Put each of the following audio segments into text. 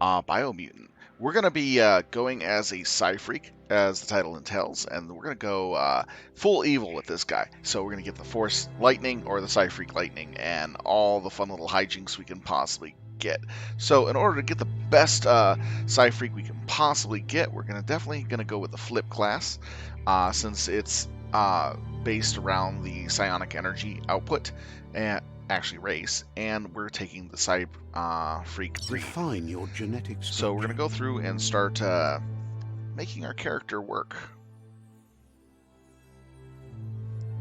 Biomutant. We're going to be going as a Psi-Freak, as the title entails, and we're going to go full evil with this guy. So we're going to get the Force Lightning or the Psi-Freak Lightning and all the fun little hijinks we can possibly get. So in order to get the best Psi-Freak we can possibly get, we're definitely going to go with the Flip class, since it's based around the psionic energy output. And actually race, and we're taking the Psi-Freak breed. Define your genetic structure. So we're going to go through and start making our character work.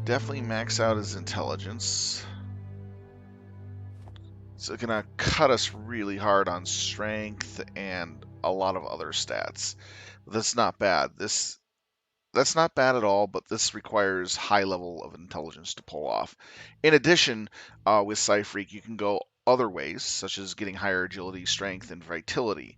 Definitely max out his intelligence. It's going to cut us really hard on strength and a lot of other stats. That's not bad. That's not bad at all, but this requires high level of intelligence to pull off. In addition, with Psi-Freak, you can go other ways, such as getting higher agility, strength, and vitality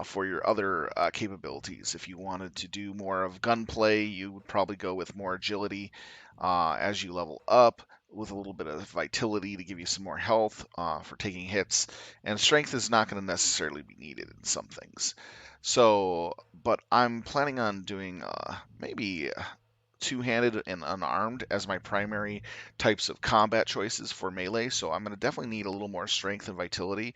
for your other capabilities. If you wanted to do more of gunplay, you would probably go with more agility as you level up, with a little bit of vitality to give you some more health for taking hits. And strength is not going to necessarily be needed in some things. So, but I'm planning on doing maybe two-handed and unarmed as my primary types of combat choices for melee. So I'm going to definitely need a little more strength and vitality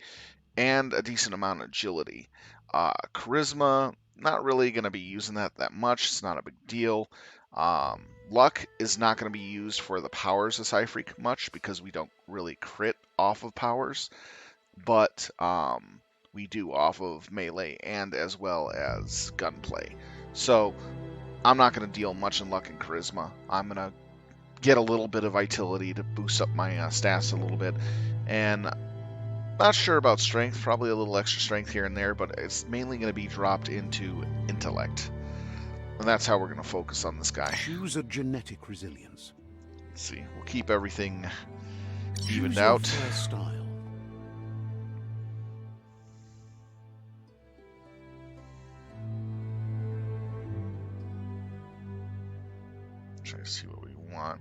and a decent amount of agility. Charisma, not really going to be using that much. It's not a big deal. Luck is not going to be used for the powers of Psi-Freak much because we don't really crit off of powers. But we do off of melee and as well as gunplay. So I'm not going to deal much in luck and charisma. I'm going to get a little bit of vitality to boost up my stats a little bit. And not sure about strength, probably a little extra strength here and there, but it's mainly going to be dropped into intellect. And that's how we're going to focus on this guy. Choose a genetic resilience. Let's see, we'll keep everything evened Choose your out. style. Try to see what we want.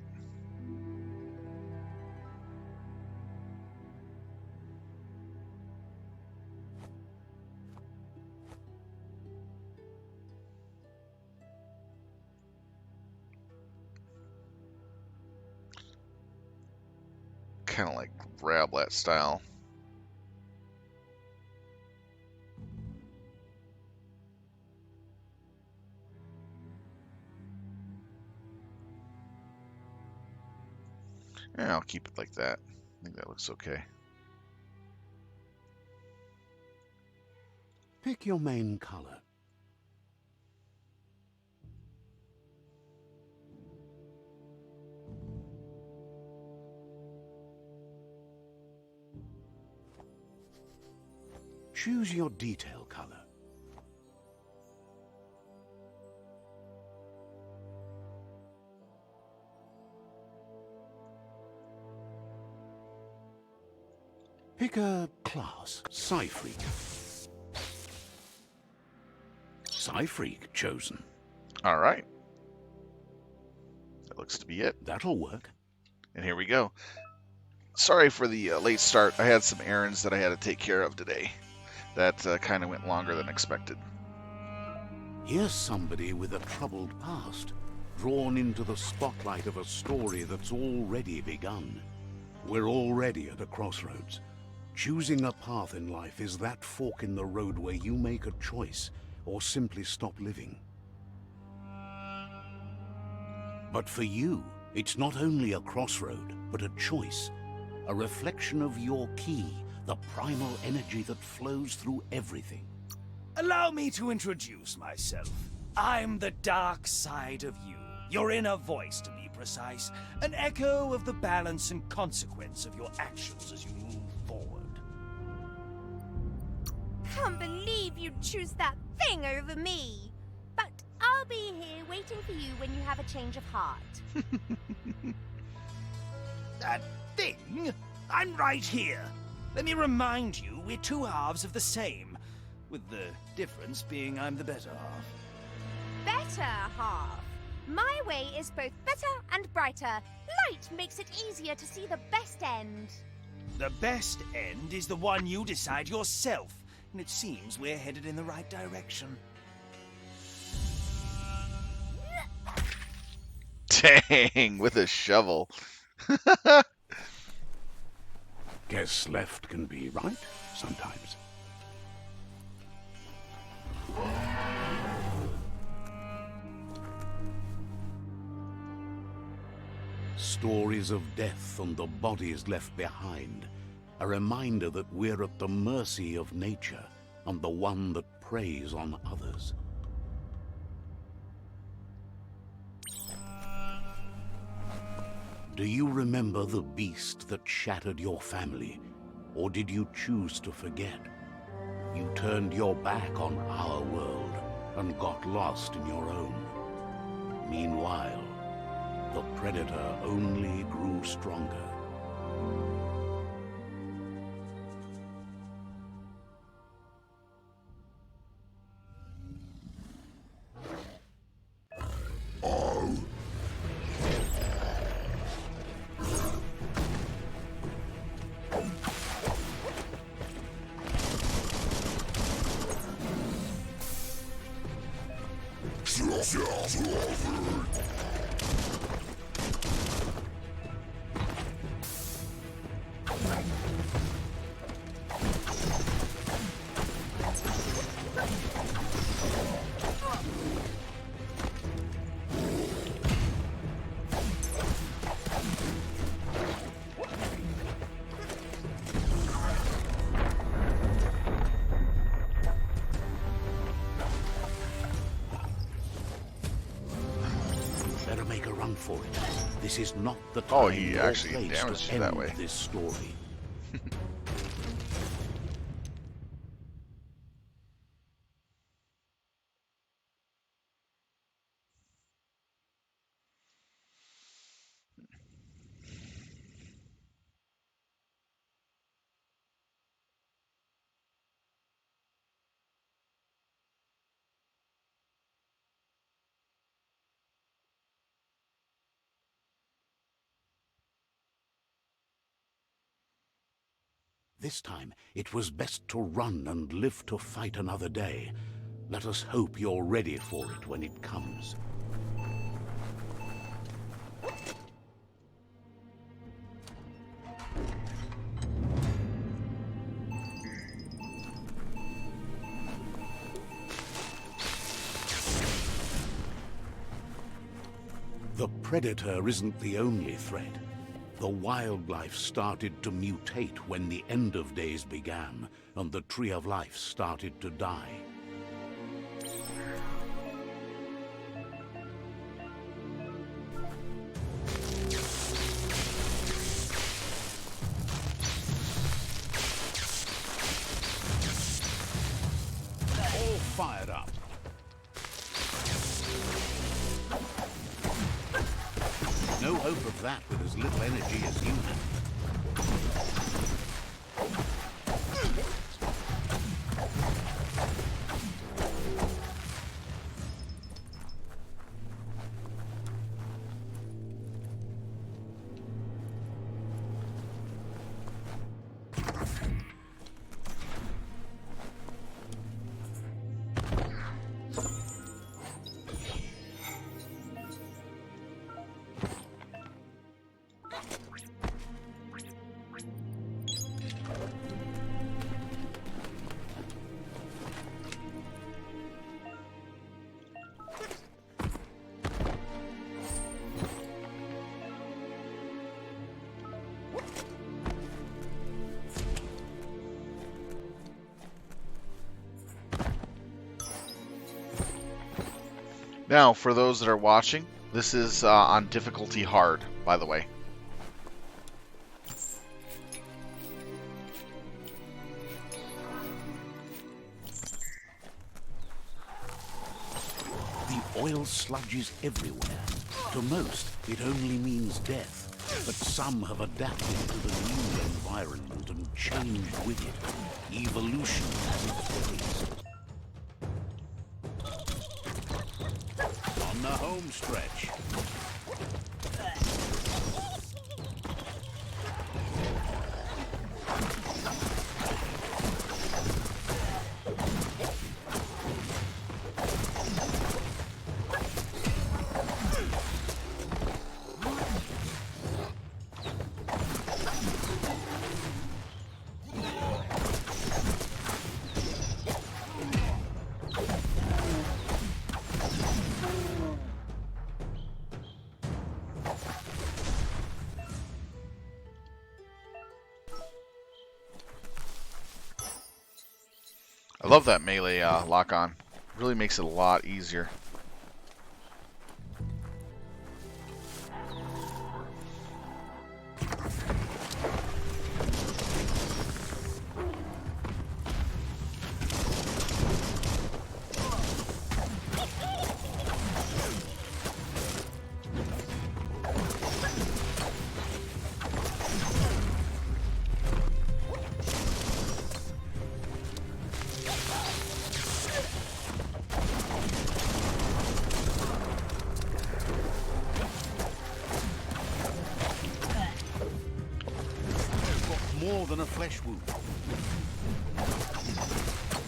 Kind of like Rablat style. Yeah, I'll keep it like that. I think that looks okay. Pick your main color. Choose your detail color. Pick a class. Psi-Freak. Psi-Freak chosen. All right. That looks to be it. That'll work. And here we go. Sorry for the late start. I had some errands that I had to take care of today. That kind of went longer than expected. Here's somebody with a troubled past, drawn into the spotlight of a story that's already begun. We're already at a crossroads. Choosing a path in life is that fork in the road where you make a choice or simply stop living. But for you, it's not only a crossroad, but a choice. A reflection of your key, the primal energy that flows through everything. Allow me to introduce myself. I'm the dark side of you. Your inner voice, to be precise. An echo of the balance and consequence of your actions as you move forward. Can't believe you'd choose that thing over me. But I'll be here waiting for you when you have a change of heart. That thing? I'm right here. Let me remind you, we're two halves of the same. With the difference being I'm the better half. Better half. My way is both better and brighter. Light makes it easier to see the best end. The best end is the one you decide yourself. and it seems we're headed in the right direction. Dang, with a shovel. Guess left can be right sometimes. Stories of death and the bodies left behind. A reminder that we're at the mercy of nature and the one that preys on others. Do you remember the beast that shattered your family? Or did you choose to forget? You turned your back on our world and got lost in your own. Meanwhile, the Predator only grew stronger. Better make a run for it. This is not the time Oh, he or actually place damaged to you that end way. this story. This time, it was best to run and live to fight another day. Let us hope you're ready for it when it comes. The Predator isn't the only threat. The wildlife started to mutate when the end of days began, and the Tree of Life started to die. All fired up. No hope of that with as little energy as you have. Now, for those that are watching, this is on difficulty hard, by the way. The oil sludges everywhere. To most, it only means death. But some have adapted to the new environment and changed with it. Evolution has its ways. On the home stretch. I love that melee lock-on. Really makes it a lot easier. More than a flesh wound.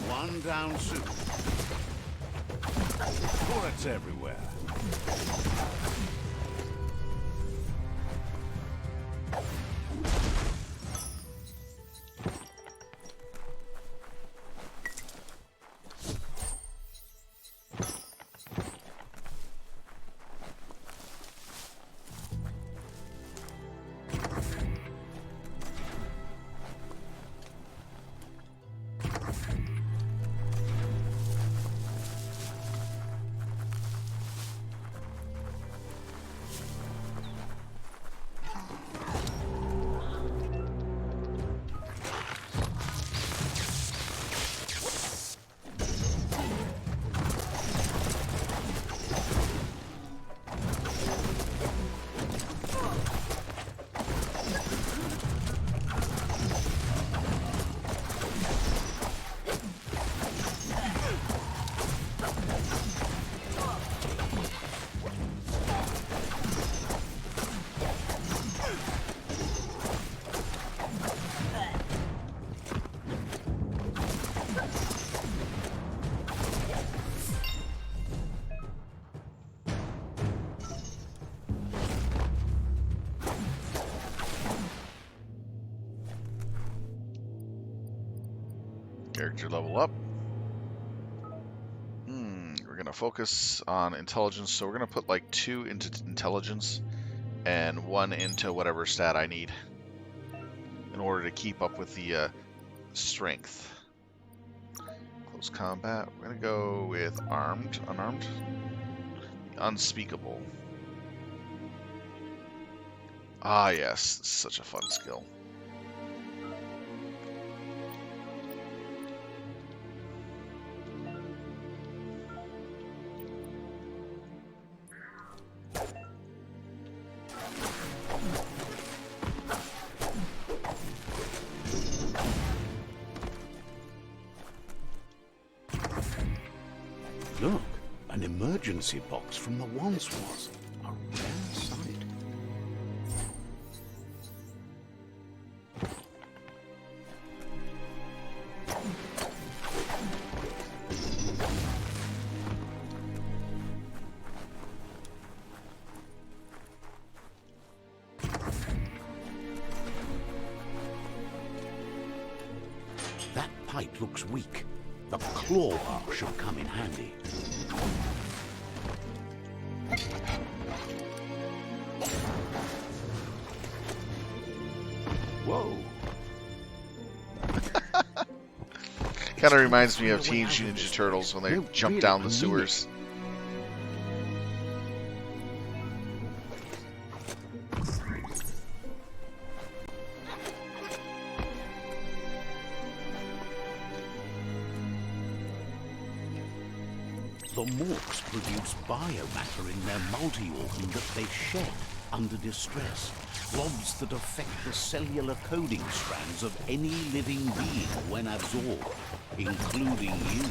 One down soon. Bullets everywhere. Character level up. We're gonna focus on intelligence, so we're gonna put like 2 into intelligence and 1 into whatever stat I need in order to keep up with the strength. Close combat. We're gonna go with armed, unarmed, unspeakable. Ah, yes, such a fun skill. Look, an emergency box from the once was. A rare sight. That pipe looks weak. The claw bar should come in handy. Whoa. Kind of reminds me of Teenage Ninja Turtles when they No, jump really, down I the mean sewers. The Morks produce biomatter in their multi-organ that they shed under distress. Blobs that affect the cellular coding strands of any living being when absorbed, including you.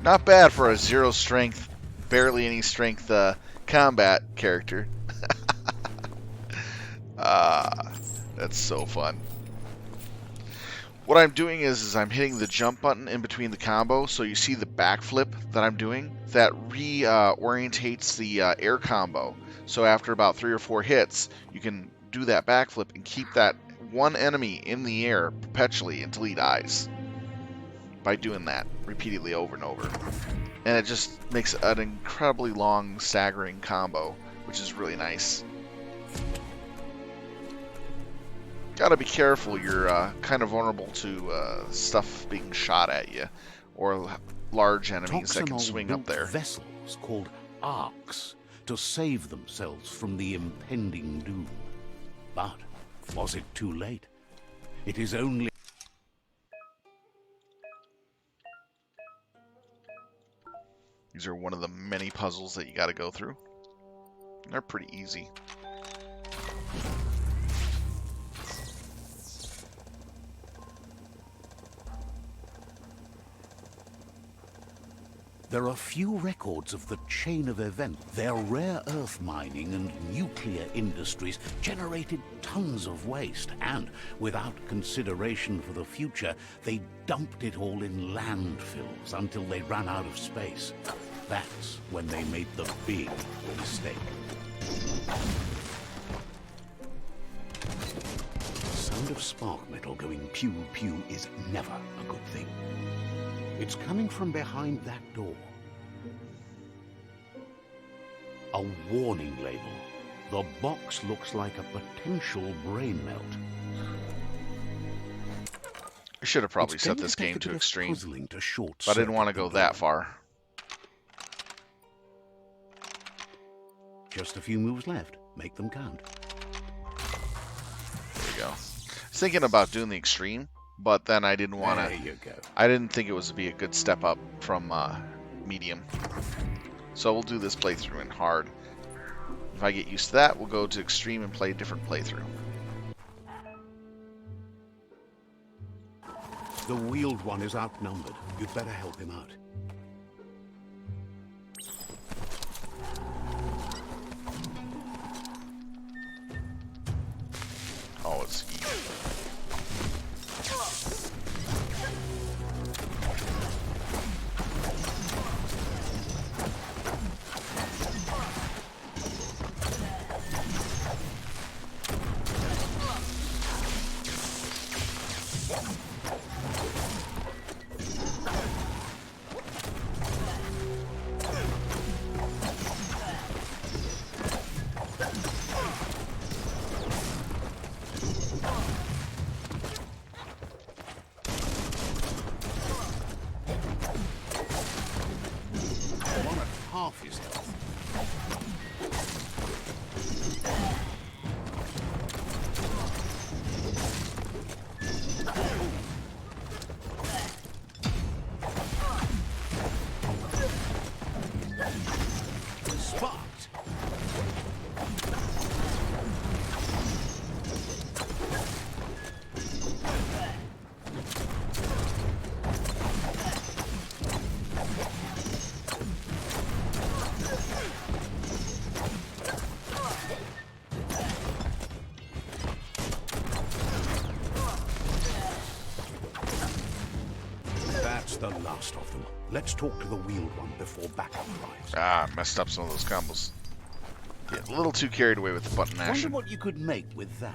Not bad for a 0 strength, barely any strength combat character. That's so fun. What I'm doing is I'm hitting the jump button in between the combo, so you see the backflip that I'm doing. That reorientates the air combo. So after about 3 or 4 hits, you can do that backflip and keep that one enemy in the air perpetually until he dies. By doing that repeatedly over and over. And it just makes an incredibly long, staggering combo, which is really nice. Gotta be careful, you're kind of vulnerable to stuff being shot at you, or large enemies that can swing up there. Vessels called arcs to save themselves from the impending doom. But was it too late? It is only... These are one of the many puzzles that you gotta go through. They're pretty easy. There are few records of the chain of events. Their rare earth mining and nuclear industries generated tons of waste, and without consideration for the future, they dumped it all in landfills until they ran out of space. That's when they made the big mistake. The sound of spark metal going pew-pew is never a good thing. It's coming from behind that door. A warning label. The box looks like a potential brain melt. I should have probably set this game to extreme, but I didn't want to go that far. Just a few moves left. Make them count. There we go. I was thinking about doing the extreme, but then I didn't want to. There you go. I didn't think it was be a good step up from medium. So we'll do this playthrough in hard. If I get used to that, we'll go to extreme and play a different playthrough. The wheeled one is outnumbered. You'd better help him out. Oh, it's easy. Half his health. Sparked. That's the last of them. Let's talk to the wheeled one before backup arrives. Ah, messed up some of those combos. Get a little too carried away with the button Wonder action. what you could make with that.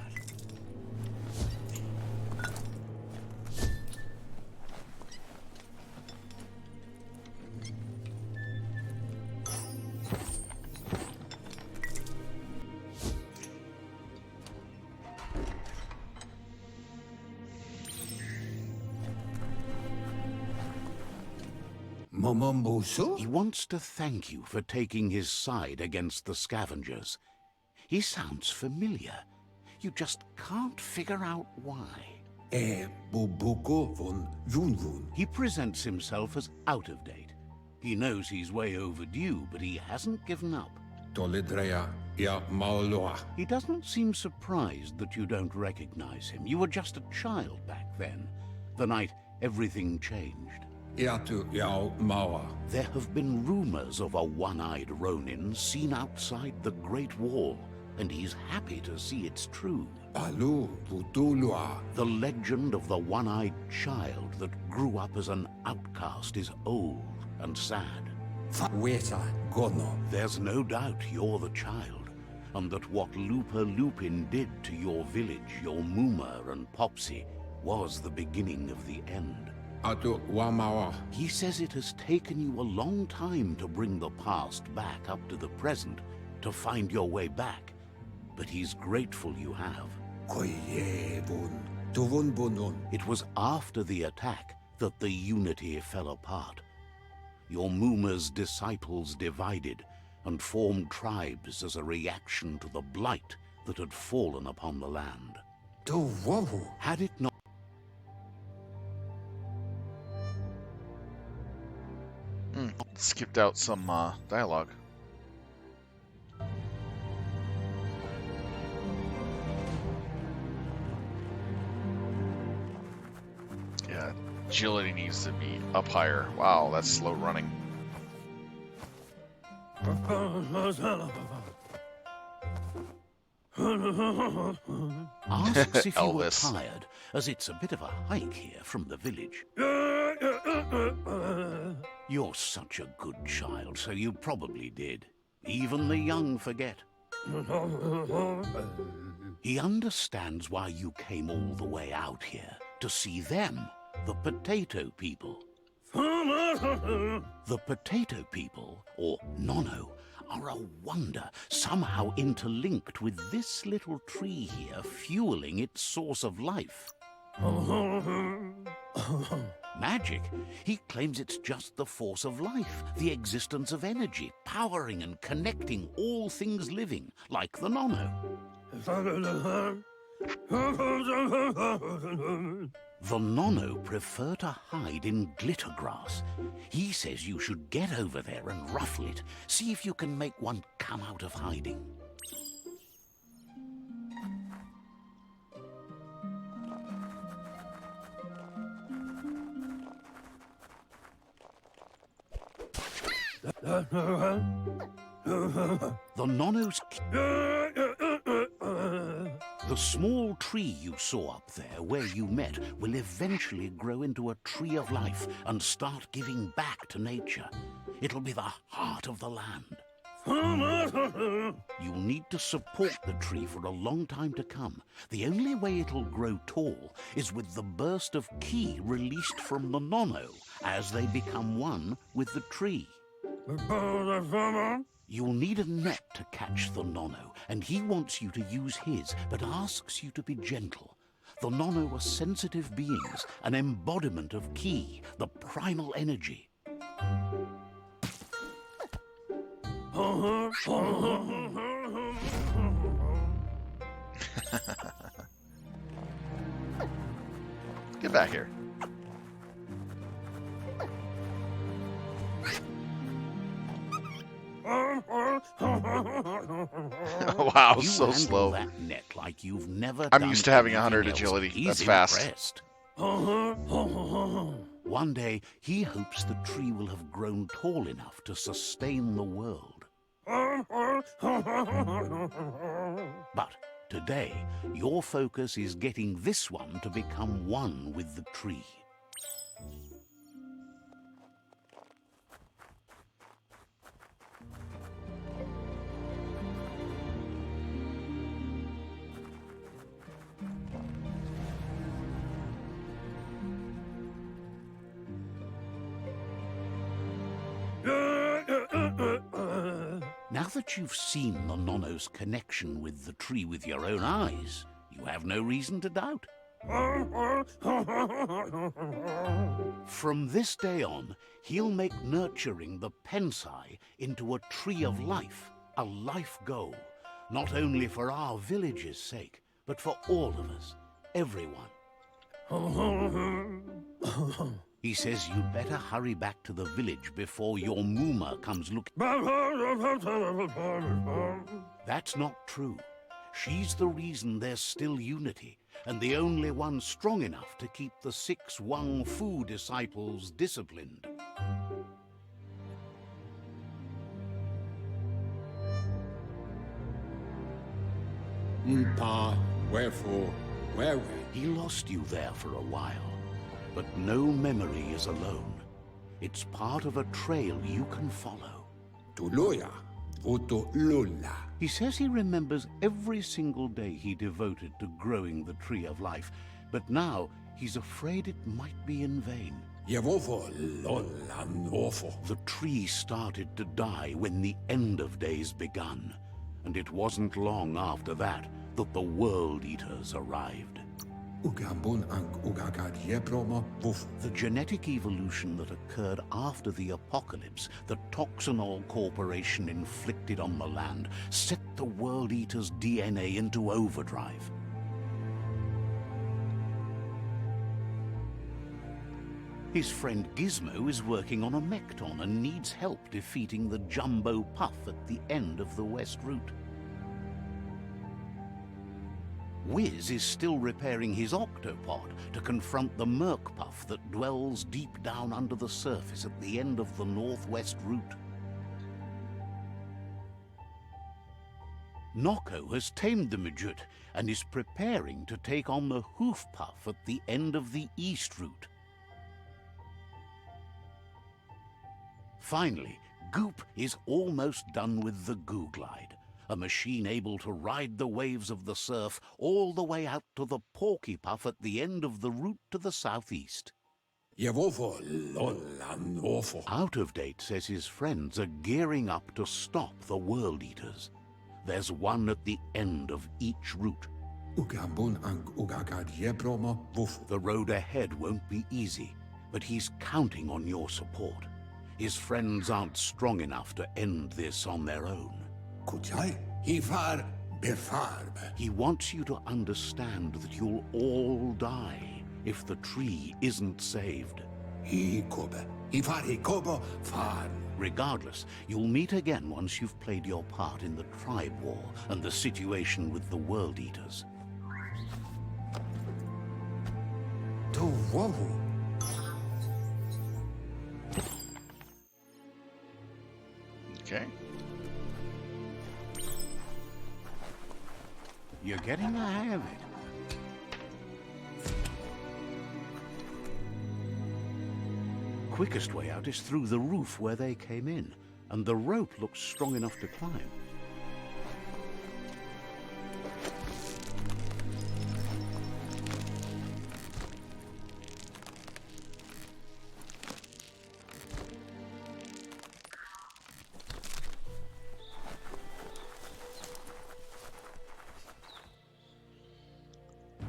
He wants to thank you for taking his side against the scavengers. He sounds familiar. You just can't figure out why. He presents himself as out of date. He knows he's way overdue, but he hasn't given up. He doesn't seem surprised that you don't recognize him. You were just a child back then, the night everything changed. Iatu Yao Mawa. There have been rumors of a one-eyed Ronin seen outside the Great Wall, and he's happy to see it's true. Alu Putulua. The legend of the one-eyed child that grew up as an outcast is old and sad. Weta Gono. There's no doubt you're the child, and that what Lupa Lupin did to your village, your Muma and Popsy, was the beginning of the end. Atu Wamawa. He says it has taken you a long time to bring the past back up to the present, to find your way back, but he's grateful you have. Koye Bun. Tuvun Bunun. It was after the attack that the unity fell apart. Your Muma's disciples divided and formed tribes as a reaction to the blight that had fallen upon the land. Tuwawu. Had it not Skipped out some dialogue. Yeah, agility needs to be up higher. Wow, that's slow running. asks if you were Elvis. tired, as it's a bit of a hike here from the village. You're such a good child, so you probably did. Even the young forget. He understands why you came all the way out here, to see them, the potato people. The potato people, or Nono, are a wonder, somehow interlinked with this little tree here fueling its source of life. Magic? He claims it's just the force of life, the existence of energy, powering and connecting all things living, like the Nono. The Nono prefer to hide in glitter grass. He says you should get over there and ruffle it. See if you can make one come out of hiding. The Nono's... The small tree you saw up there where you met will eventually grow into a tree of life and start giving back to nature. It'll be the heart of the land. You'll need to support the tree for a long time to come. The only way it'll grow tall is with the burst of ki released from the Nono as they become one with the tree. You'll need a net to catch the Nono, and he wants you to use his, but asks you to be gentle. The Nono are sensitive beings, an embodiment of ki, the primal energy. Get back here. Wow, You so handle slow. that net like you've never I'm done used to having anything 100 else. agility. He's That's fast. impressed. One day, he hopes the tree will have grown tall enough to sustain the world. But today, your focus is getting this one to become one with the tree. Now that you've seen the Nono's connection with the tree with your own eyes, you have no reason to doubt. From this day on, he'll make nurturing the Psi into a tree of life, a life goal, not only for our village's sake, but for all of us, everyone. He says you'd better hurry back to the village before your Muma comes looking. That's not true. She's the reason there's still unity, and the only one strong enough to keep the 6 Wang Fu disciples disciplined. Mpa, wherefore, where? He lost you there for a while, but no memory is alone. It's part of a trail you can follow. Tuloya, voto lola. He says he remembers every single day he devoted to growing the Tree of Life, but now he's afraid it might be in vain. Yevovo lola nofo. The tree started to die when the end of days begun, and it wasn't long after that the World Eaters arrived. Ugambun ang ugagad yebroma woof. The genetic evolution that occurred after the apocalypse the Toxanol Corporation inflicted on the land set the World Eater's DNA into overdrive. His friend Gizmo is working on a Mekton and needs help defeating the Jumbo Puff at the end of the West Route. Wiz is still repairing his octopod to confront the Merc Puff that dwells deep down under the surface at the end of the Northwest Route. Noko has tamed the Midget and is preparing to take on the Hoof Puff at the end of the East Route. Finally, Goop is almost done with the Goo Glide, a machine able to ride the waves of the surf all the way out to the Porky Puff at the end of the route to the southeast. Yevovo lola nofo. Out of Date says his friends are gearing up to stop the World Eaters. There's one at the end of each route. Ugambun ang ugagad yebroma woof. The road ahead won't be easy, but he's counting on your support. His friends aren't strong enough to end this on their own. Kujai, hifar befarb. He wants you to understand that you'll all die if the tree isn't saved. Hikobe, hifar hikobo far. Regardless, you'll meet again once you've played your part in the tribe war and the situation with the World Eaters. To wowo. Okay. You're getting the hang of it. Quickest way out is through the roof where they came in, and the rope looks strong enough to climb.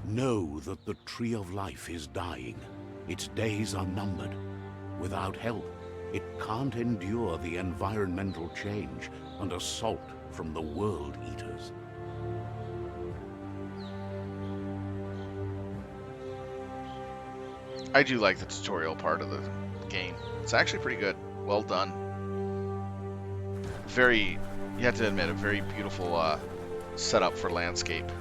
Know that the Tree of Life is dying. Its days are numbered. Without help, it can't endure the environmental change and assault from the World Eaters. I do like the tutorial part of the game. It's actually pretty good. Well done. Very, you have to admit, a very beautiful setup for landscape.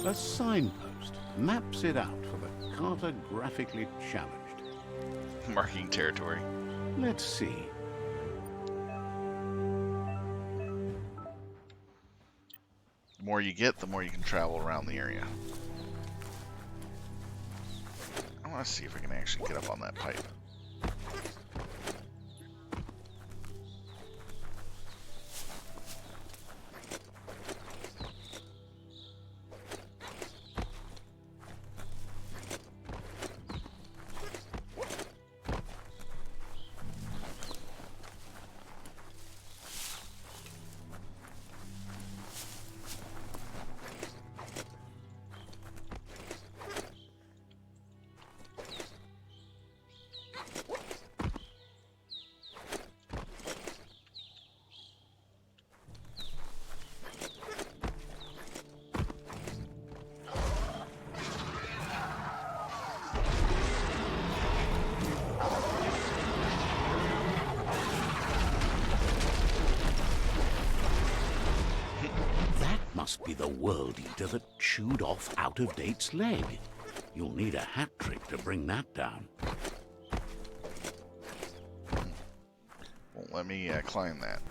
A signpost maps it out for the cartographically challenged. Marking territory. Let's see. The more you get, the more you can travel around the area. I want to see if I can actually get up on that pipe. must be the World Eater that chewed off Out-of-Date's leg. You'll need a hat trick to bring that down. Won't let me climb that.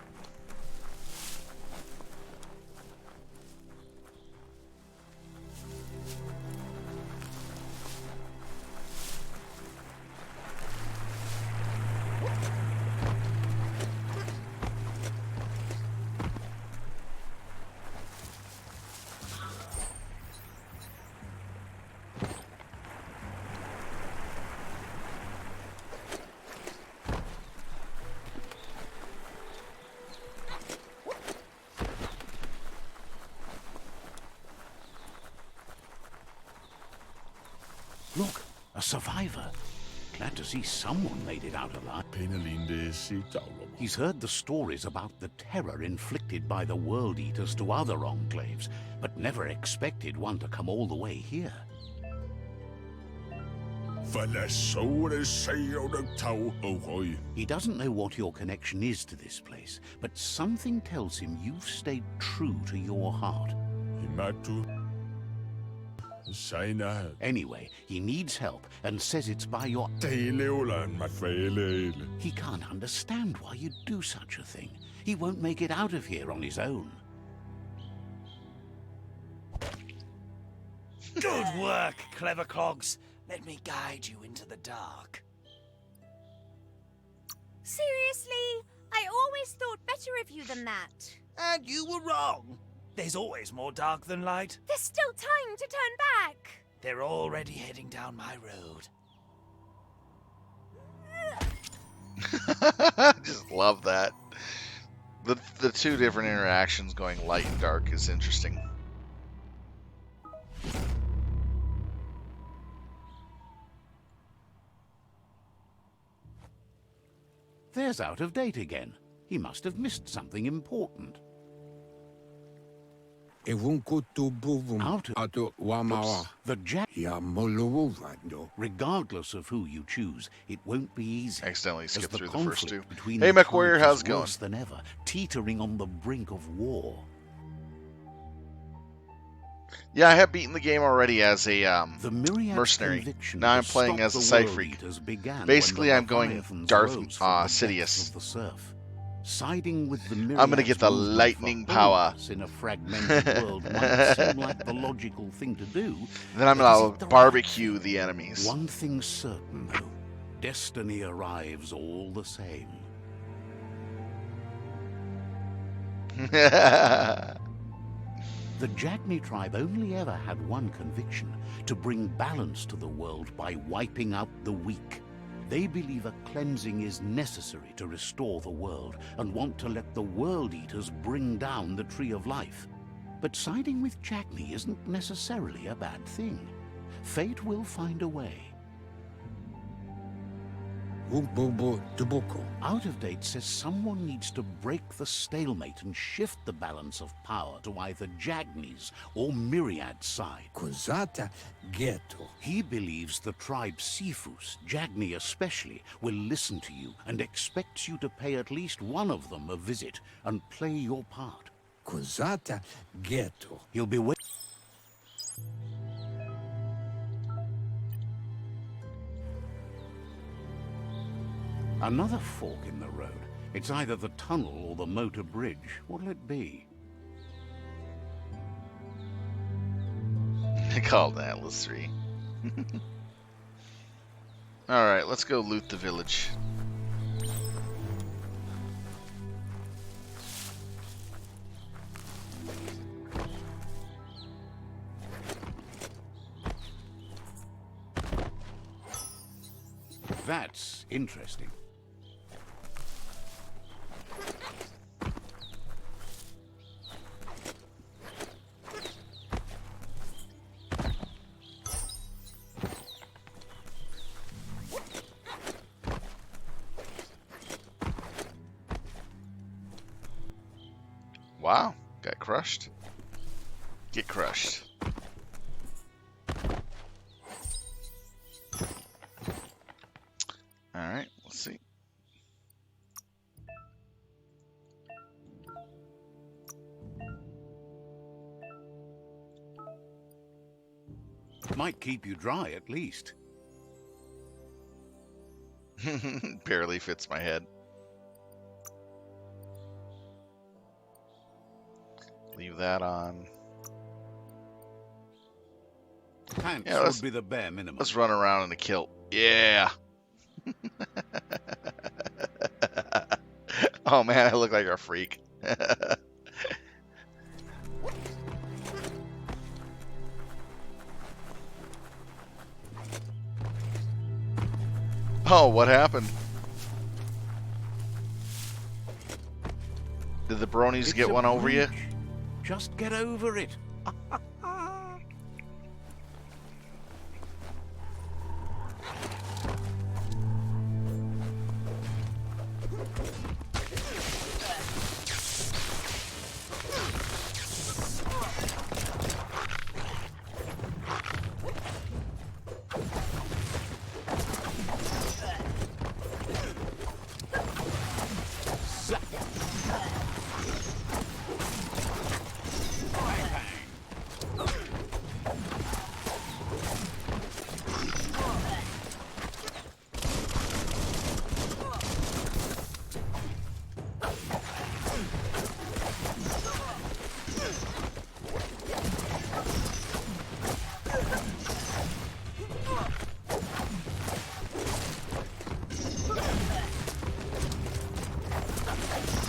Look, a survivor. Glad to see someone made it out alive. He's heard the stories about the terror inflicted by the World Eaters to other enclaves, but never expected one to come all the way here. He doesn't know what your connection is to this place, but something tells him you've stayed true to your heart. Anyway, he needs help and says it's by your... He can't understand why you'd do such a thing. He won't make it out of here on his own. Good work, clever clogs. Let me guide you into the dark. Seriously? I always thought better of you than that. And you were wrong. There's always more dark than light. There's still time to turn back. They're already heading down my road. Just love that. The two different interactions going light and dark is interesting. There's Out-of-Date again. He must have missed something important. Out of... The Jack... Regardless of who you choose, it won't be easy. Accidentally as skipped the through the first two. conflict between Hey, the MechWarrior, tribes how's is it going? worse than ever, teetering on the brink of war. Yeah, I have beaten the game already as a The myriad mercenary. conviction Now I'm to playing stop as a the Psi-Freak. World-Eaters began Basically, when the I'm going Leviathans Darth rose from the depths Sidious. of the surf. Siding with the I'm gonna get the myriad's movement lightning for power. wholeness in a fragmented world might seem like the logical thing to do. Then I'm but is gonna it the right barbecue thing? the enemies. One thing's certain, though. Destiny arrives all the same. The Jagni tribe only ever had one conviction: to bring balance to the world by wiping out the weak. They believe a cleansing is necessary to restore the world and want to let the World Eaters bring down the Tree of Life. But siding with Jagni isn't necessarily a bad thing. Fate will find a way. Out-of-Date says someone needs to break the stalemate and shift the balance of power to either Jagni's or Myriad's side. He believes the tribe Sifus, Jagni especially, will listen to you and expects you to pay at least one of them a visit and play your part. He'll be waiting. Another fork in the road. It's either the tunnel or the motor bridge. What'll it be? I called Atlas 3. Alright, let's go loot the village. That's interesting. Wow, got crushed. Get crushed. Alright, let's see. Might keep you dry, at least. Barely fits my head. Leave that on. Pants Yeah, would be the bare minimum. let's run around in a kilt. Yeah. Oh man, I look like a freak. Oh, what happened? Did the bronies It's get a one over you? bridge. Just get over it.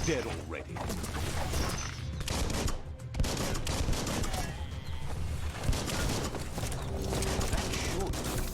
Dead already. That should lose.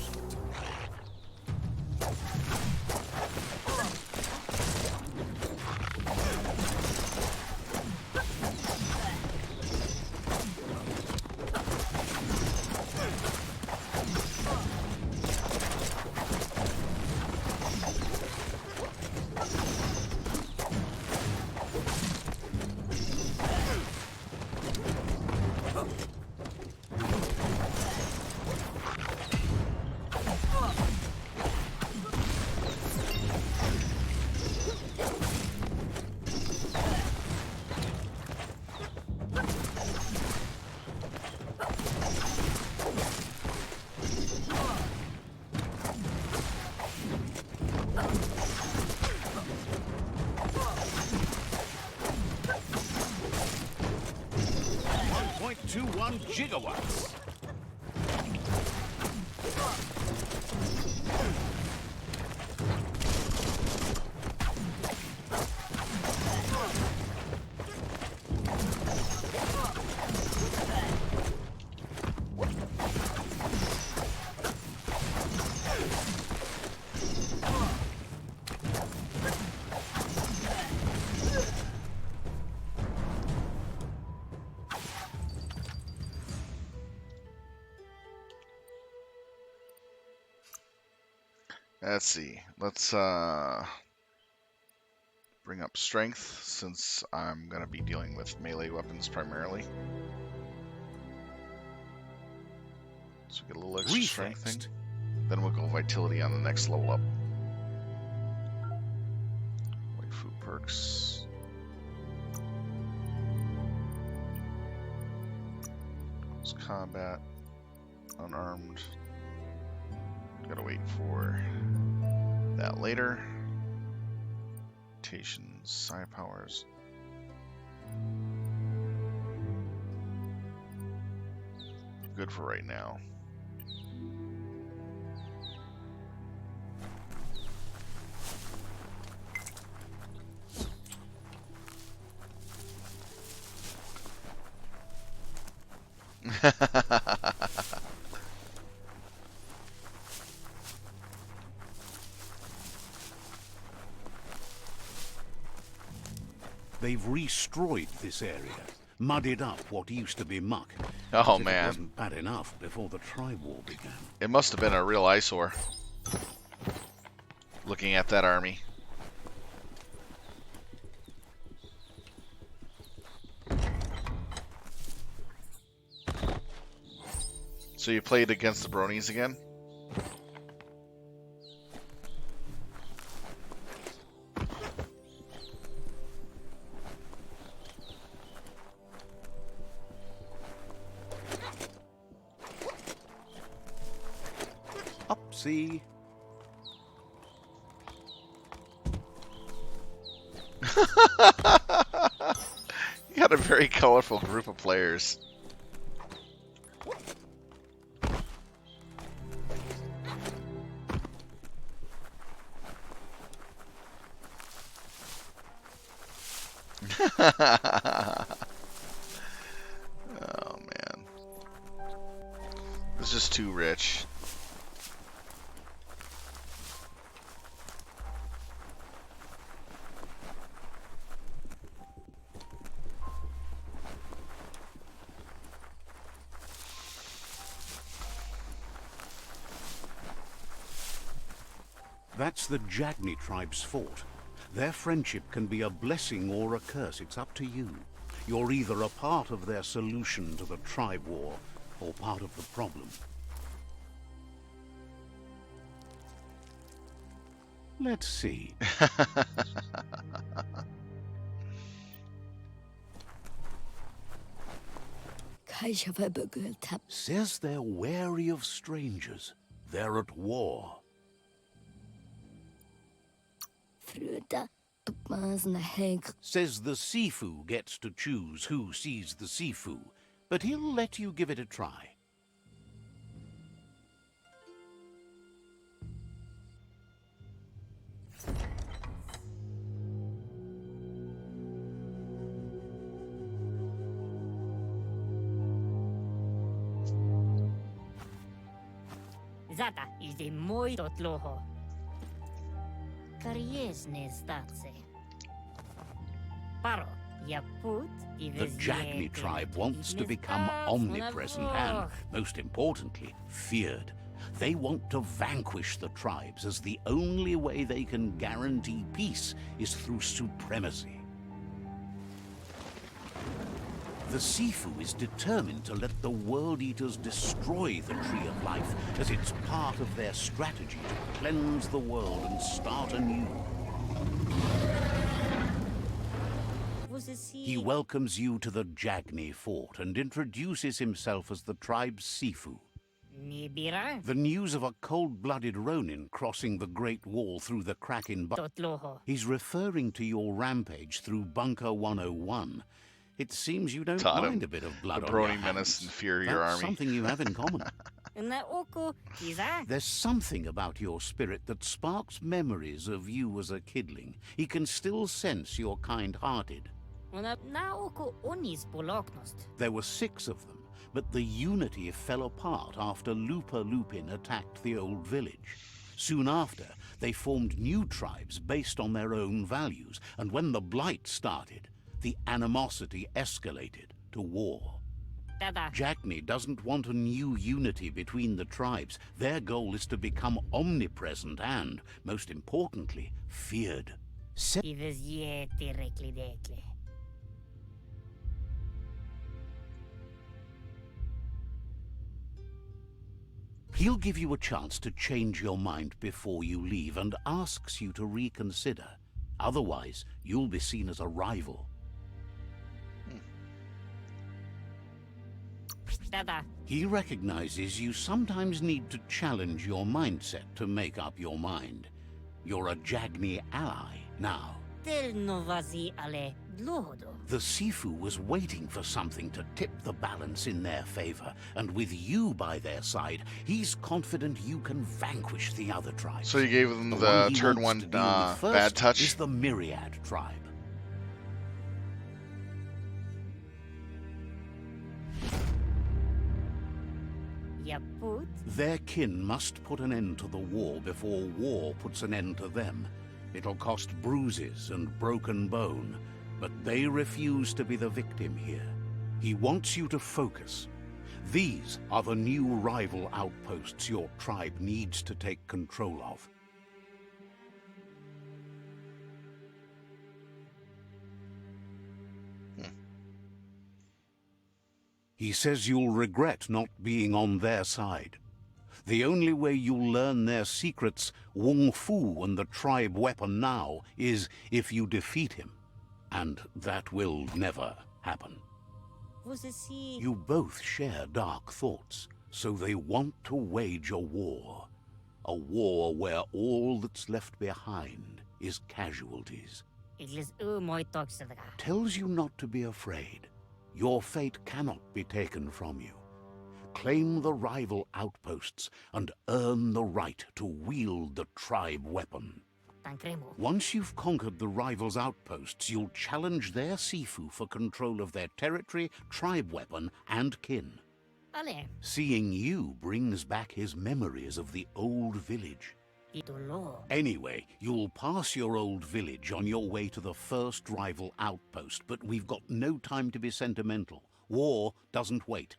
1.21 gigawatts. Let's see. Let's bring up strength since I'm going to be dealing with melee weapons primarily. So we get a little extra strength thing. Reflexed. Then we'll go vitality on the next level up. Wait, food perks. Close combat. Unarmed. Gotta wait for that later. Mutations, psi powers. Good for right now. They've destroyed this area, muddied up what used to be muck. Oh As if It man, wasn't bad enough before the tribe war began. it must have been a real eyesore. Looking at that army. So you played against the bronies again? Upsie. You got a very colorful group of players. Oh man. This is just too rich. That's the Jagni tribe's fort. Their friendship can be a blessing or a curse. It's up to you. You're either a part of their solution to the tribe war, or part of the problem. Let's see. Says they're wary of strangers. They're at war. Says the Sifu gets to choose who sees the Sifu, but he'll let you give it a try. Zata is the moi totloho. Kariesne stace. Paro, yaput, The Jagni tribe wants to become omnipresent and, most importantly, feared. They want to vanquish the tribes, as the only way they can guarantee peace is through supremacy. The Sifu is determined to let the World Eaters destroy the Tree of Life, as it's part of their strategy to cleanse the world and start anew. He welcomes you to the Jagni fort and introduces himself as the tribe's Sifu. The news of a cold-blooded Ronin crossing the Great Wall through the crack in He's referring to your rampage through Bunker 101. It seems you don't Taught him. mind a bit of blood The on your Brony Menace hands. inferior That's army. something you have in common. There's something about your spirit that sparks memories of you as a kidling. He can still sense you're kind-hearted. There were 6 of them, but the unity fell apart after Lupa Lupin attacked the old village. Soon after, they formed new tribes based on their own values, and when the Blight started, the animosity escalated to war. Jagni doesn't want a new unity between the tribes. Their goal is to become omnipresent and, most importantly, feared. He'll give you a chance to change your mind before you leave and asks you to reconsider. Otherwise, you'll be seen as a rival. He recognizes you sometimes need to challenge your mindset to make up your mind. You're a Jagni ally now. The Sifu was waiting for something to tip the balance in their favor, and with you by their side, he's confident you can vanquish the other tribes. So you gave them The the one he turn wants one to deal with first bad touch? is the Myriad tribe. Their kin must put an end to the war before war puts an end to them. It'll cost bruises and broken bone, but they refuse to be the victim here. He wants you to focus. These are the new rival outposts your tribe needs to take control of. He says you'll regret not being on their side. The only way you'll learn their secrets, Wung Fu and the tribe weapon now, is if you defeat him. And that will never happen. You both share dark thoughts, so they want to wage a war. A war where all that's left behind is casualties. Iglis moi tokselaga. Tells you not to be afraid. Your fate cannot be taken from you. Claim the rival outposts and earn the right to wield the tribe weapon. Tankremo. Once you've conquered the rivals' outposts, you'll challenge their Sifu for control of their territory, tribe weapon, and kin. Ale. Seeing you brings back his memories of the old village. Itolo. Anyway, you'll pass your old village on your way to the first rival outpost, but we've got no time to be sentimental. War doesn't wait.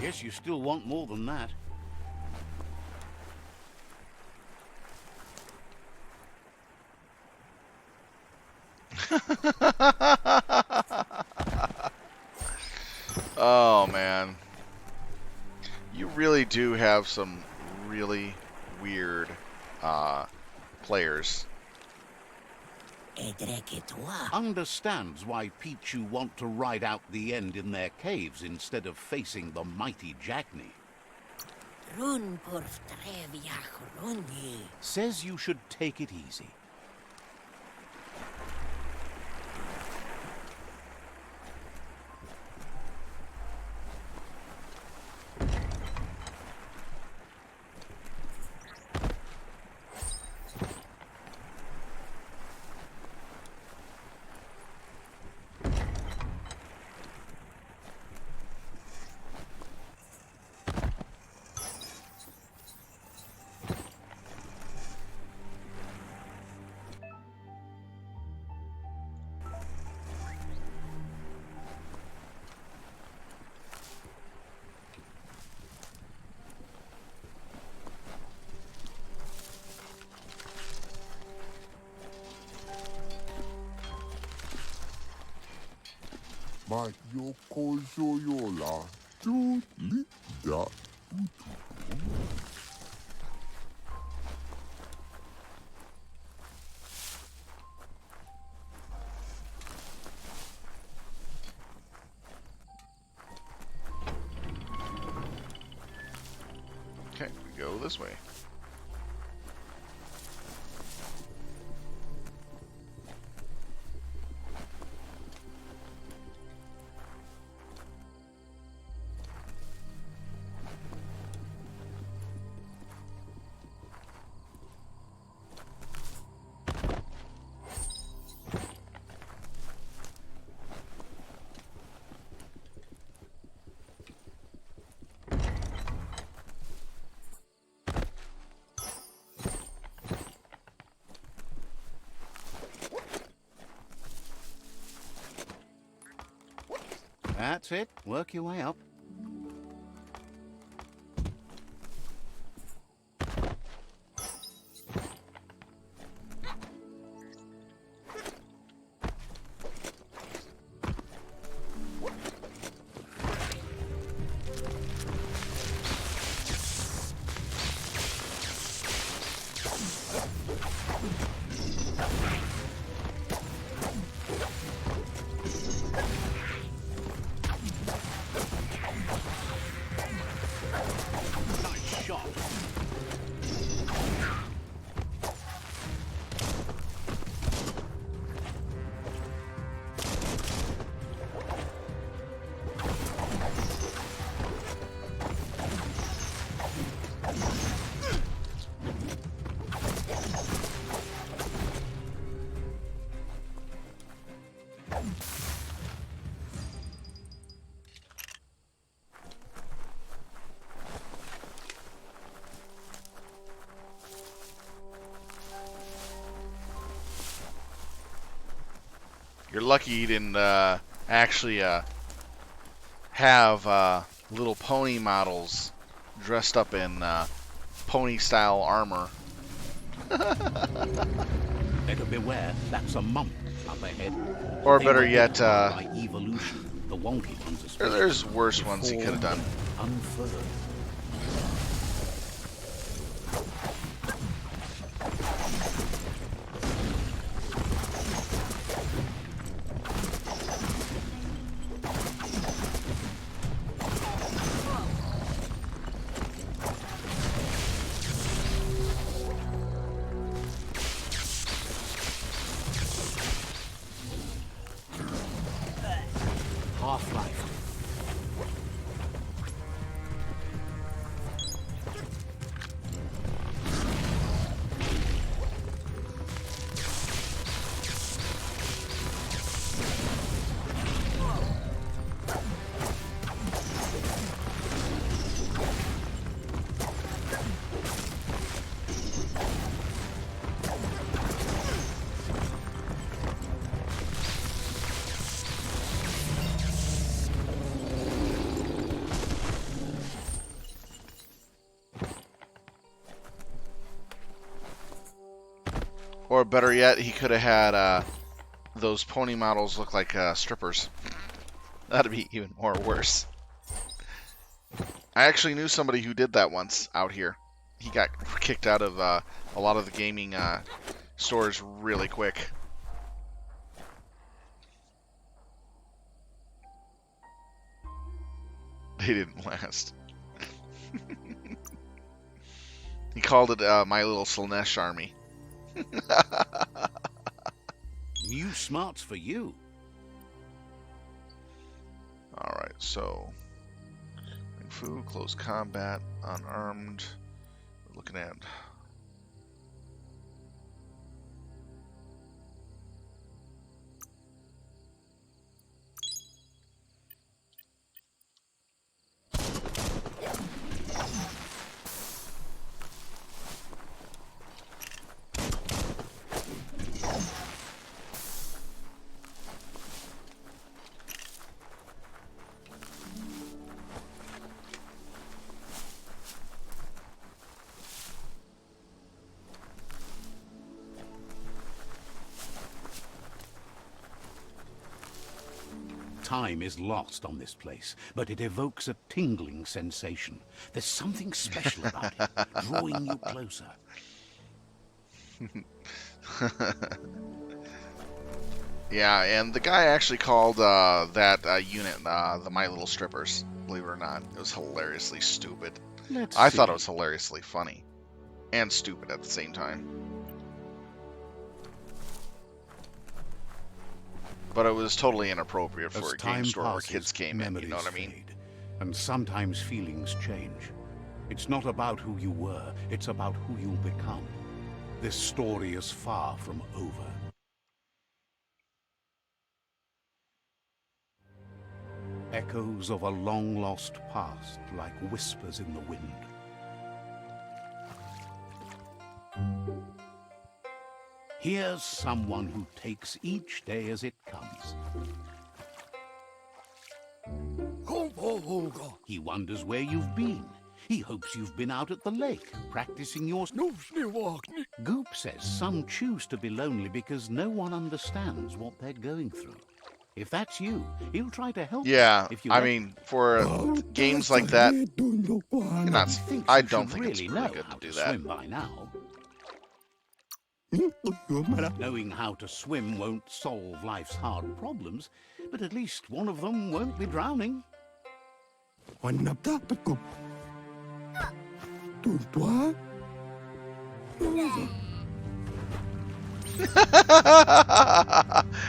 Guess you still want more than that. Oh man. You really do have some really weird players. Understands why Pichu want to ride out the end in their caves instead of facing the mighty Jagni. Says you should take it easy. Ma yoko yola tu li da utu. Okay, we go this way. That's it. Work your way up. You're lucky you didn't actually have little pony models dressed up in pony-style armor. Better beware, that's a mump up ahead. Or They better were yet, by evolution, the wonky ones especially. there's worse ones he could have done. Unfurled. Half-life. Or better yet, he could have had those pony models look like strippers. That'd be even more worse. I actually knew somebody who did that once out here. He got kicked out of a lot of the gaming stores really quick. They didn't last. He called it My Little Slaanesh Army. New smarts for you. Alright, so Kung Fu, close combat, unarmed. We're looking at Time is lost on this place, but it evokes a tingling sensation. There's something special about it, drawing you closer. yeah, and the guy actually called that unit the My Little Strippers, believe it or not. It was hilariously stupid. I thought it was hilariously funny. And stupid at the same time. But it was totally inappropriate for As a game time store where passes, kids came in, you know what I mean? fade, and sometimes feelings change. It's not about who you were, it's about who you'll become. This story is far from over. Echoes of a long-lost past, like whispers in the wind. Here's someone who takes each day as it comes. He wonders where you've been. He hopes you've been out at the lake, practicing your... Goop says some choose to be lonely because no one understands what they're going through. If that's you, he'll try to help Yeah, you. If you I let- mean, for games like that, you're not, Thinks I you don't should think it's really really know good how to do to that. swim by now. Knowing how to swim won't solve life's hard problems, but at least one of them won't be drowning.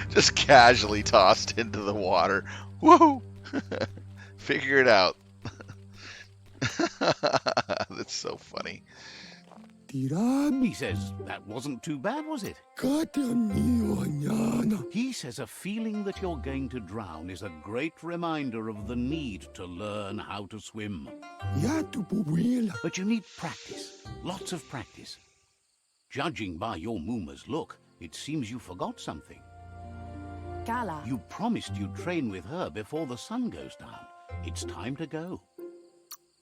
Just casually tossed into the water. Woo! Figure it out. That's so funny. tiran. He says that wasn't too bad, was it? Kataniwanyana. He says a feeling that you're going to drown is a great reminder of the need to learn how to swim. Yatupuwila. But you need practice, lots of practice. Judging by your Mooma's look, it seems you forgot something. Gala. You promised you'd train with her before the sun goes down. It's time to go.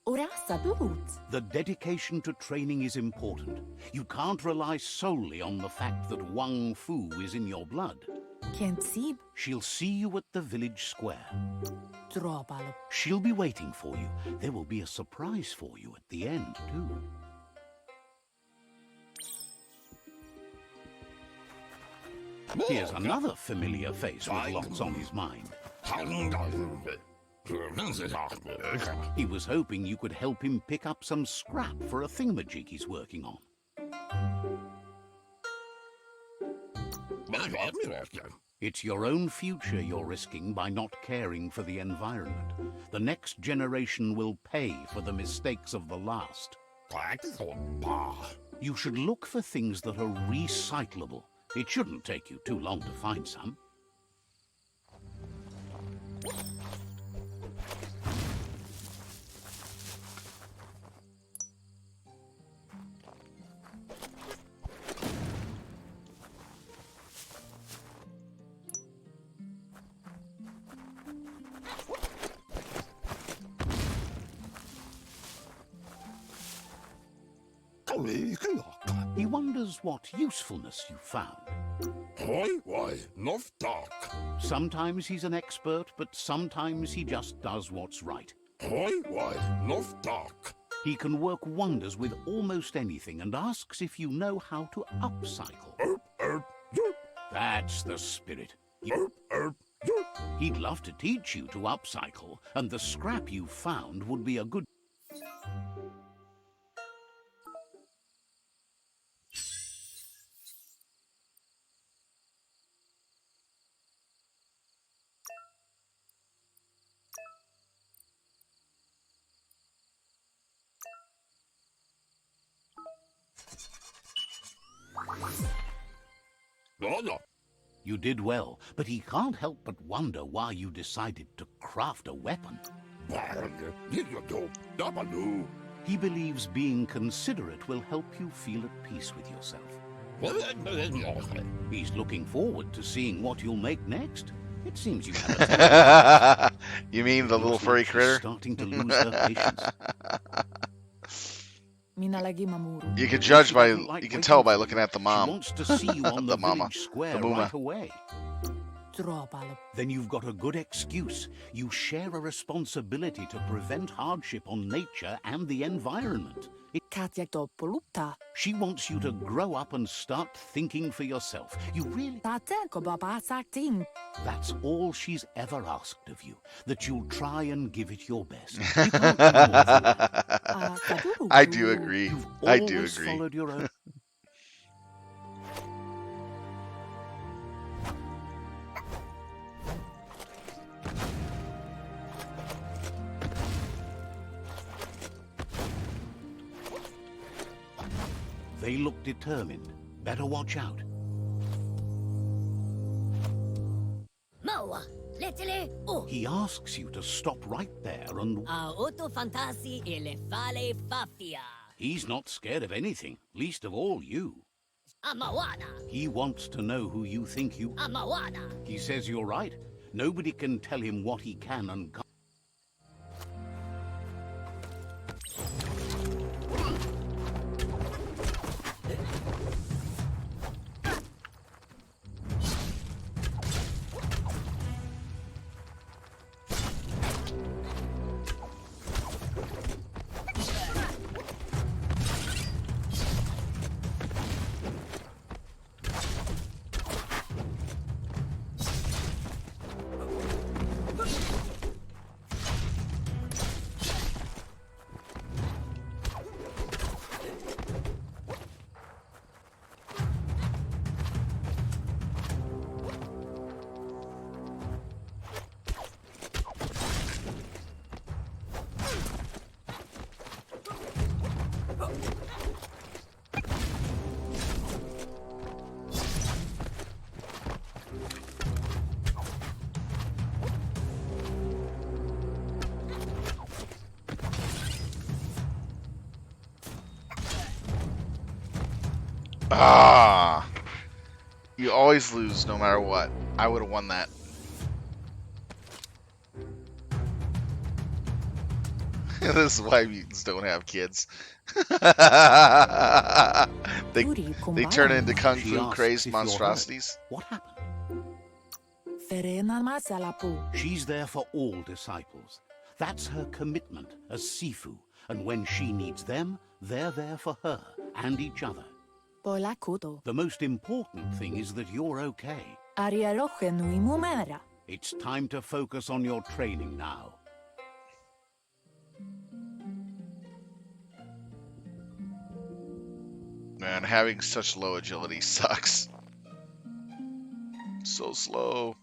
Urasa dut. The dedication to training is important. You can't rely solely on the fact that Wang Fu is in your blood. Kensib. She'll see you at the village square. Dropalo. She'll be waiting for you. There will be a surprise for you at the end, too. Here's another familiar face with lots on his mind. He was hoping you could help him pick up some scrap for a thingamajig he's working on. It's your own future you're risking by not caring for the environment. The next generation will pay for the mistakes of the last. You should look for things that are recyclable. It shouldn't take you too long to find some. He wonders what usefulness you found. Sometimes he's an expert, but sometimes he just does what's right. He can work wonders with almost anything and asks if you know how to upcycle. That's the spirit. He'd love to teach you to upcycle, and the scrap you found would be a good... You did well, but he can't help but wonder why you decided to craft a weapon. He believes being considerate will help you feel at peace with yourself. He's looking forward to seeing what you'll make next. It seems you have a You mean the little furry She's critter? starting to lose her patience. Minalagi mamuru. You can judge by, Doesn't like you can waiting tell by for looking you. at the She mom. wants to see you on the The mama. village square The Mooma. right away. Dropalo. Then you've got a good excuse. You share a responsibility to prevent hardship on nature and the environment. Katyaktopoluta. She wants you to grow up and start thinking for yourself. You really... Taten ko babasakting. That's all she's ever asked of you, that you'll try and give it your best. You can't do more than that. I do agree. You've I do always agree. followed your own... They look determined. Better watch out. Maua, letele o. He asks you to stop right there and... Auto fantasi e le fale fafia. He's not scared of anything, least of all you. Amawana, He wants to know who you think you... amawana. He says you're right. Nobody can tell him what he can and can't. Ah! You always lose no matter what. I would have won that. This is why mutants don't have kids. they, Puri they turn kumbala into mua. kung She fu asks crazed if you're hurt. monstrosities. What happened? Ferena masalapu. She's there for all disciples. That's her commitment as Sifu. And when she needs them, they're there for her and each other. Pola kuto. The most important thing is that you're okay. Aria roche nui mumera. It's time to focus on your training now. Man, having such low agility sucks. So slow.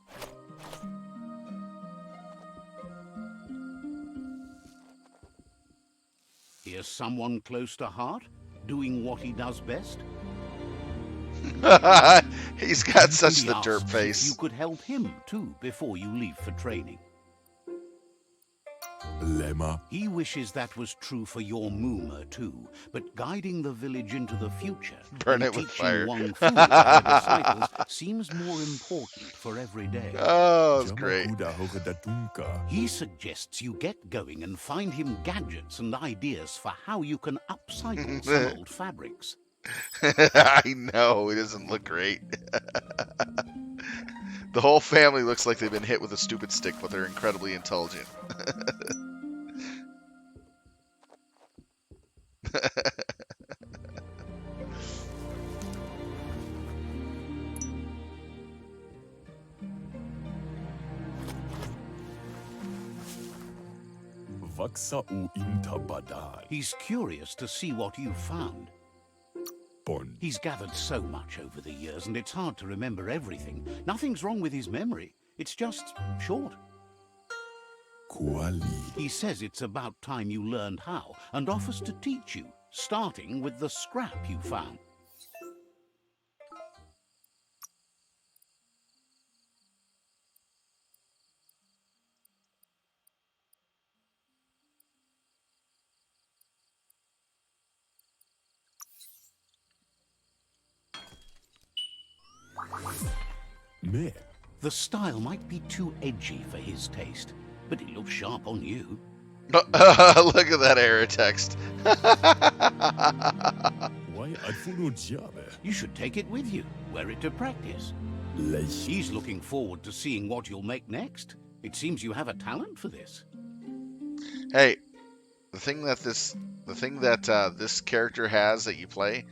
Here's someone close to heart, doing what he does best. He's got such He the asks derp if face. you could help him too before you leave for training. Lemma. He wishes that was true for your Mooma too, but guiding the village into the future Burn and it with teaching fire. Wong Fu to their disciples seems more important for every day. Oh, it's great. Jamakuda Hokodatunka. He suggests you get going and find him gadgets and ideas for how you can upcycle some old fabrics. I know, it doesn't look great. The whole family looks like they've been hit with a stupid stick, but they're incredibly intelligent. Vaksa u inta badai. He's curious to see what you've found. Bon. He's gathered so much over the years, and it's hard to remember everything. Nothing's wrong with his memory. It's just short. Kuali. He says it's about time you learned how, and offers to teach you, starting with the scrap you found. Me. The style might be too edgy for his taste, but it looks sharp on you. Look at that error text. Why adfuno jabe? You should take it with you, wear it to practice. Leish. He's looking forward to seeing what you'll make next. It seems you have a talent for this. Hey, the thing that this character has that you play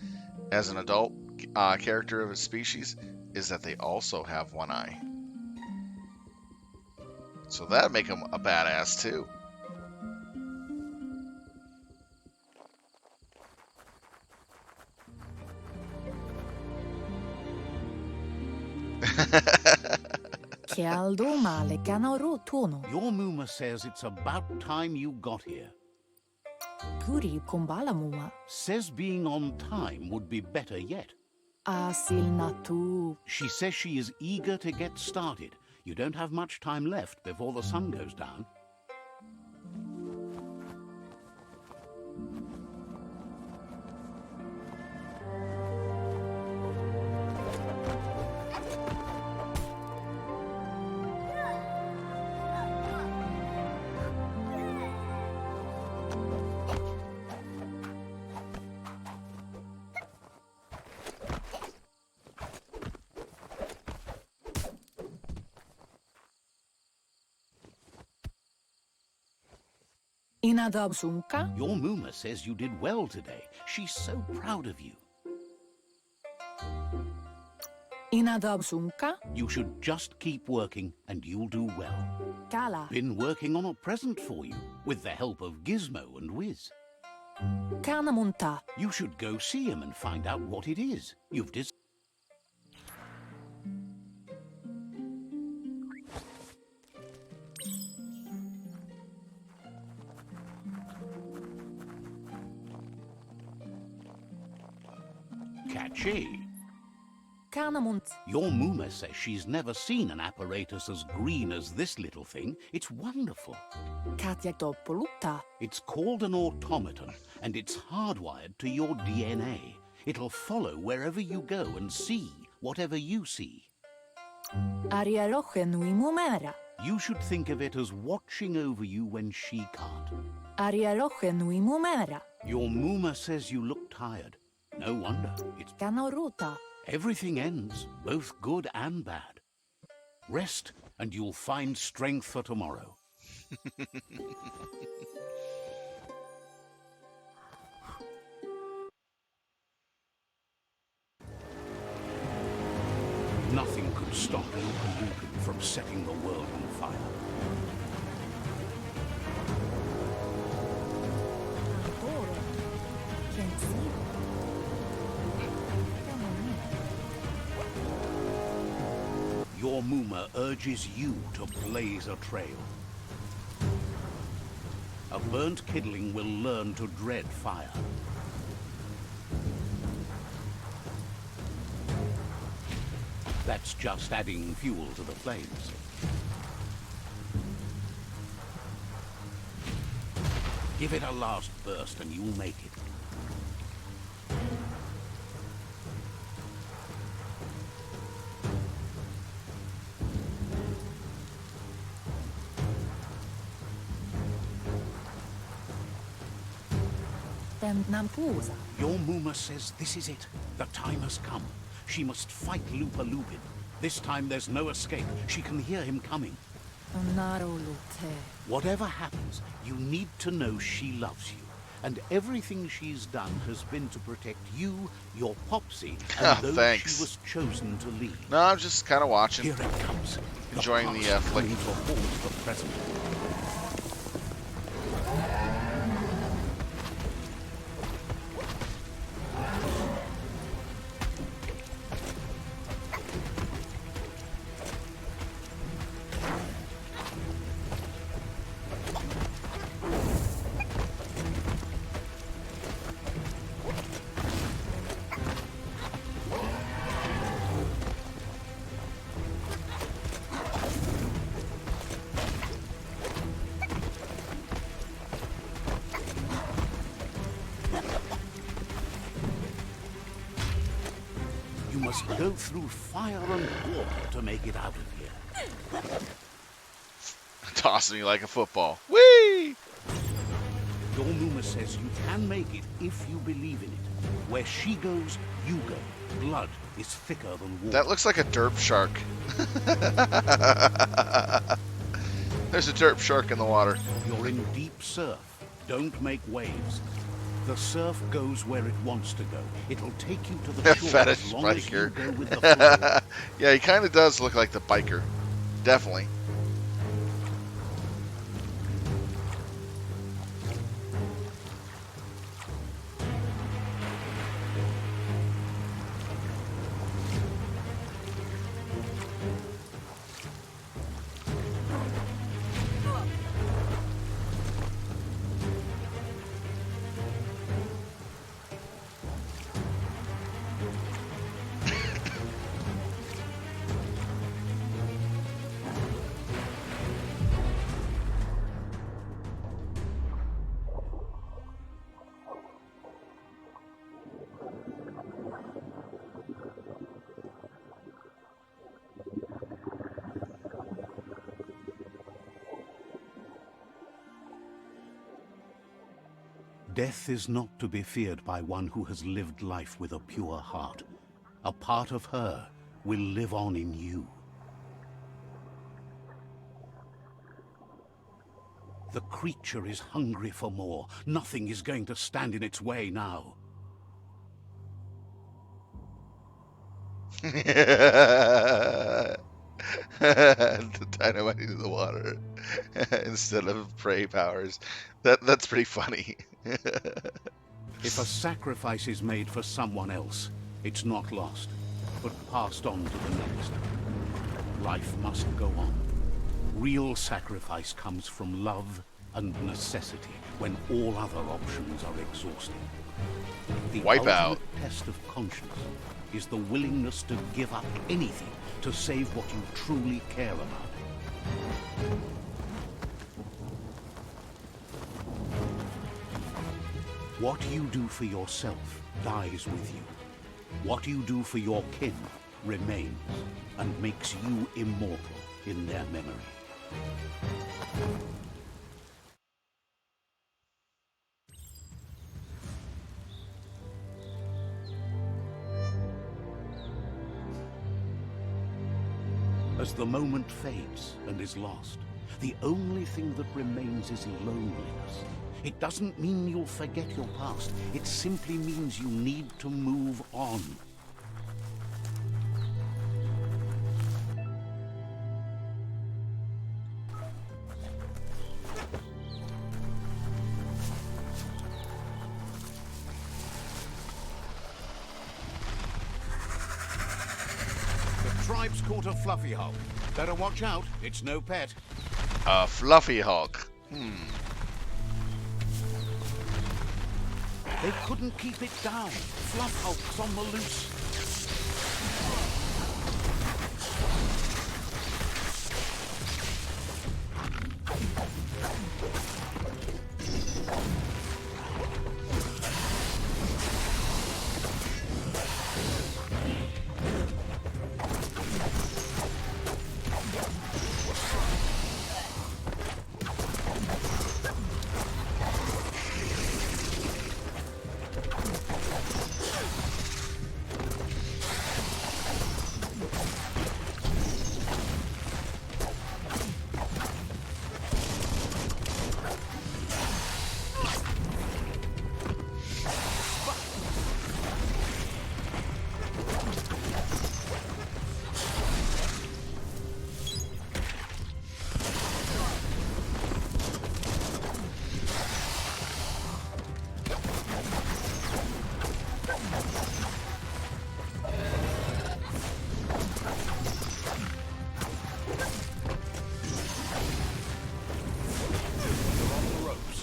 as an adult character of his species is that they also have one eye. So that'd make him a badass too. Kialdo male kanoro tono. Your Mooma says it's about time you got here. Puri kumbala mua. Says being on time would be better yet. Asil natu. She says she is eager to get started. You don't have much time left before the sun goes down. Inadab sunka. Your Mooma says you did well today. She's so proud of you. Inadab sunka. You should just keep working and you'll do well. Kala. Been working on a present for you with the help of Gizmo and Wiz. Kanamunta. You should go see him and find out what it is. You've Catchy. Kanamunt. Your Mooma says she's never seen an apparatus as green as this little thing. It's wonderful. Katjaktopolutta. It's called an automaton, and it's hardwired to your DNA. It'll follow wherever you go and see whatever you see. Arieloche nui mumera. You should think of it as watching over you when she can't. Arieloche nui mumera. Your Muma says you look tired. No wonder. It's Canoruta. everything ends, both good and bad. Rest, and you'll find strength for tomorrow. Nothing could stop Biomutant from setting the world on fire. Toro. Kensi. Your Muma urges you to blaze a trail. A burnt kidling will learn to dread fire. That's just adding fuel to the flames. Give it a last burst and you'll make it. Nampusa. Your Muma says this is it. The time has come. She must fight Lupa Lupin. This time there's no escape. She can hear him coming. Naro lute. Whatever happens, you need to know she loves you. And everything she's done has been to protect you, your Popsy, and those Thanks. she was chosen to lead. No, I'm just kind of watching. Here it comes. Enjoying the, past flick. coming to haunt the present. You must go through fire and water to make it out of here. Tossing me like a football. Whee! Your Muma says you can make it if you believe in it. Where she goes, you go. Blood is thicker than water. That looks like a derp shark. There's a derp shark in the water. You're in deep surf. Don't make waves. The surf goes where it wants to go. It'll take you to the shore Fetish as long as you biker. go with the flow. Yeah, he kind of does look like the biker. Definitely. Death is not to be feared by one who has lived life with a pure heart. A part of her will live on in you. The creature is hungry for more. Nothing is going to stand in its way now. The dynamite into the water instead of prey powers. That's pretty funny. If a sacrifice is made for someone else, it's not lost, but passed on to the next. Life must go on. Real sacrifice comes from love and necessity when all other options are exhausted. The Wipe ultimate out. test of conscience is the willingness to give up anything to save what you truly care about. What you do for yourself dies with you. What you do for your kin remains and makes you immortal in their memory. As the moment fades and is lost, the only thing that remains is loneliness. It doesn't mean you'll forget your past. It simply means you need to move on. The tribe's caught a fluffy hulk. Better watch out, it's no pet. A fluffy Hulk. They couldn't keep it down. Fluff hulk's on the loose.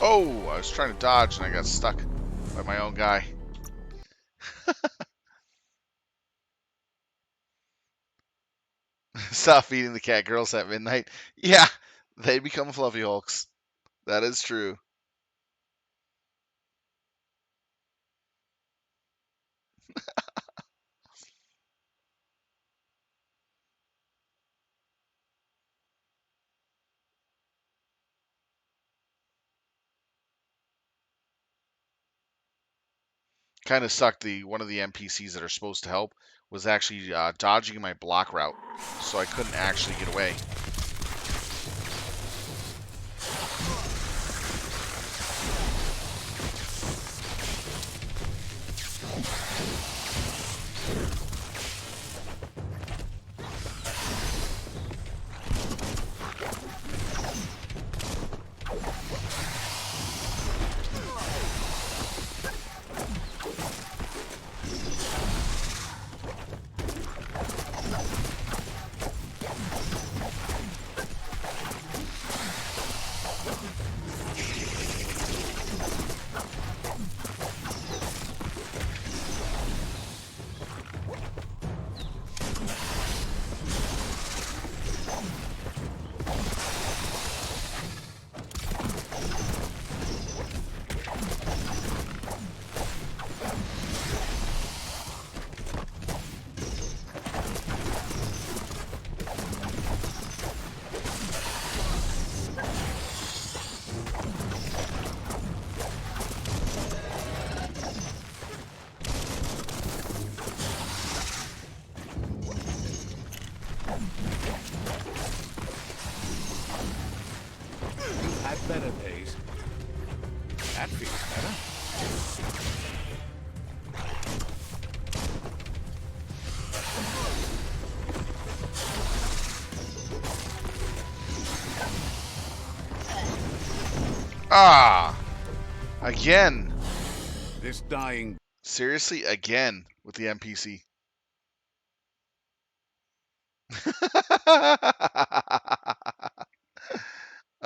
Oh, I was trying to dodge and I got stuck by my own guy. Stop feeding the cat girls at midnight. Yeah, they become fluffy hulks. That is true. Kind of sucked. One of the NPCs that are supposed to help was actually dodging my block route, so I couldn't actually get away. Had better days. That feels better. Ah! Again! This dying... Seriously? Again with the NPC.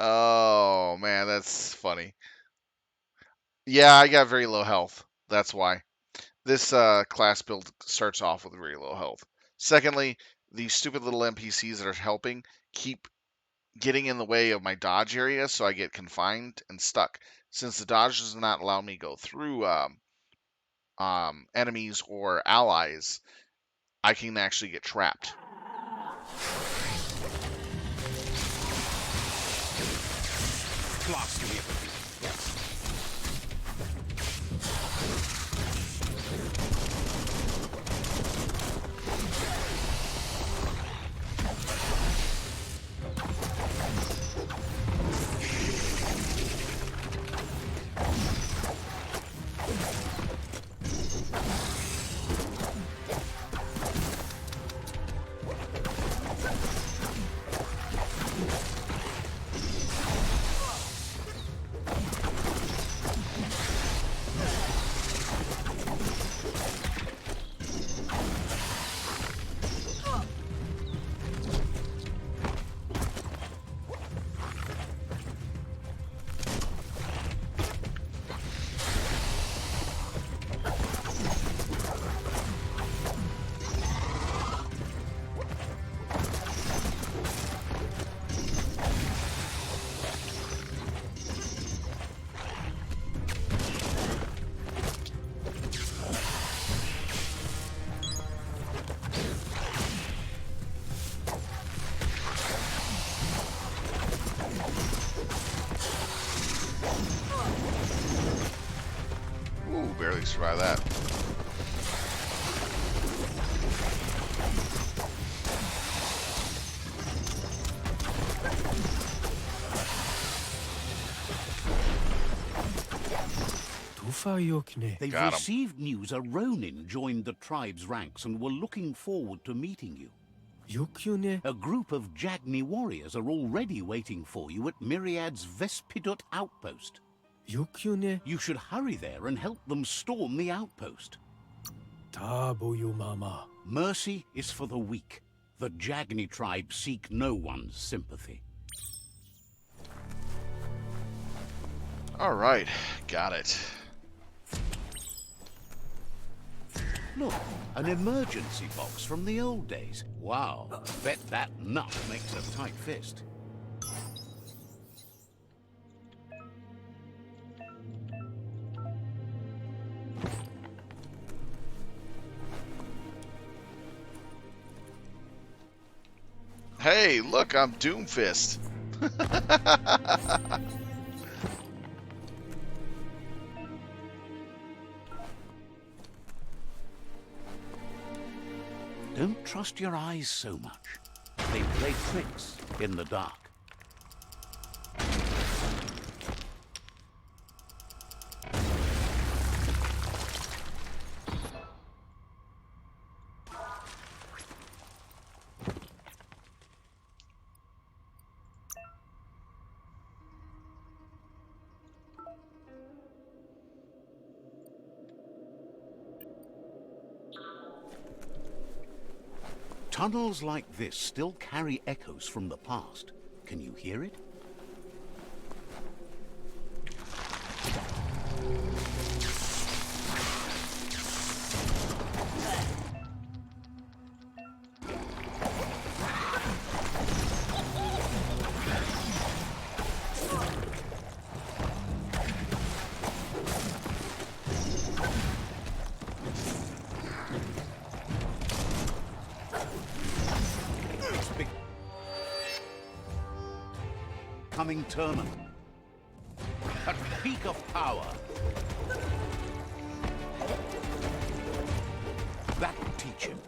Oh, man, that's funny. Yeah, I got very low health. That's why. This class build starts off with very low health. Secondly, the stupid little NPCs that are helping keep getting in the way of my dodge area, so I get confined and stuck. Since the dodge does not allow me to go through enemies or allies, I can actually get trapped. Blasting it. Ooh, barely survived that. They've Got 'em. received news a Ronin joined the tribe's ranks and were looking forward to meeting you. A group of Jagni warriors are already waiting for you at Myriad's Vespidut outpost. You should hurry there and help them storm the outpost. Mercy is for the weak. The Jagni tribe seek no one's sympathy. All right, got it. Look, an emergency box from the old days. Wow, bet that nut makes a tight fist. Hey, look, I'm Doomfist. Don't trust your eyes so much. They play tricks in the dark. Tunnels like this still carry echoes from the past. Can you hear it? Coming terminal. At peak of power. That will teach him.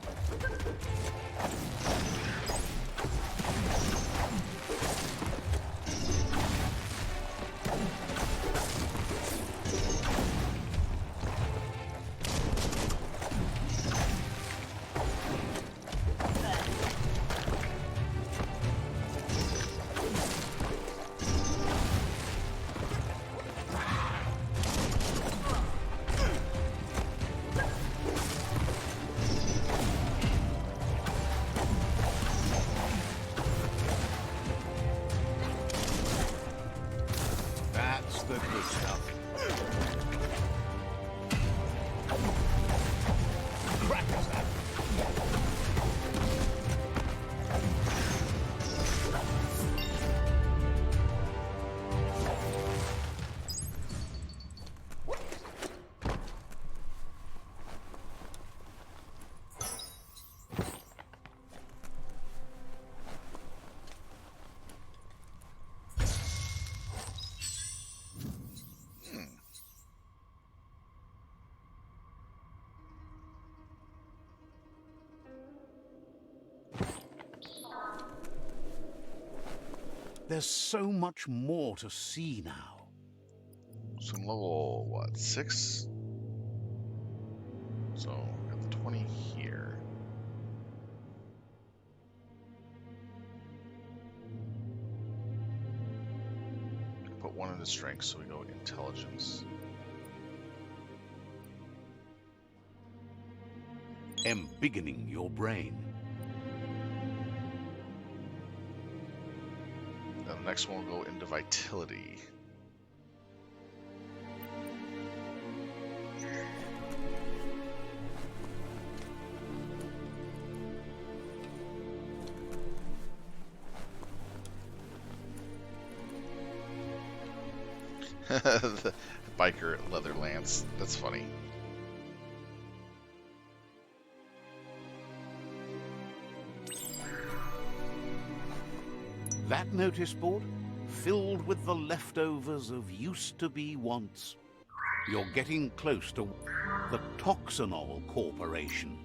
That's the good stuff. Crackers that. There's so much more to see now. So I'm level, what, 6? So, got the 20 here. Put 1 into strength, so we go intelligence. Embiggening your brain. Then the next one will go into vitality. The biker leather lance. That's funny. That notice board? Filled with the leftovers of used-to-be wants. You're getting close to the Toxanol Corporation.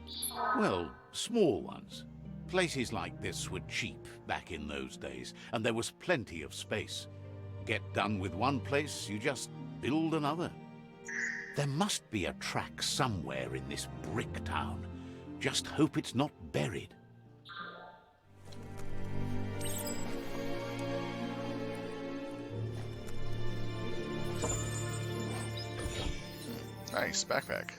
Well, small ones. Places like this were cheap back in those days, and there was plenty of space. Get done with one place, you just build another. There must be a track somewhere in this brick town. Just hope it's not buried. Nice, backpack.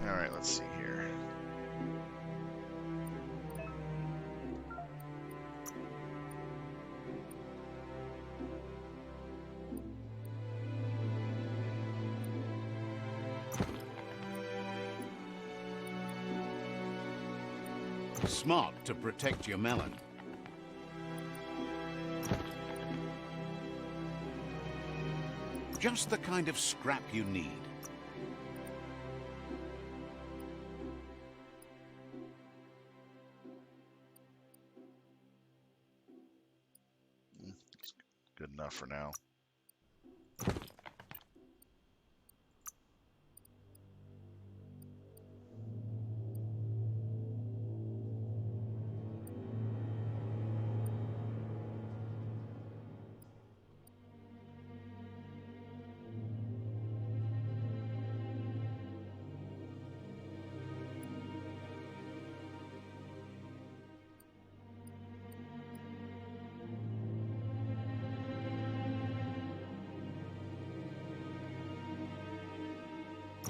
Alright, let's see here. Smart to protect your melon. Just the kind of scrap you need. Good enough for now.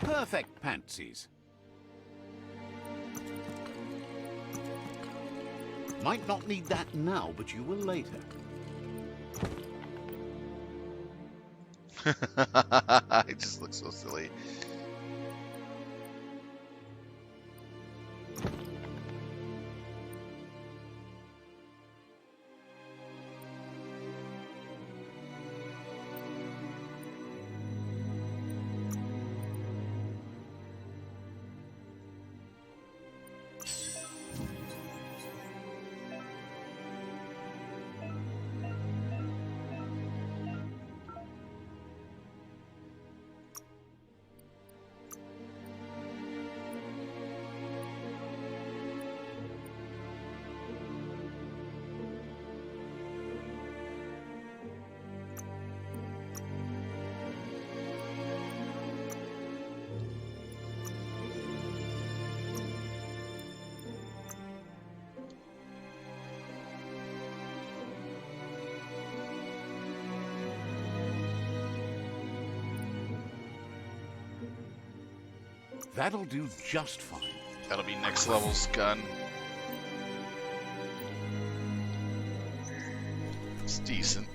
Perfect pantsies. Might not need that now, but you will later. It just looks so silly. That'll do just fine. That'll be next level's gun. It's decent.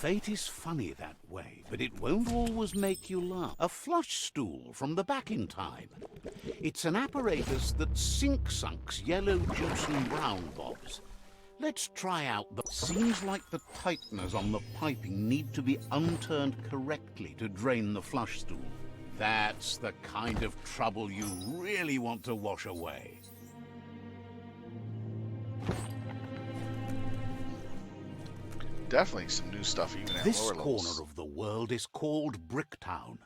Fate is funny that way, but it won't always make you laugh. A flush stool from the back in time. It's an apparatus that sunks yellow juice and brown bobs. Let's try out the... Seems like the tighteners on the piping need to be unturned correctly to drain the flush stool. That's the kind of trouble you really want to wash away. Definitely some new stuff even at This lower levels. corner of the world is called Bricktown.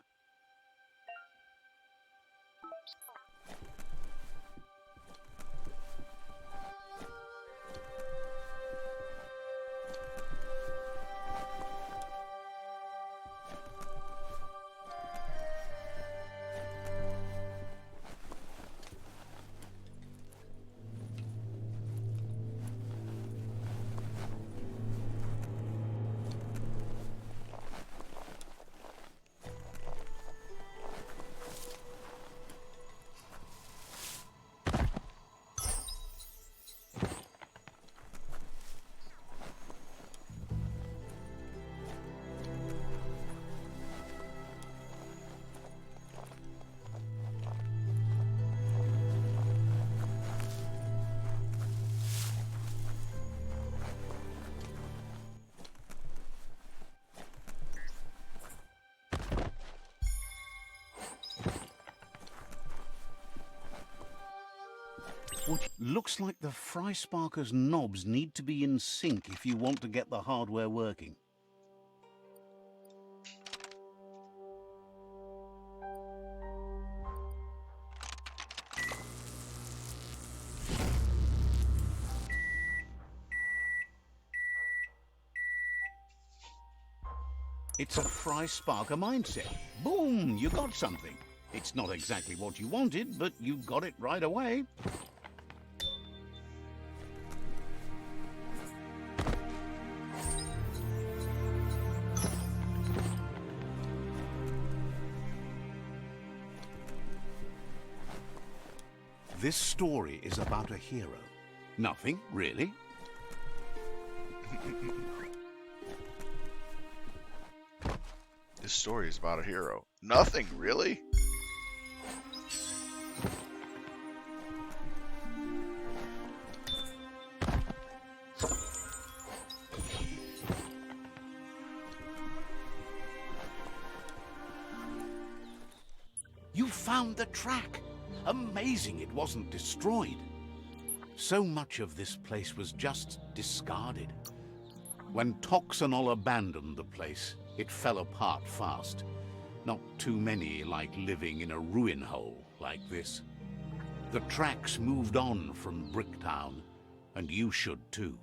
Looks like the Fry Sparker's knobs need to be in sync if you want to get the hardware working. It's a Fry Sparker mindset. Boom! You got something. It's not exactly what you wanted, but you got it right away. This story is about a hero. Nothing, really. This story is about a hero. Nothing, really? You found the track. Amazing it wasn't destroyed. So much of this place was just discarded. When Toxanol abandoned the place, it fell apart fast. Not too many like living in a ruin hole like this. The tracks moved on from Bricktown, and you should too.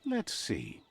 Let's see.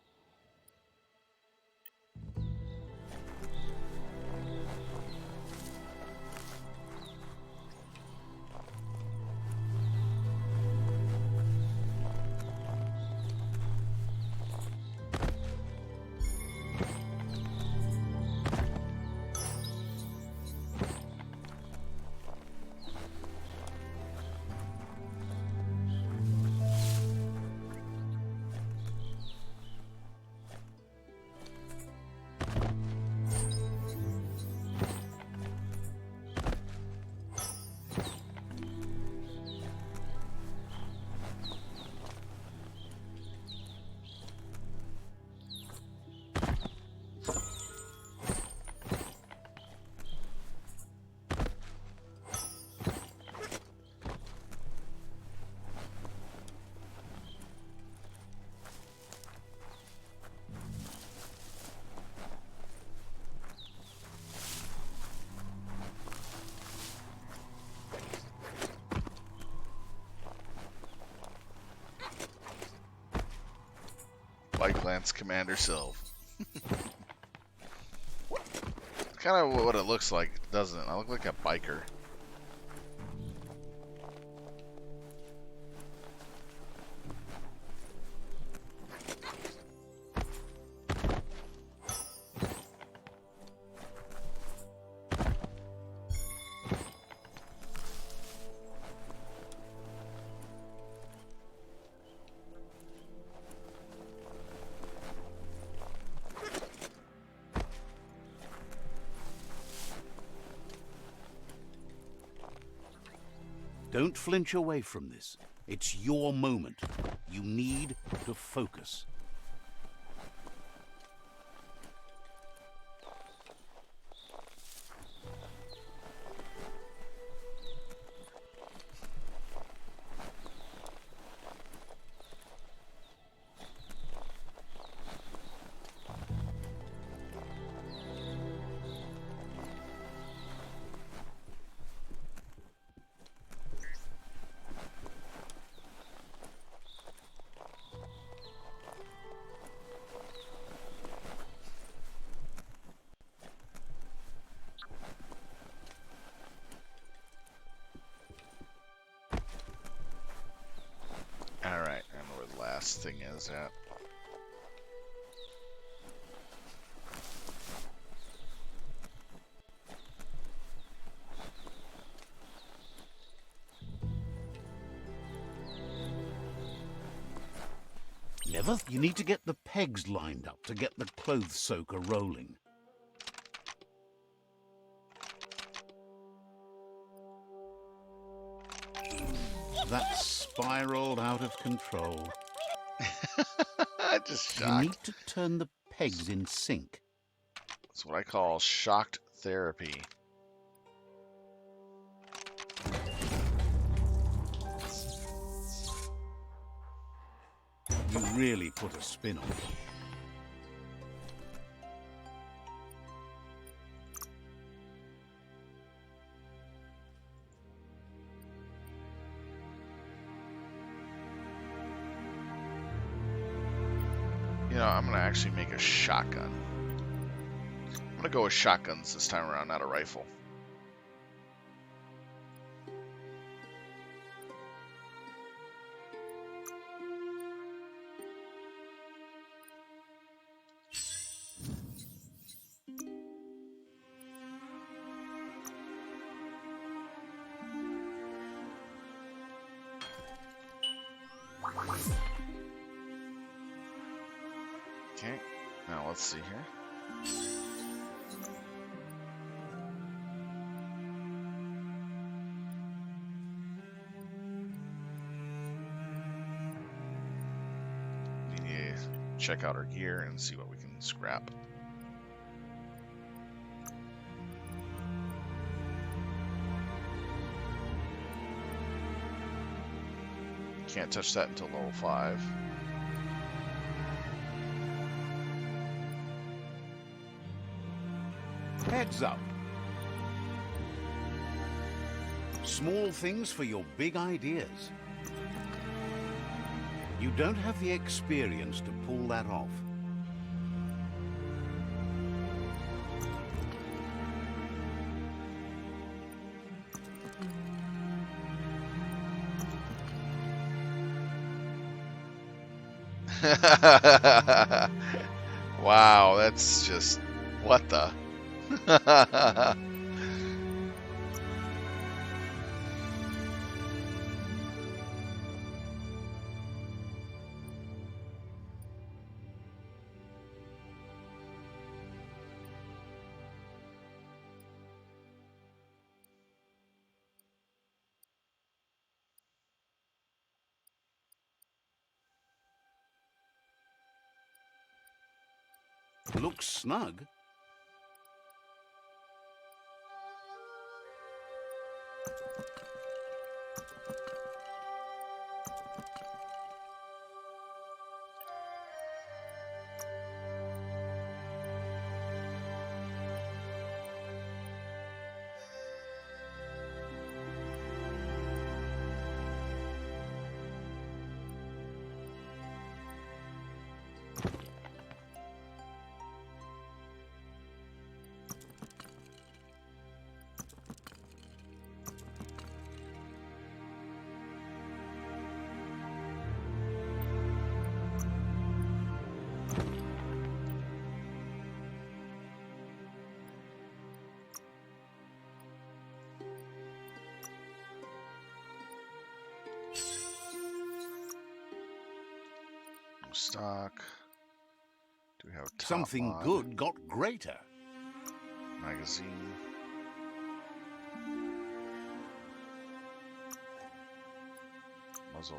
Bike Lance Commander Sylve. Kind of what it looks like, doesn't it? I look like a biker. Don't flinch away from this. It's your moment. You need to focus. Alright, I know where the last thing is at. Never? You need to get the pegs lined up to get the clothes soaker rolling. That's spiraled out of control. Just You shocked. need to turn the pegs in sync. That's what I call shocked therapy. You really put a spin on it. You know, I'm gonna actually make a shotgun. I'm gonna go with shotguns this time around, not a rifle. Okay, now let's see here. We need to check out our gear and see what we can scrap. Can't touch that until level 5. Heads up. Small things for your big ideas. You don't have the experience to pull that off. Wow, that's just what the. Looks snug. stock. Do we have top Something mod? good got greater. Magazine. Muzzle.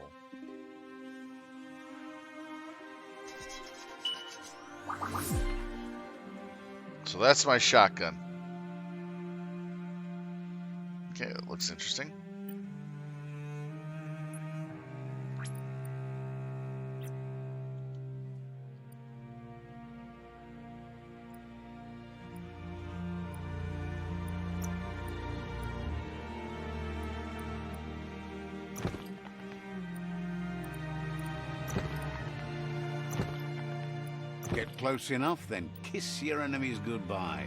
So that's my shotgun. Okay, that looks interesting. Get close enough, then kiss your enemies goodbye.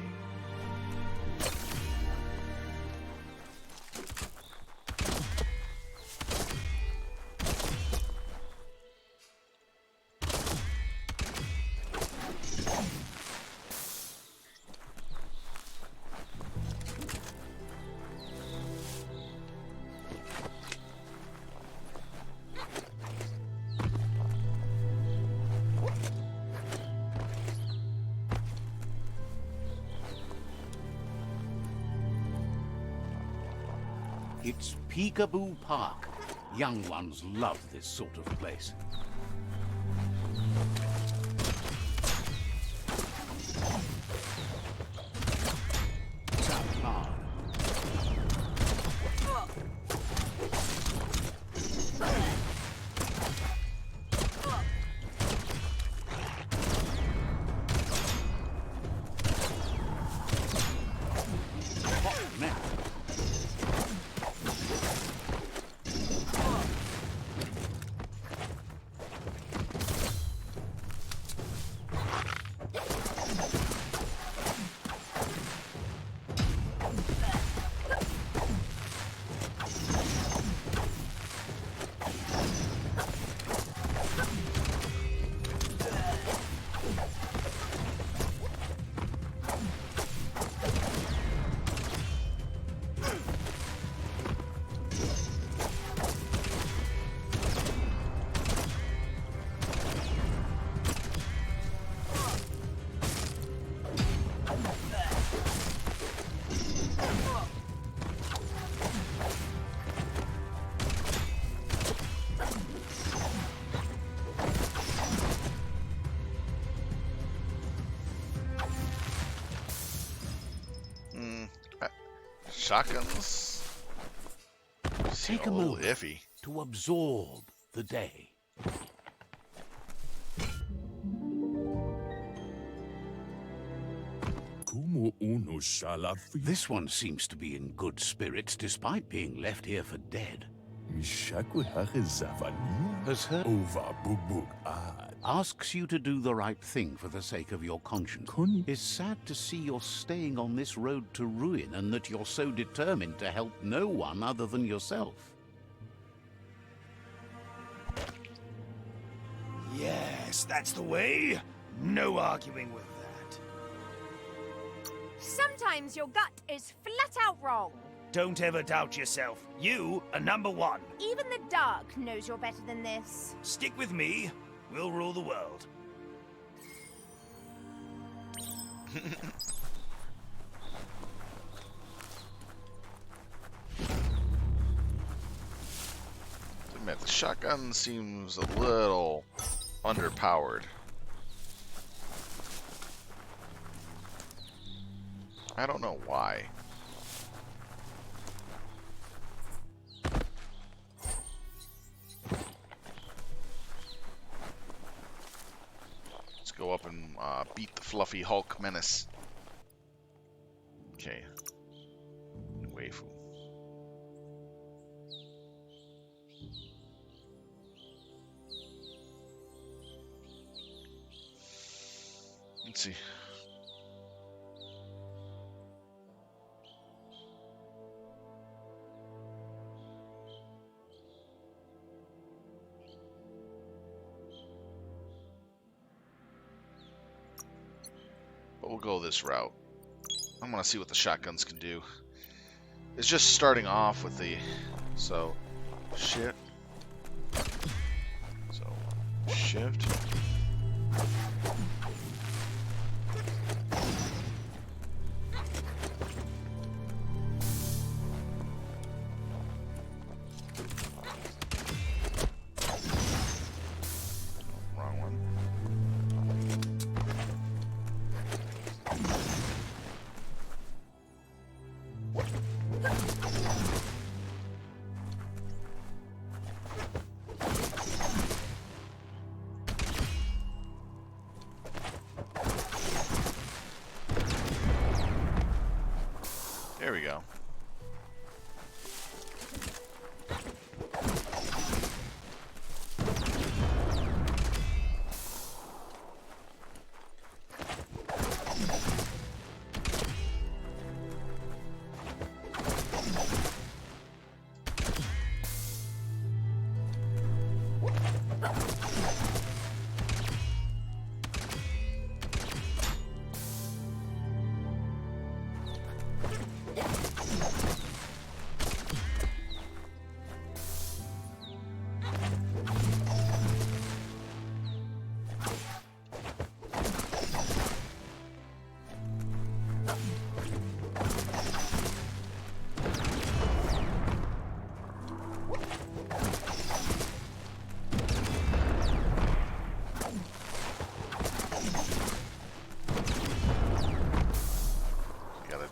It's Peekaboo Park. Young ones love this sort of place. Tap hard. Hot net. Shotguns seem Take a a little moment iffy. to absorb the day. Como uno shala This one seems to be in good spirits despite being left here for dead. Mishaku hare zavania? Has her Ova bubuk ad. asks you to do the right thing for the sake of your conscience. Kun It's sad to see you're staying on this road to ruin and that you're so determined to help no one other than yourself. Yes, that's the way. No arguing with that. Sometimes your gut is flat out wrong. Don't ever doubt yourself. You are number one. Even the dark knows you're better than this. Stick with me. We'll rule the world. Admit, the shotgun seems a little underpowered. I don't know why. Let's go up and beat the fluffy Hulk menace. Okay. Waifu. Let's see. But we'll go this route. I'm gonna see what the shotguns can do. It's just starting off with the shift. So shift. There we go.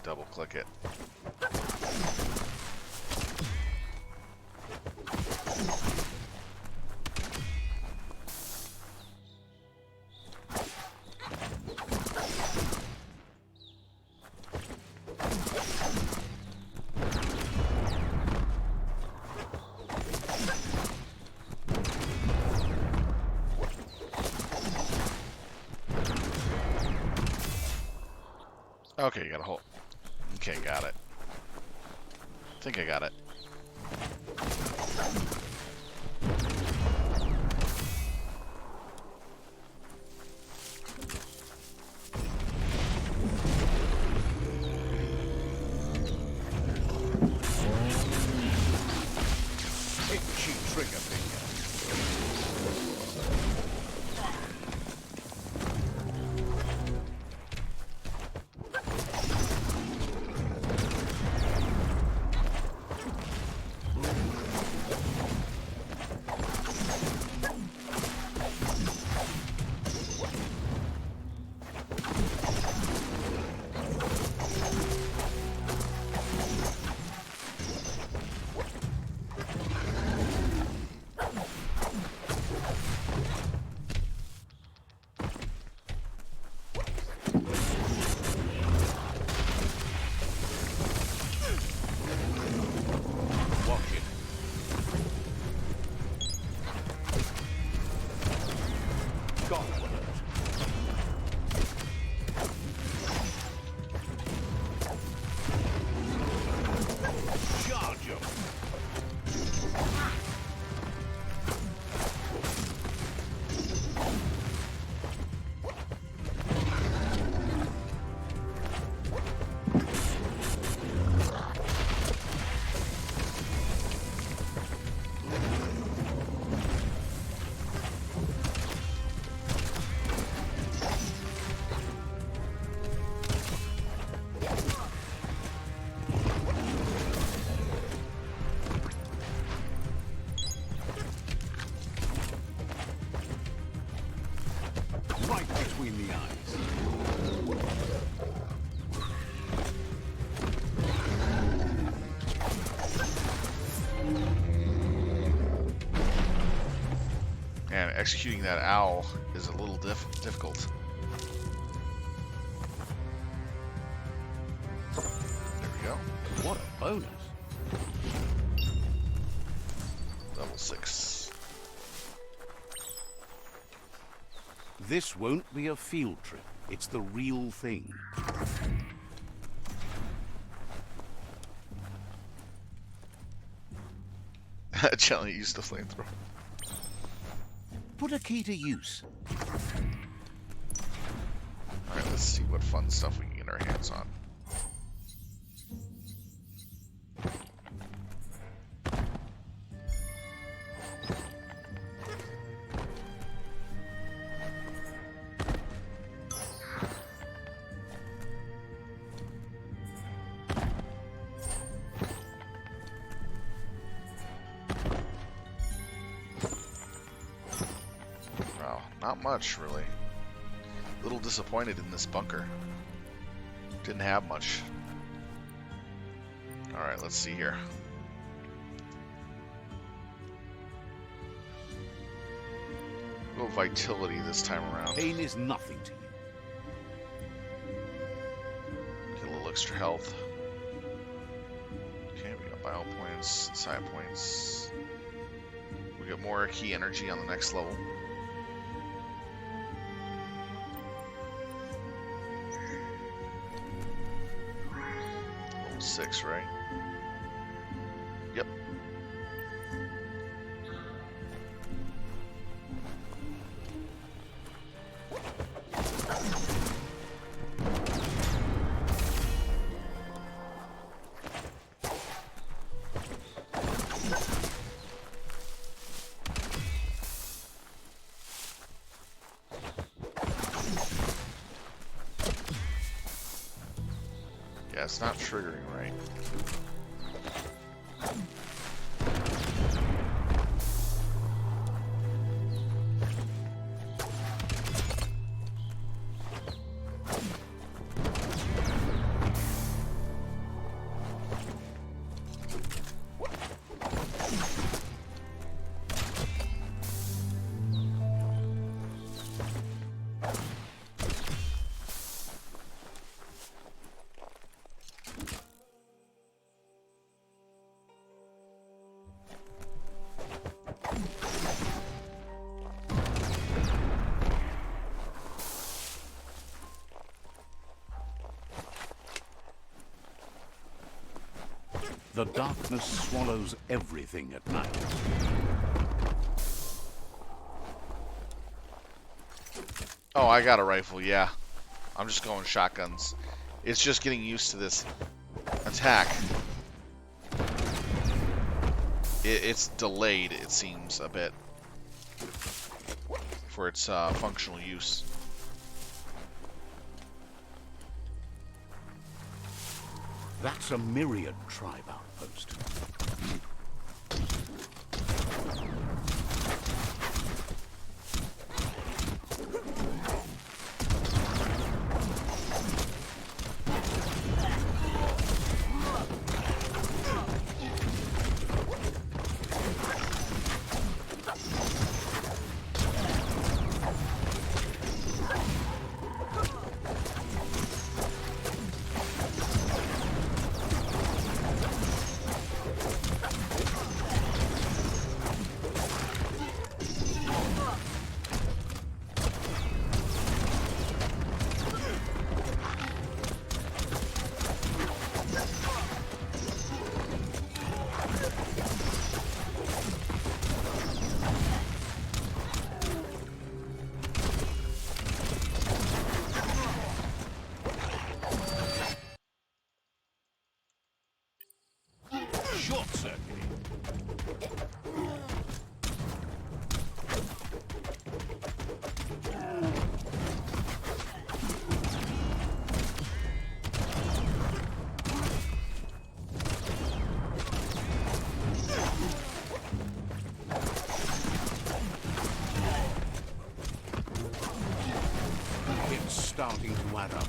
Double click it. Okay, you got a hold. Okay, got it. I think I got it. Itchy trigger finger. Right between the eyes. And executing that owl is a little difficult. There we go. What a bonus. Level 6. This won't be a field trip. It's the real thing. Jelly used the flamethrower. Put a key to use. Alright, let's see what fun stuff we can get our hands on. Not much, really. A little disappointed in this bunker. Didn't have much. Alright, let's see here. Go vitality this time around. Pain is nothing to you. Get a little extra health. bio points, psi points. We get more key energy on the next level. Level 6, right? Yep. Yeah, it's not triggering right. The darkness swallows everything at night. Oh, I got a rifle, yeah. I'm just going shotguns. It's just getting used to this attack. It's delayed, it seems, a bit for its functional use. That's a myriad tribe outpost. Short circuit. It's starting to add up.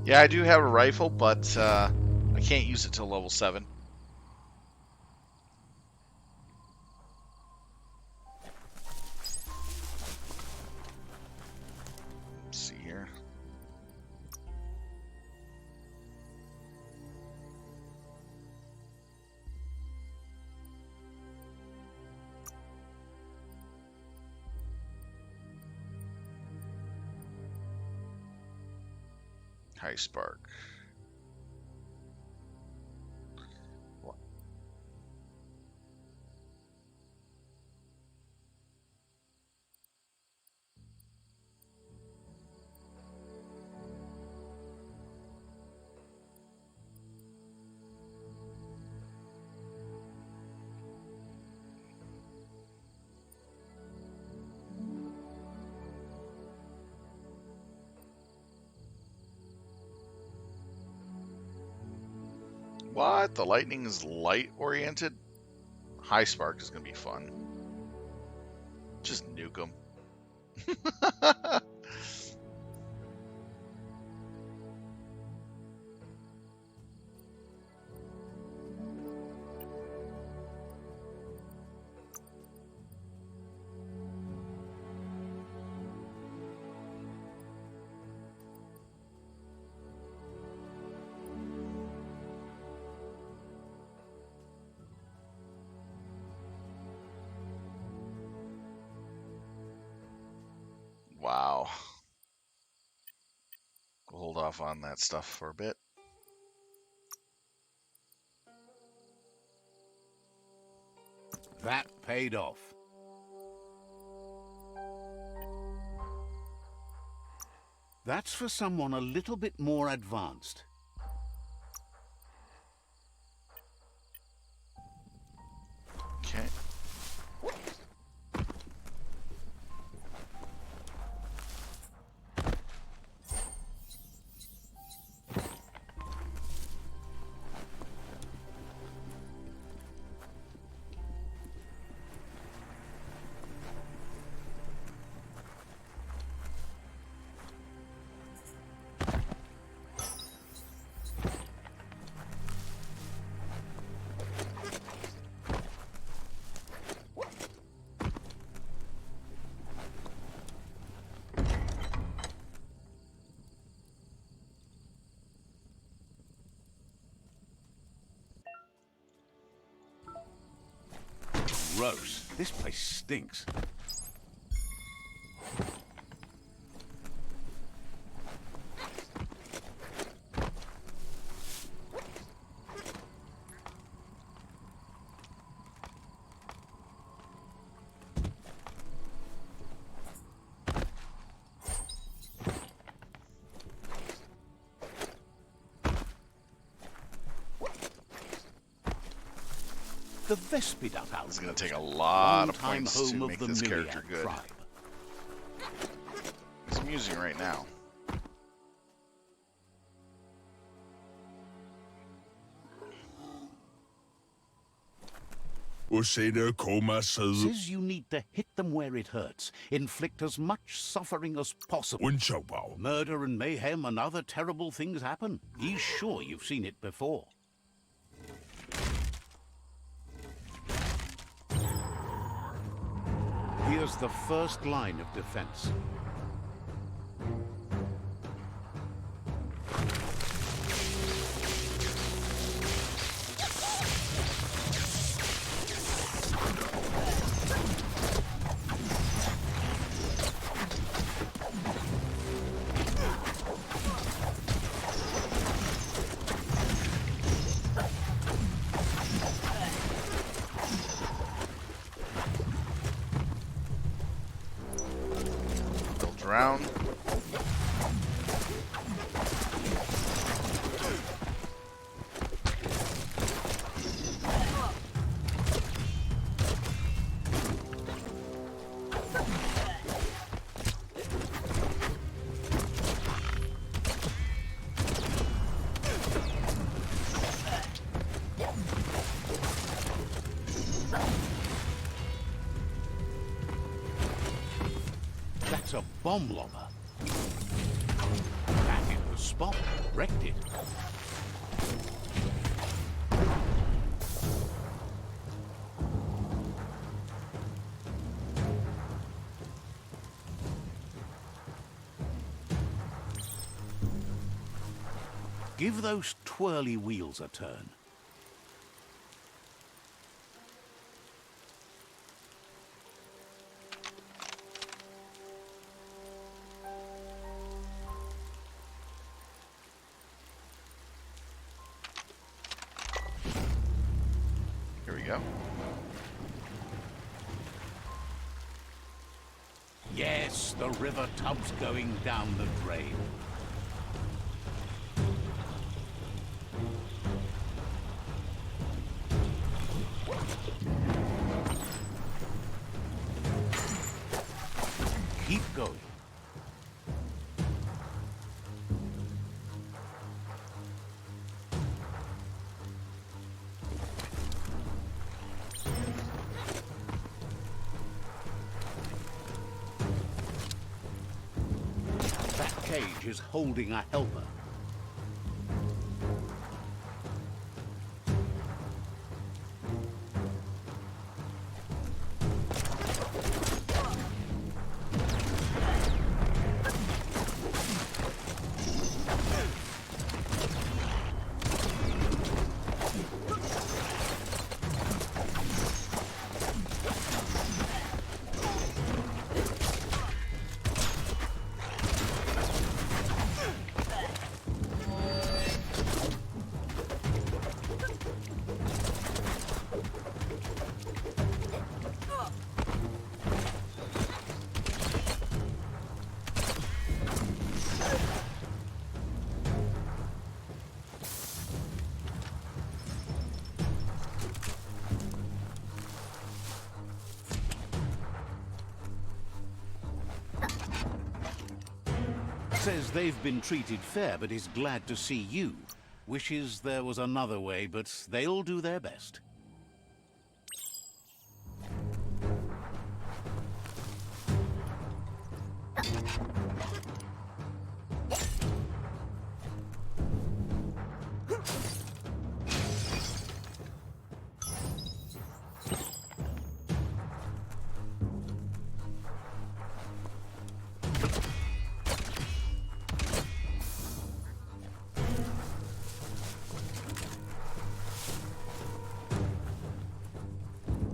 Yeah, I do have a rifle, but I can't use it till level 7. Let's see here. High spark. What? The lightning is light oriented? High spark is going to be fun. Just nuke them. Wow. We'll hold off on that stuff for a bit. That paid off. That's for someone a little bit more advanced. Okay. Gross. This place stinks. The Vespiduck outpost. It's going to take a lot of Longtime points home to of make the this Myriad character good. tribe. Because I'm using it right now. Says you need to hit them where it hurts. Inflict as much suffering as possible. Murder and mayhem and other terrible things happen. He's sure you've seen it before. Here's the first line of defense. Build around. That's a bomb lobber. Back in the spot. Wrecked it. Give those twirly wheels a turn. Here we go. Yes, the river tub's going down the drain. Keep going. That cage is holding a helper. Says they've been treated fair, but is glad to see you. Wishes there was another way, but they'll do their best.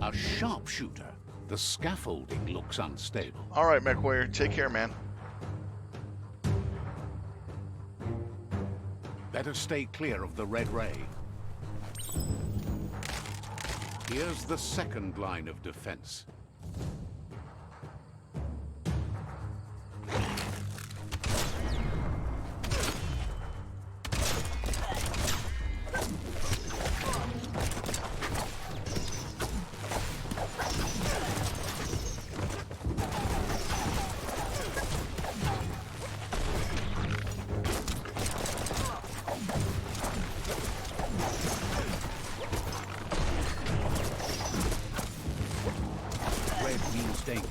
A sharpshooter. The scaffolding looks unstable. All right, Mech Warrior, take care, man. Better stay clear of the red ray. Here's the second line of defense. Red means danger.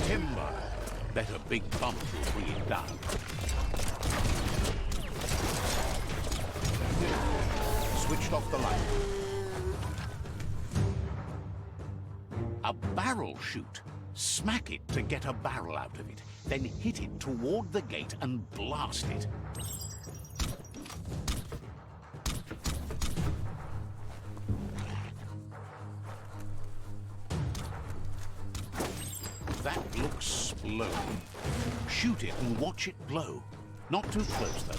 Timber. Bet a big bump will bring it down. Switched off the light. A barrel shoot. Smack it to get a barrel out of it. Then hit it toward the gate and blast it. That looks blown. Shoot it and watch it blow. Not too close, though.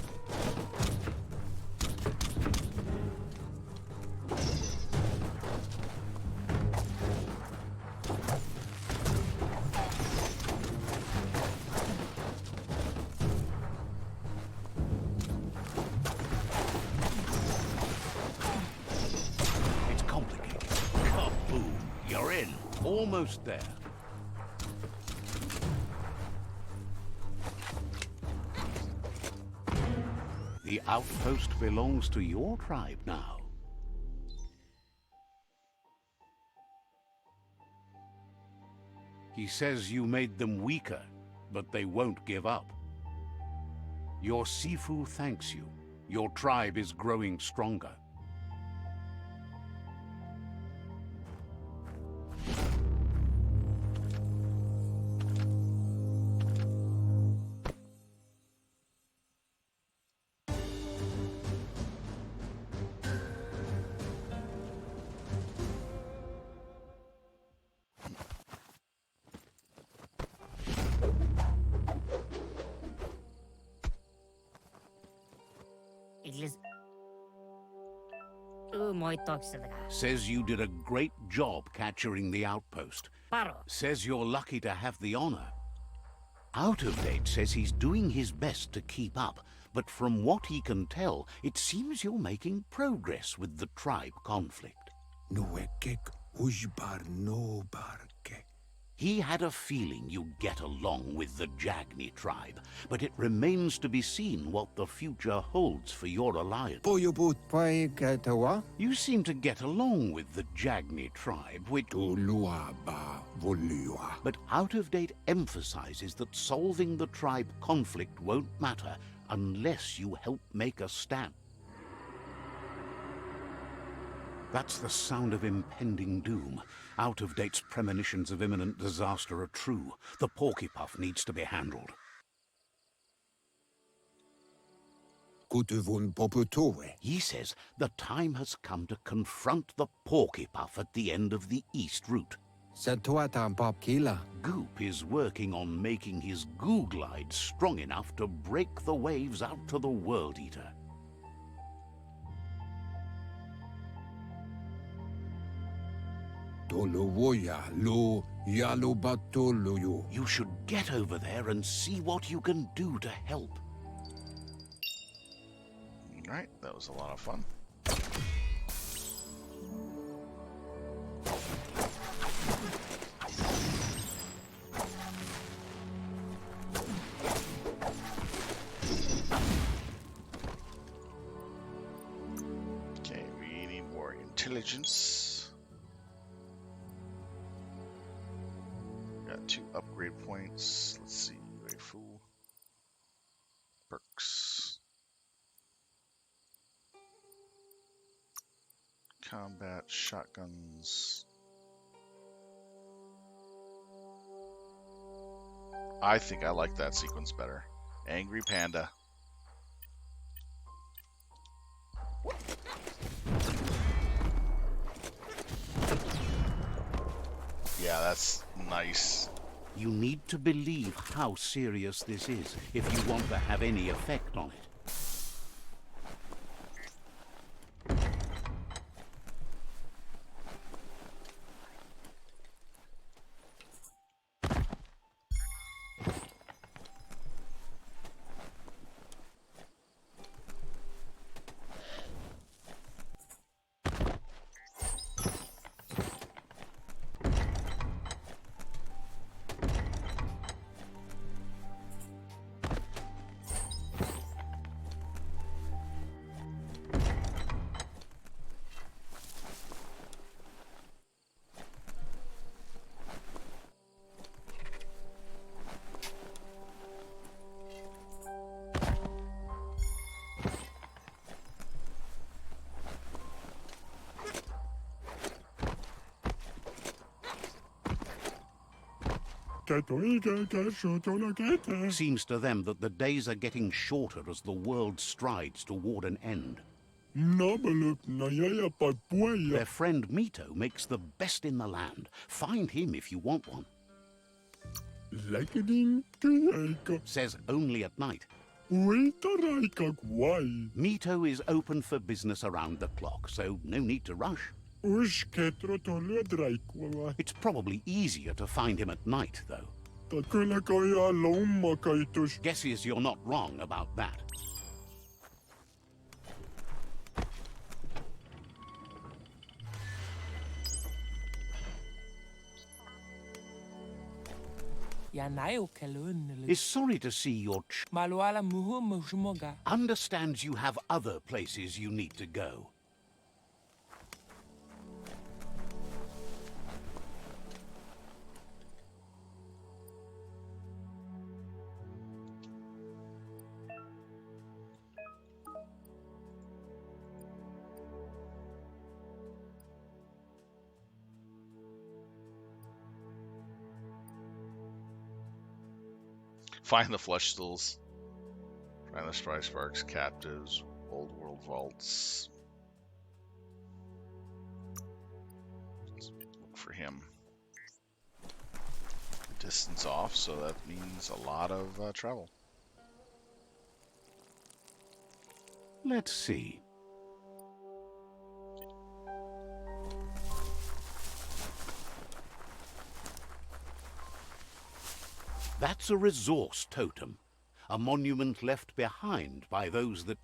It's complicated. Kaboom! You're in. Almost there. The outpost belongs to your tribe now. He says you made them weaker, but they won't give up. Your Sifu thanks you. Your tribe is growing stronger. Says you did a great job capturing the outpost. Says you're lucky to have the honor. Out of Date says he's doing his best to keep up, but from what he can tell, it seems you're making progress with the tribe conflict. He had a feeling you'd get along with the Jagni tribe, but it remains to be seen what the future holds for your alliance. You seem to get along with the Jagni tribe, which... But Out of Date emphasizes that solving the tribe conflict won't matter unless you help make a stand. That's the sound of impending doom. Out of Date's premonitions of imminent disaster are true. The Porcupine needs to be handled. He says the time has come to confront the Porcupine at the end of the East Route. Goop is working on making his goo glide strong enough to break the waves out to the World Eater. You should get over there and see what you can do to help. Alright, that was a lot of fun. Okay, we need more intelligence. Got 2 upgrade points. Let's see, Weifu. Perks. Combat shotguns. I think I like that sequence better. Angry Panda. Yeah, that's nice. You need to believe how serious this is if you want to have any effect on it. Seems to them that the days are getting shorter as the world strides toward an end. Their friend Mito makes the best in the land. Find him if you want one. Says only at night. Mito is open for business around the clock, so no need to rush. It's probably easier to find him at night, though. Guesses you're not wrong about that. Is sorry to see your understands you have other places you need to go. Find the flesh stools. Find the Spry Sparks, captives, old world vaults. Look for him. Distance off, so that means a lot of travel. Let's see. That's a resource totem, a monument left behind by those that...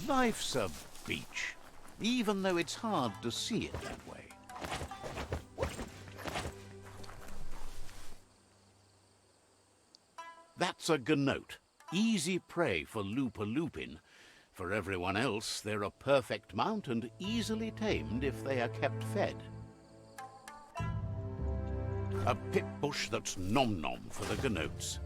Life's a beach, even though it's hard to see it that way. That's a ganote, easy prey for Lupa-Lupin. For everyone else, they're a perfect mount and easily tamed if they are kept fed. A pip bush that's nom-nom for the ganotes.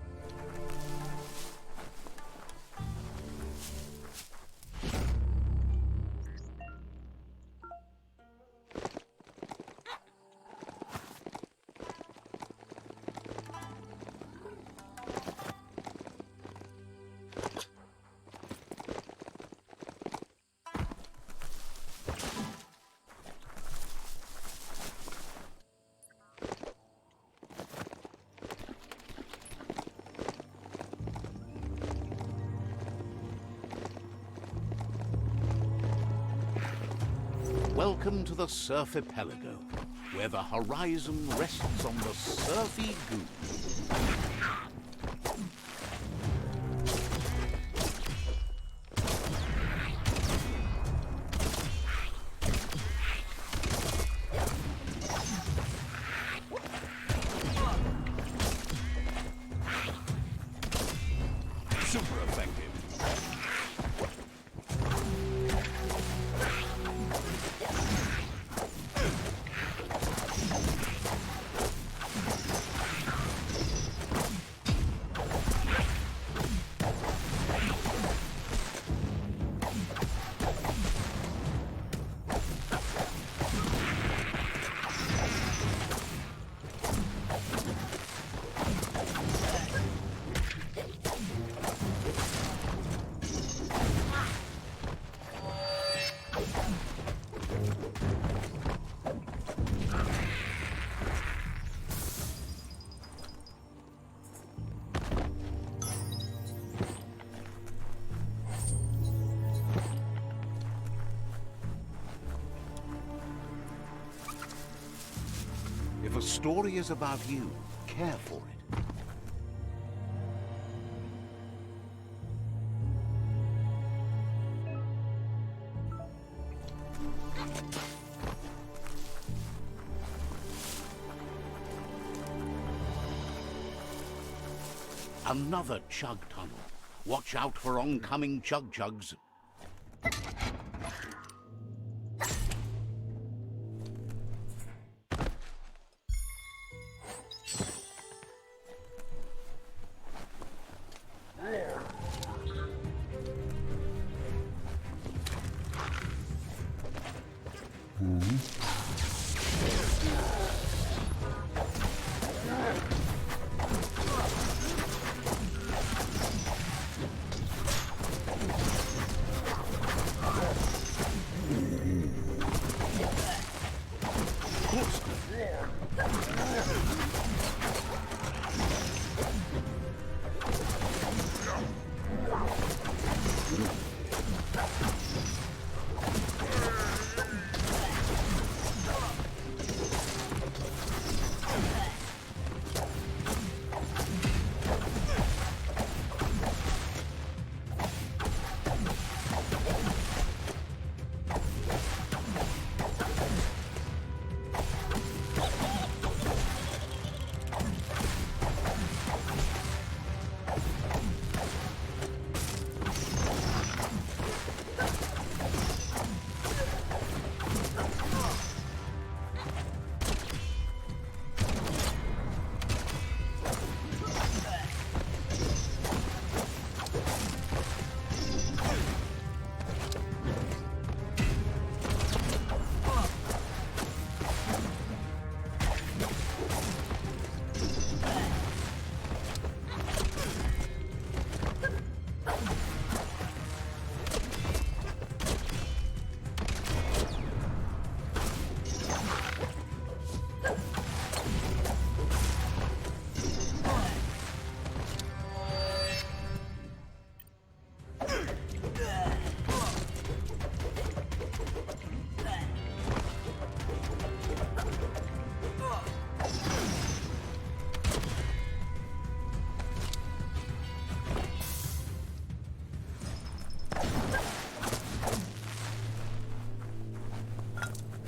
Welcome to the Surfipelago, where the horizon rests on the surfy goose. Super effective. If a story is about you, care for it. Another chug tunnel. Watch out for oncoming chug-chugs.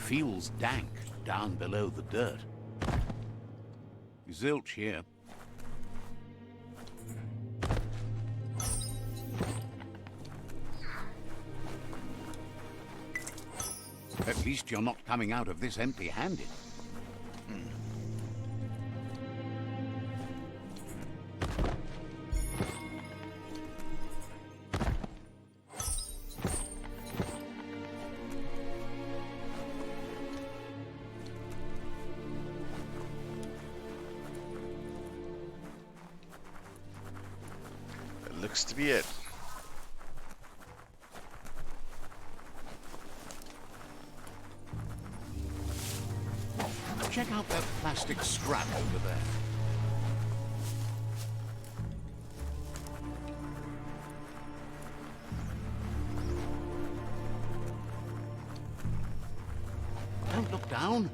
feels dank down below the dirt. Zilch here. At least you're not coming out of this empty-handed. That looks to be it. Check out that plastic strap over there. Don't look down.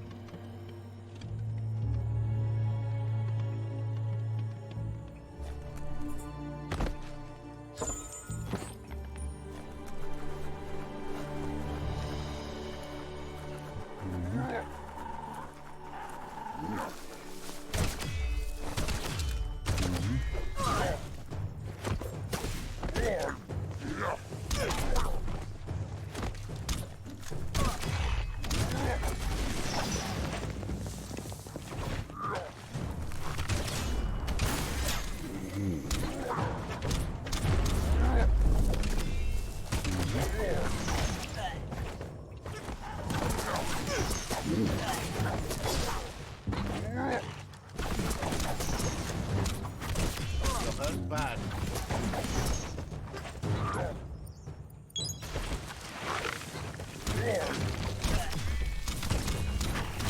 Bad.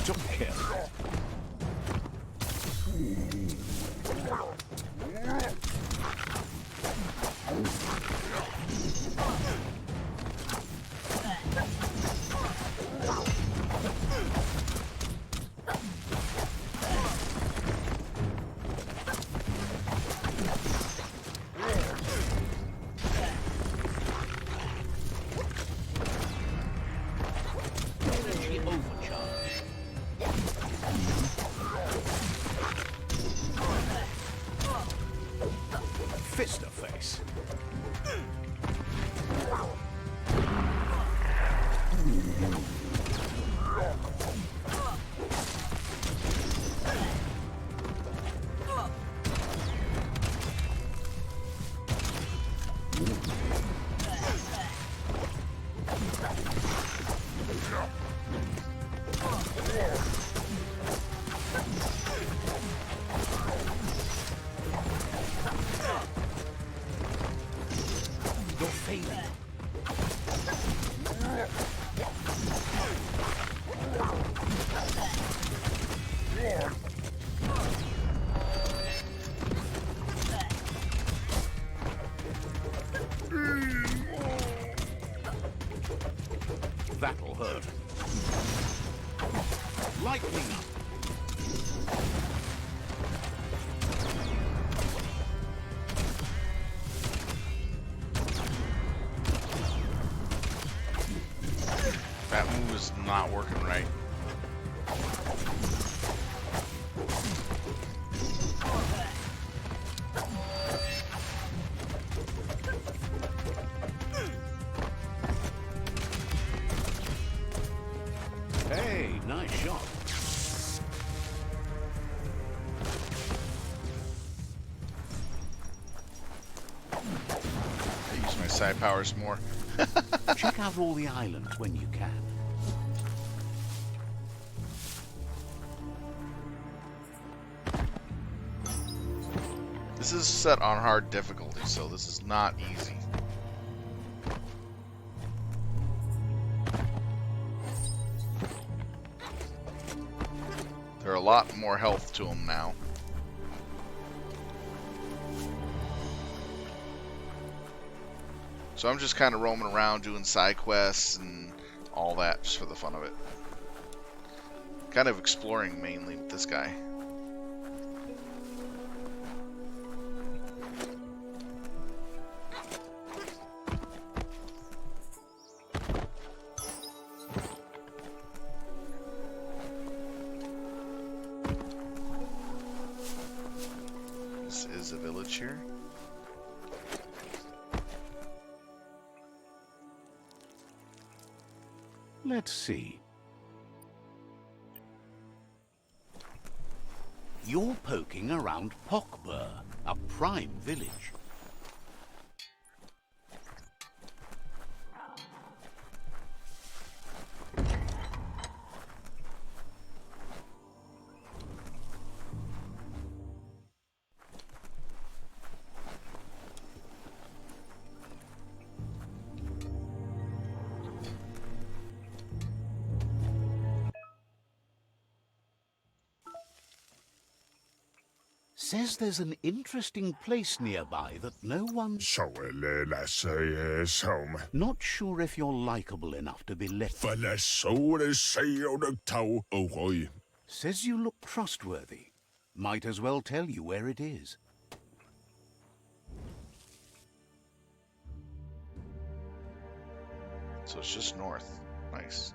Jump kill. Energy overcharge. Fister face. You're failing. That'll hurt. Lightning up. That move is not working right. Hey, nice shot. I use my psi powers more. Check out all the islands when you can. This is set on hard difficulty, so this is not easy. There are a lot more health to them now. So I'm just kind of roaming around doing side quests and all that just for the fun of it. Kind of exploring mainly with this guy. Let's see. You're poking around Pokbur, a prime village. Says there's an interesting place nearby that no one... Not sure if you're likable enough to be let... Says you look trustworthy. Might as well tell you where it is. So it's just north. Nice.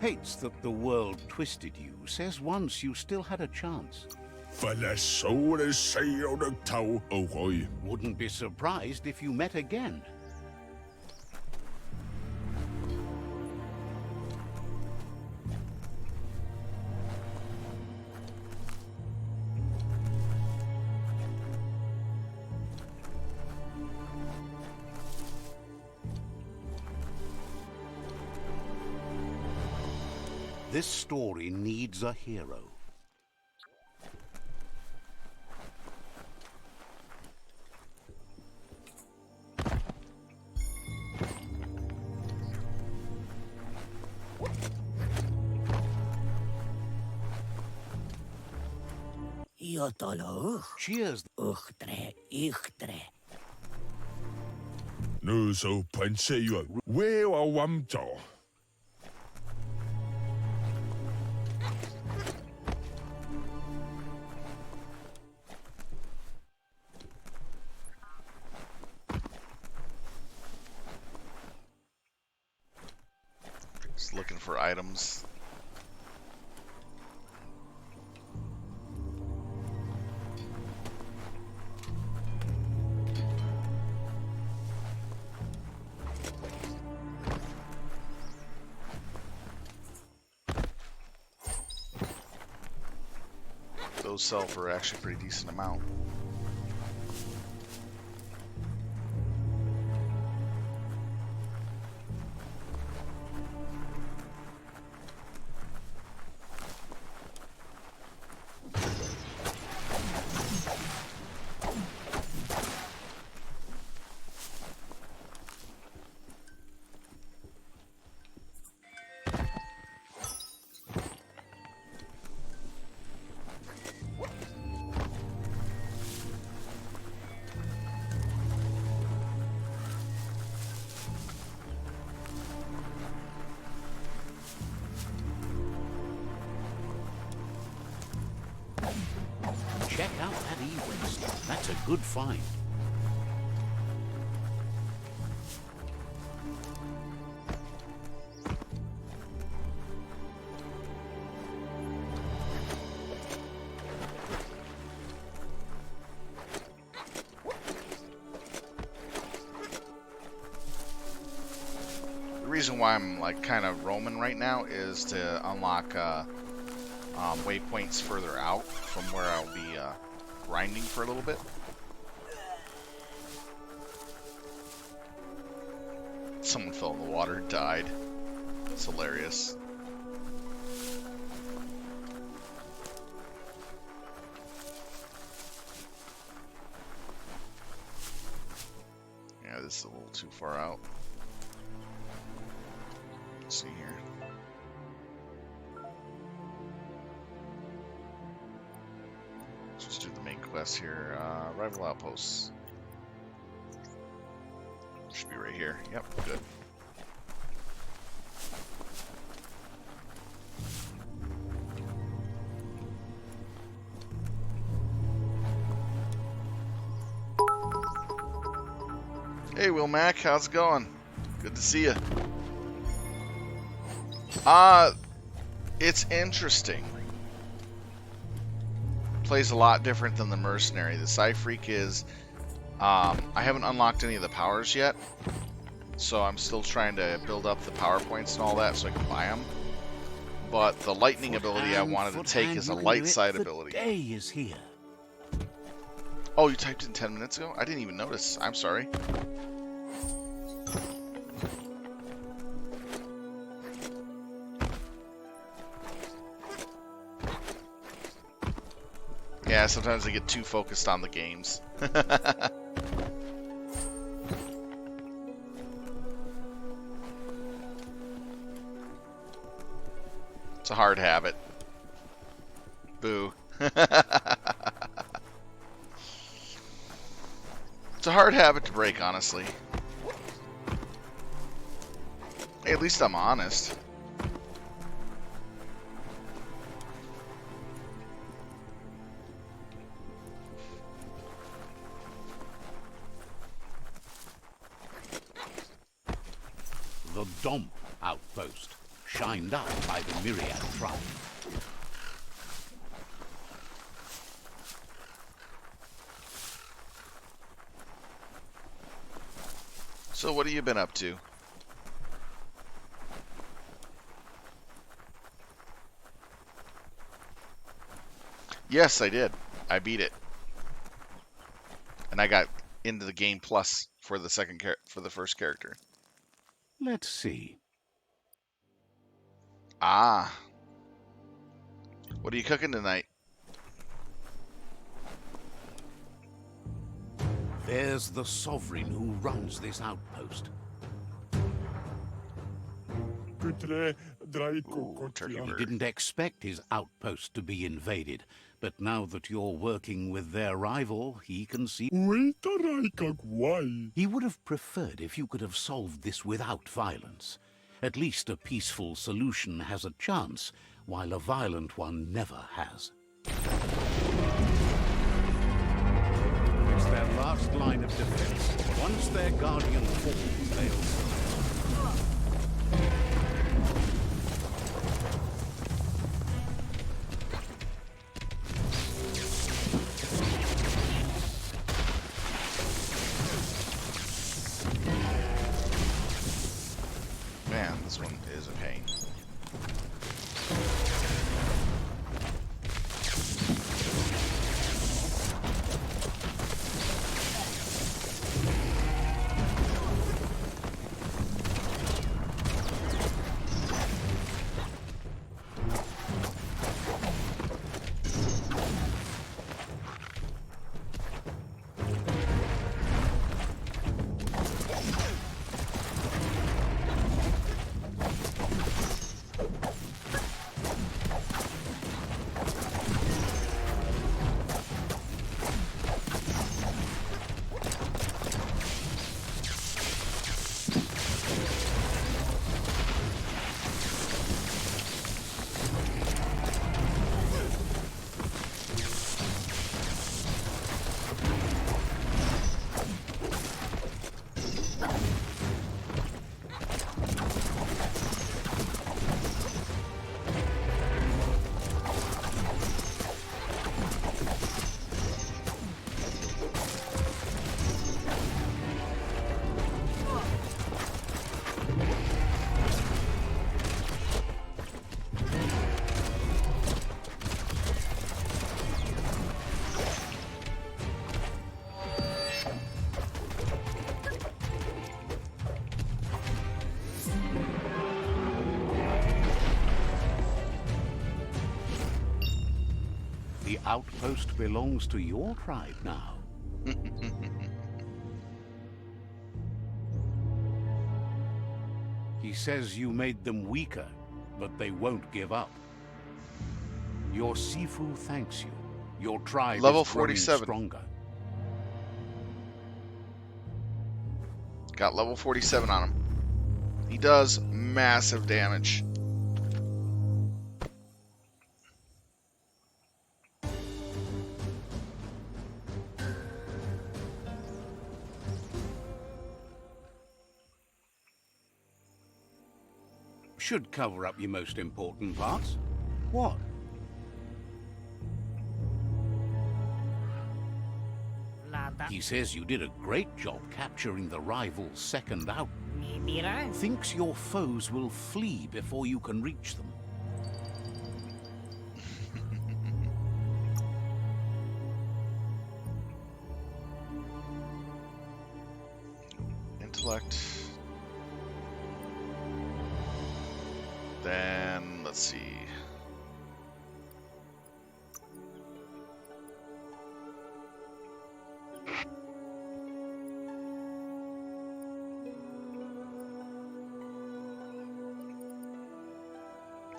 Hates that the world twisted you. Says once you still had a chance. Wouldn't be surprised if you met again. This story needs a hero. Iotolo Cheers. uchtre ichtre. Nu so penseo. Where are Wamto? Just looking for items. Those sell for actually a pretty decent amount. Check out that e-waste. That's a good find. The reason why I'm like kind of roaming right now is to unlock waypoints further out from where I'll be grinding for a little bit. Someone fell in the water, died. It's hilarious. Yeah, this is a little too far out. Let's see here. Let's just do the main quest here. Rival outposts. Should be right here. Yep, good. Hey, Will Mac, how's it going? Good to see you. It's interesting. Plays a lot different than the mercenary. The Psi-Freak is, I haven't unlocked any of the powers yet, so I'm still trying to build up the power points and all that so I can buy them. But the lightning ability I wanted to take is a light side ability. Day is here. Oh, you typed in 10 minutes ago? I didn't even notice. I'm sorry. Yeah, sometimes I get too focused on the games. It's a hard habit. Boo. It's a hard habit to break, honestly. Hey, at least I'm honest. The Domp outpost, shined up by the Myriad tribe. So what have you been up to? Yes, I did. I beat it. And I got into the game plus for the first character. Let's see. Ah. What are you cooking tonight? There's the Sovereign who runs this outpost. Ooh, turkey He bird. didn't expect his outpost to be invaded, but now that you're working with their rival, he can see... He would have preferred if you could have solved this without violence. At least a peaceful solution has a chance, while a violent one never has. It's their last line of defense. Once their guardian falls, they'll... Man, this one is a pain. The outpost belongs to your tribe now. He says you made them weaker, but they won't give up. Your Sifu thanks you. Your tribe Level is growing 47. stronger. Got level 47 on him. He does massive damage. Should cover up your most important parts. What? He says you did a great job capturing the rival's second out. Mira? Thinks your foes will flee before you can reach them. Intellect. Then, let's see.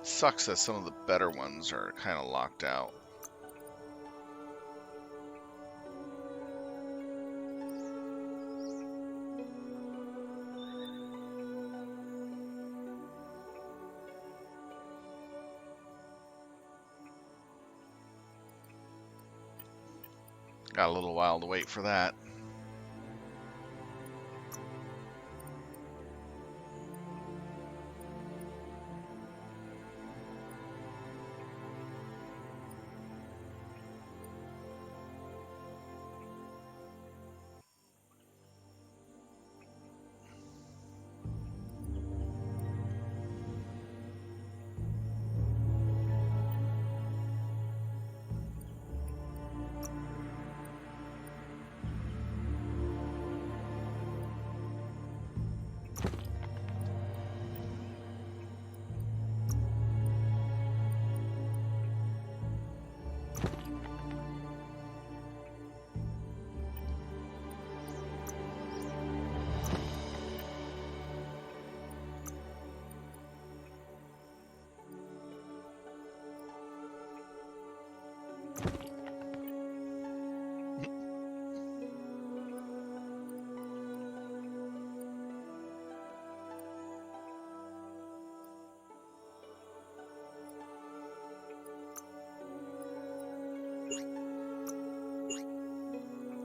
Sucks that some of the better ones are kind of locked out. Got a little while to wait for that.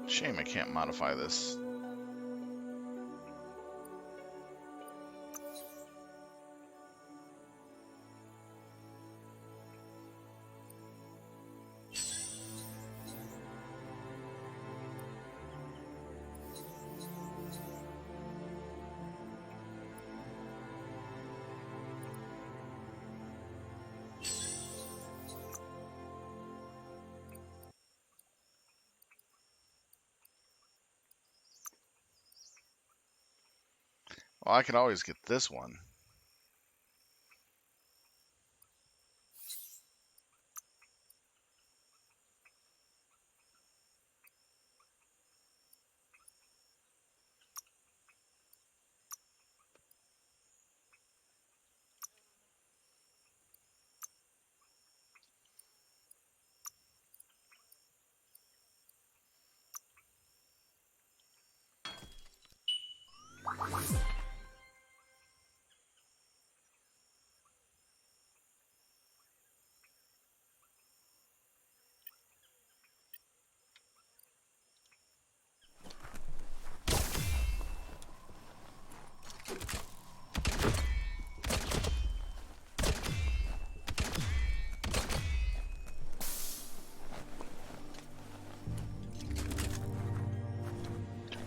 Shame I can't modify this. Well, I could always get this one.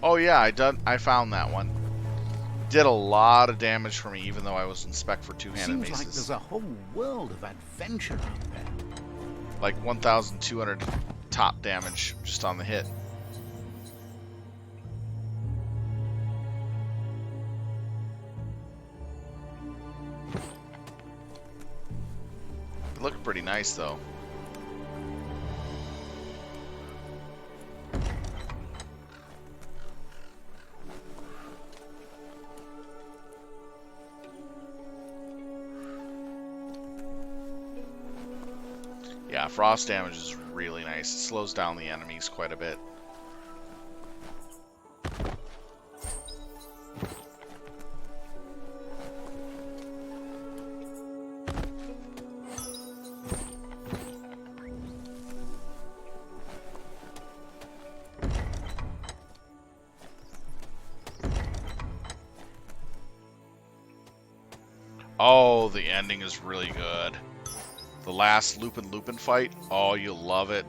Oh yeah, I found that one. Did a lot of damage for me, even though I was in spec for two-handed Seems maces. like there's a whole world of adventure out there. Like 1,200 top damage just on the hit. It looked pretty nice though. Yeah, frost damage is really nice. It slows down the enemies quite a bit. Oh, the ending is really good. The last Lupin fight, oh, you'll love it.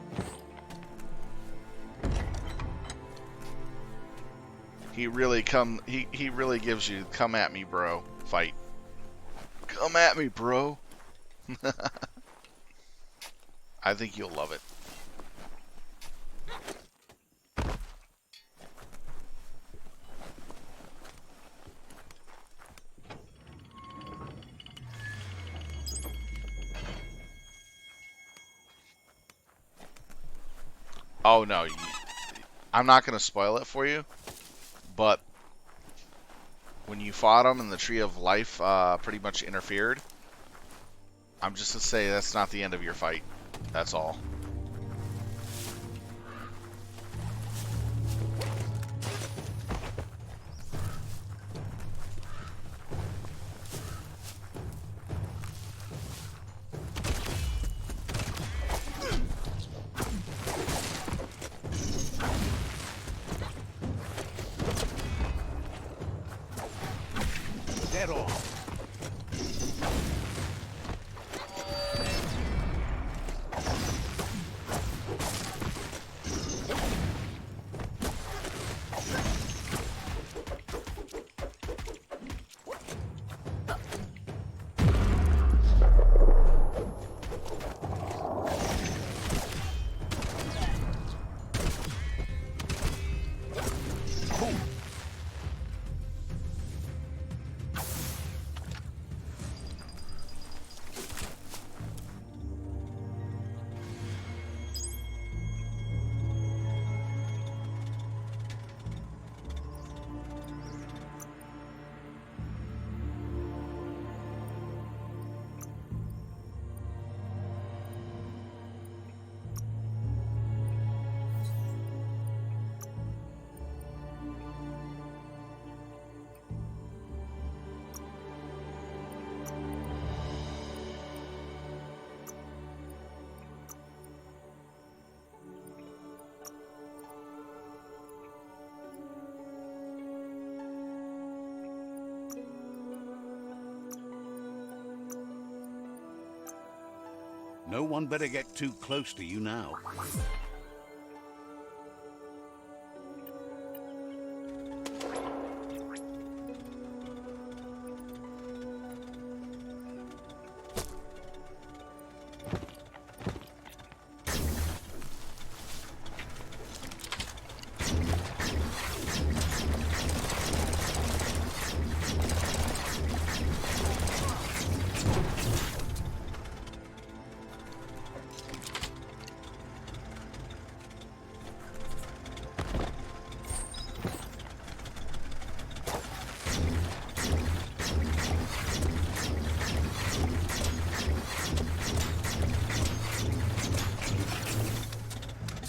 He really he really gives you come at me, bro. Fight. Come at me, bro. I think you'll love it. Oh no, I'm not going to spoil it for you, but when you fought him and the Tree of Life pretty much interfered, I'm just going to say that's not the end of your fight. That's all. Dead off. No one better get too close to you now.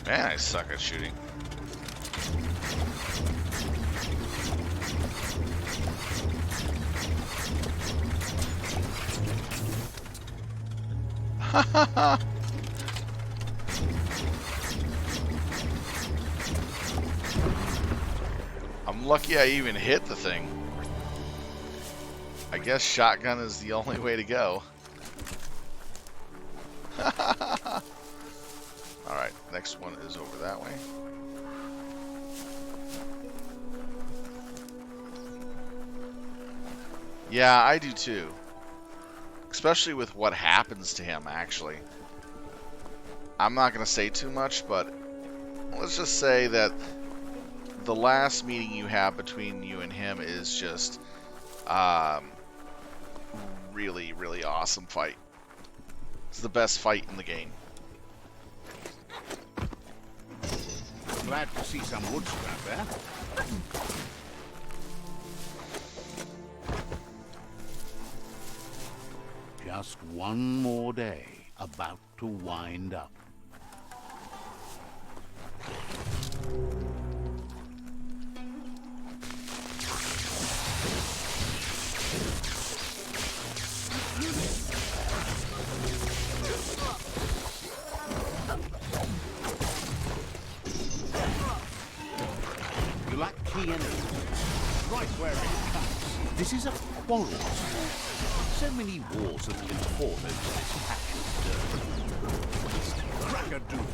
Man, I suck at shooting. I'm lucky I even hit the thing. I guess shotgun is the only way to go. Alright, next one is over that way. Yeah, I do too. Especially with what happens to him, actually. I'm not going to say too much, but let's just say that the last meeting you have between you and him is just really, really awesome fight. It's the best fight in the game. Glad to see some wood scrap there. Just one more day about to wind up. You lack key energy. Right where it counts. This is a quarrel. So many wars have been fought over this patch of dirt. Crack-a-doodle.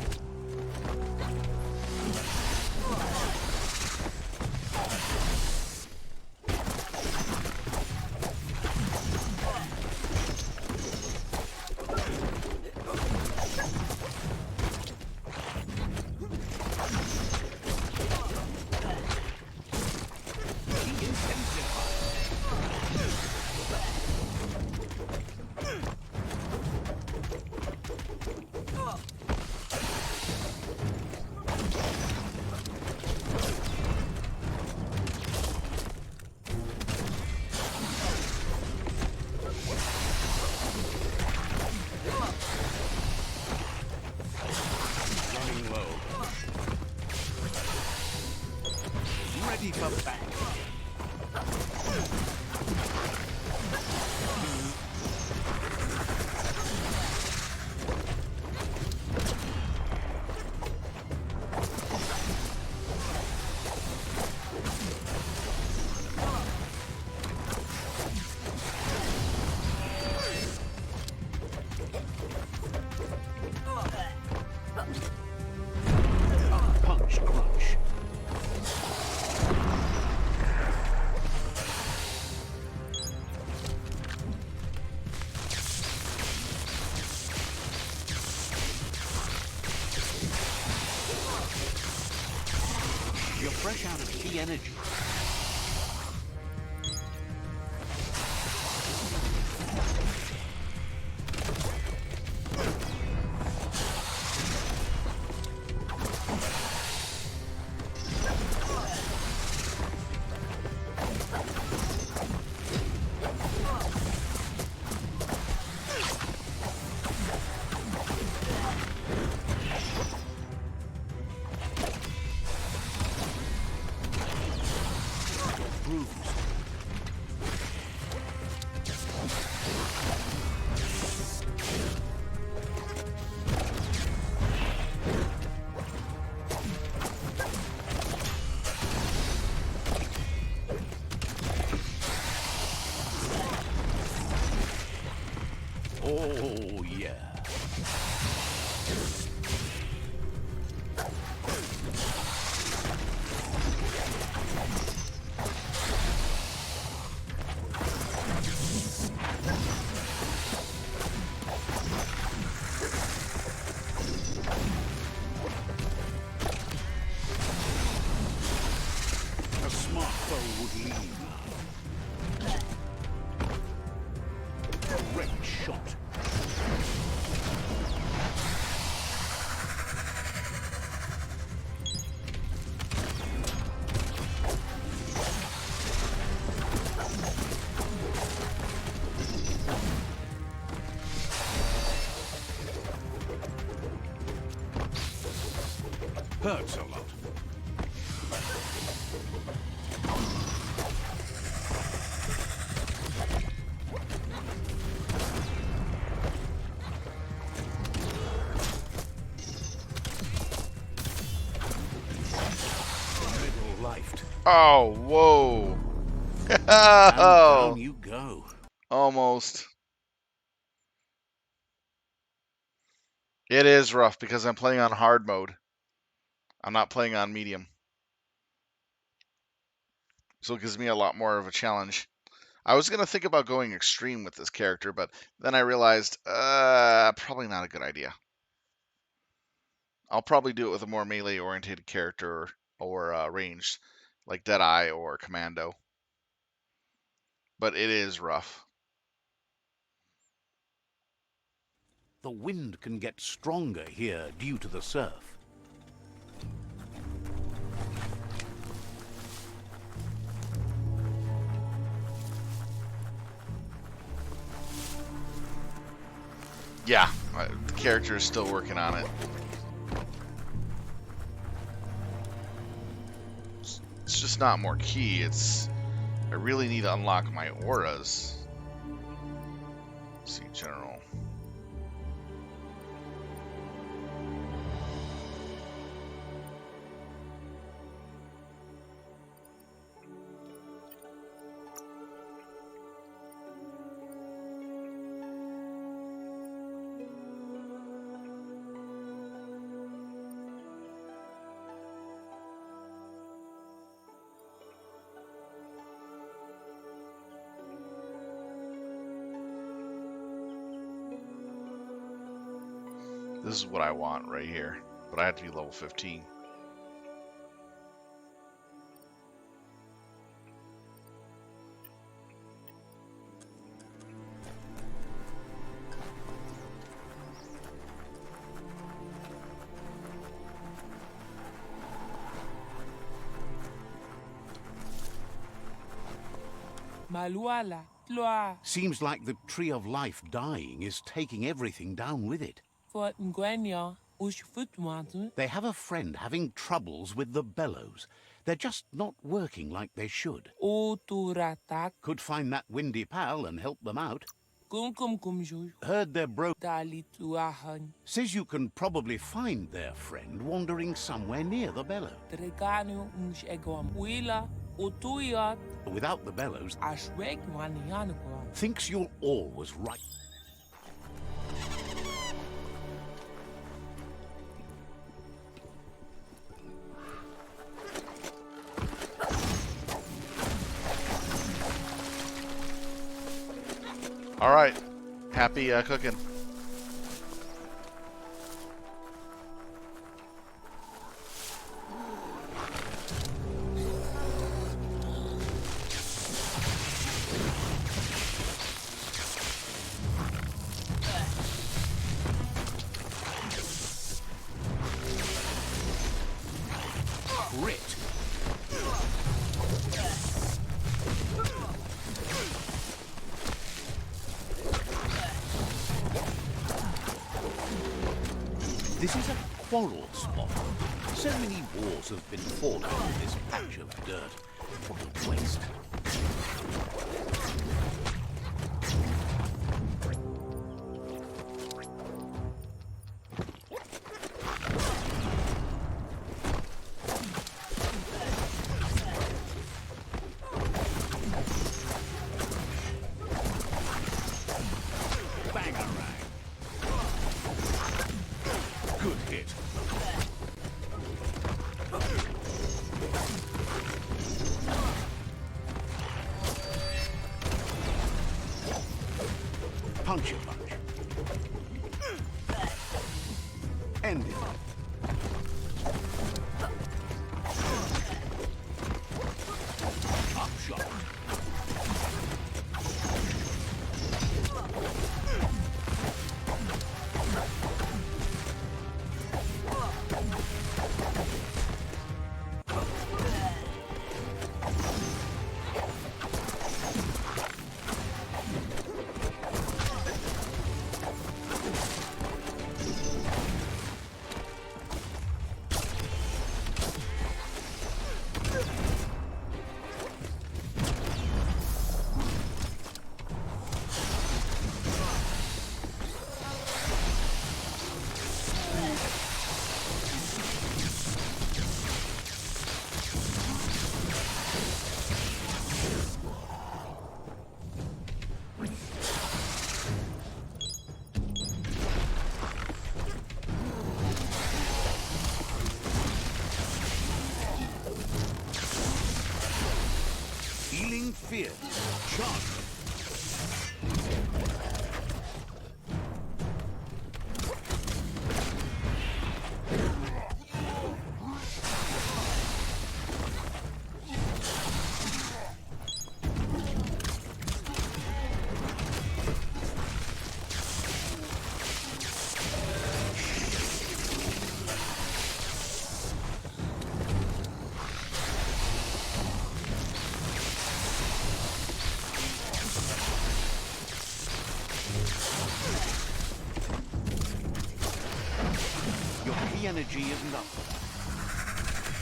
Punch crunch. You're fresh out of key energy. Oh, yeah. A smart foe would leave. Great shot. Hurts a lot. Middle lifed. Oh, whoa. And down you go. Almost. It is rough because I'm playing on hard mode. I'm not playing on medium. So it gives me a lot more of a challenge. I was going to think about going extreme with this character, but then I realized, probably not a good idea. I'll probably do it with a more melee-oriented character or ranged, like Deadeye or Commando. But it is rough. The wind can get stronger here due to the surf. Yeah, the character is still working on it. It's just not more key. It's I really need to unlock my auras. Let's see, general. This is what I want right here, but I have to be level 15. Seems like the Tree of Life dying is taking everything down with it. They have a friend having troubles with the bellows. They're just not working like they should. Uturatak Could find that windy pal and help them out. kumkumkumjuj Heard they're broke. dalituahan Says you can probably find their friend wandering somewhere near the bellow. treganu uns egwam wila utuyat Without the bellows, ashweg wanianukwa. thinks you're always right. All right, happy cooking. Grit. This is a quarrel spot. So many wars have been fought over this patch of dirt. What a waste. Bangarang. Good hit. Punch a punch. End it. Upshot. Feeling fear. Charge. Your key energy isn't up for that.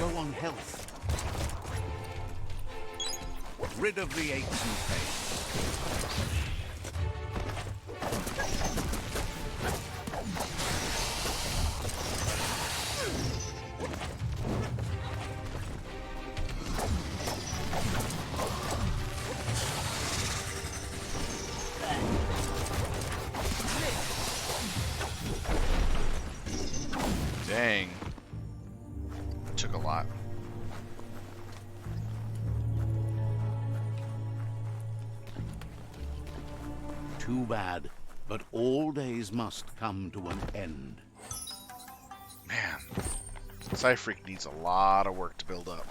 low on health. Rid of the aches and pains. Dang. That took a lot. Too bad, but all days must come to an end. Man, Psi-Freak needs a lot of work to build up.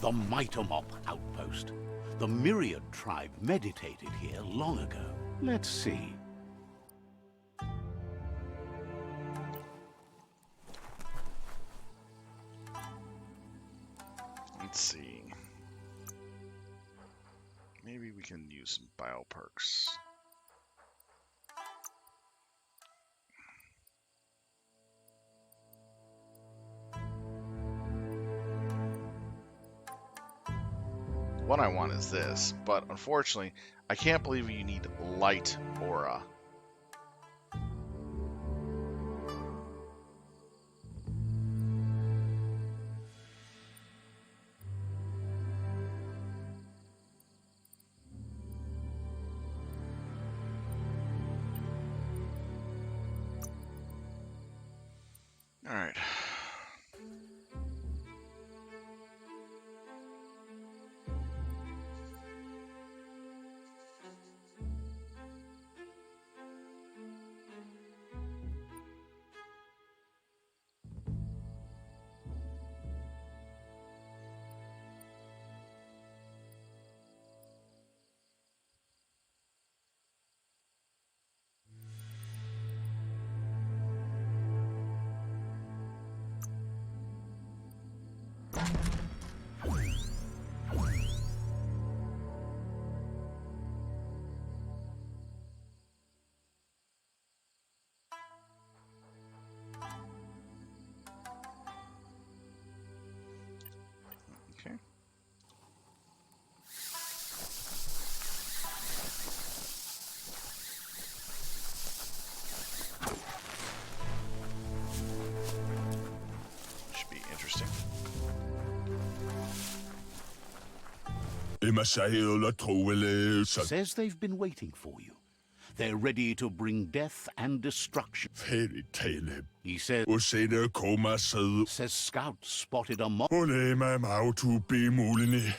The Mitomop outpost. The Myriad tribe meditated here long ago. Let's see. Let's see. Maybe we can use some bio perks. What I want is this, but unfortunately, I can't believe you need light aura. All right. Okay. Should be interesting. Says they've been waiting for you. They're ready to bring death and destruction. Færdigt tale. He says, Og senere kommer sæde. says scouts spotted a mob. Og lad mig mag to be muligni.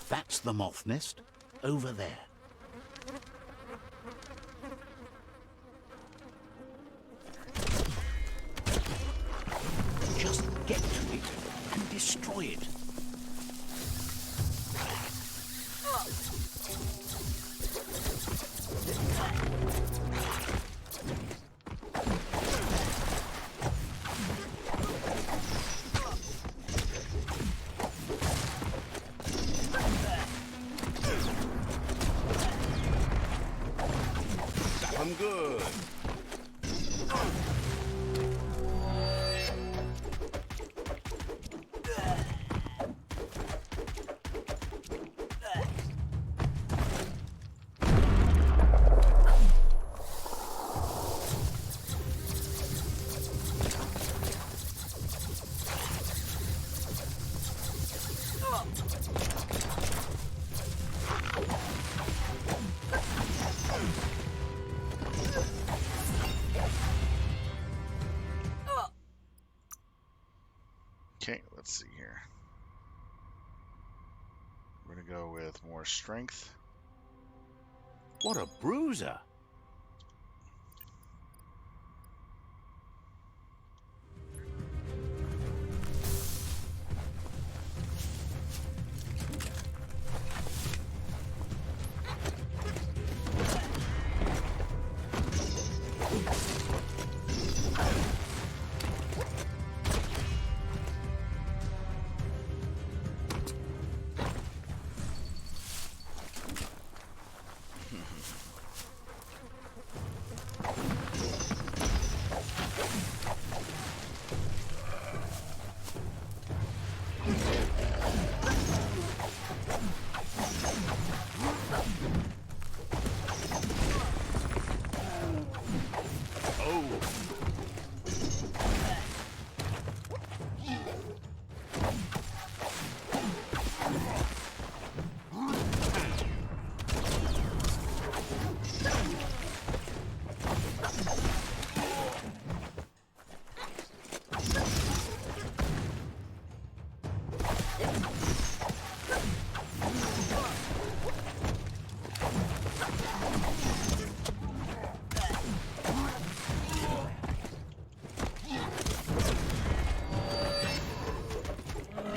That's the moth nest over there. I'm good. Okay, let's see here. We're gonna go with more strength. What a bruiser.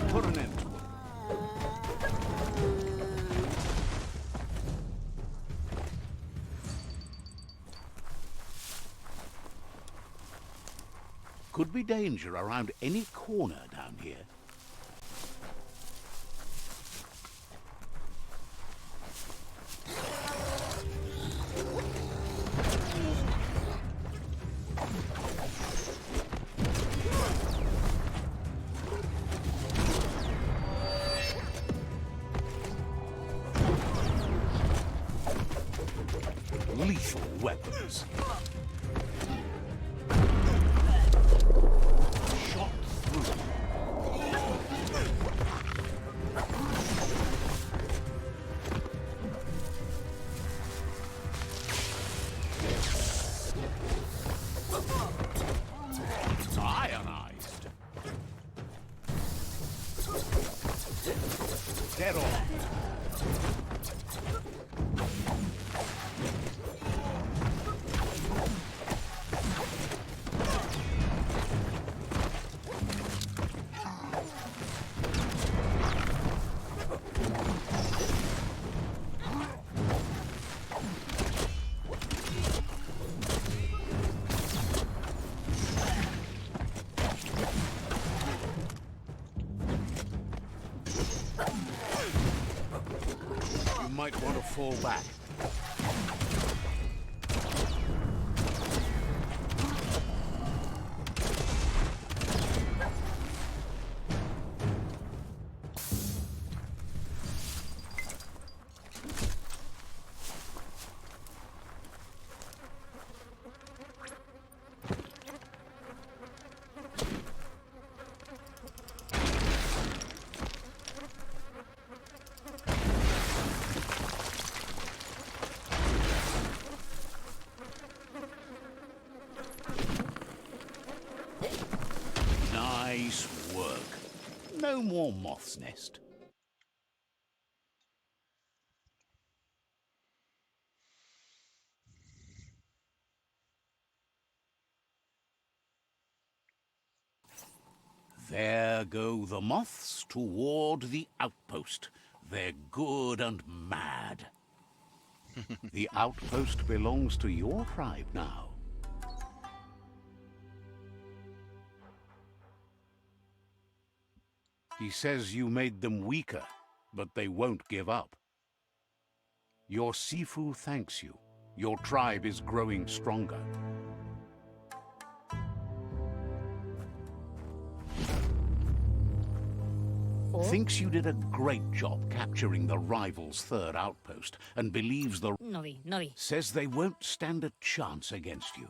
Put an end to it. Could be danger around any corner down here. Lethal weapons. Shot through. Ionized. Dead on. Might want to fall back. Nice work. No more moth's nest. There go the moths toward the outpost. They're good and mad. The outpost belongs to your tribe now. He says you made them weaker, but they won't give up. Your Sifu thanks you. Your tribe is growing stronger. Thinks you did a great job capturing the rival's third outpost and believes the... Novi. Says they won't stand a chance against you.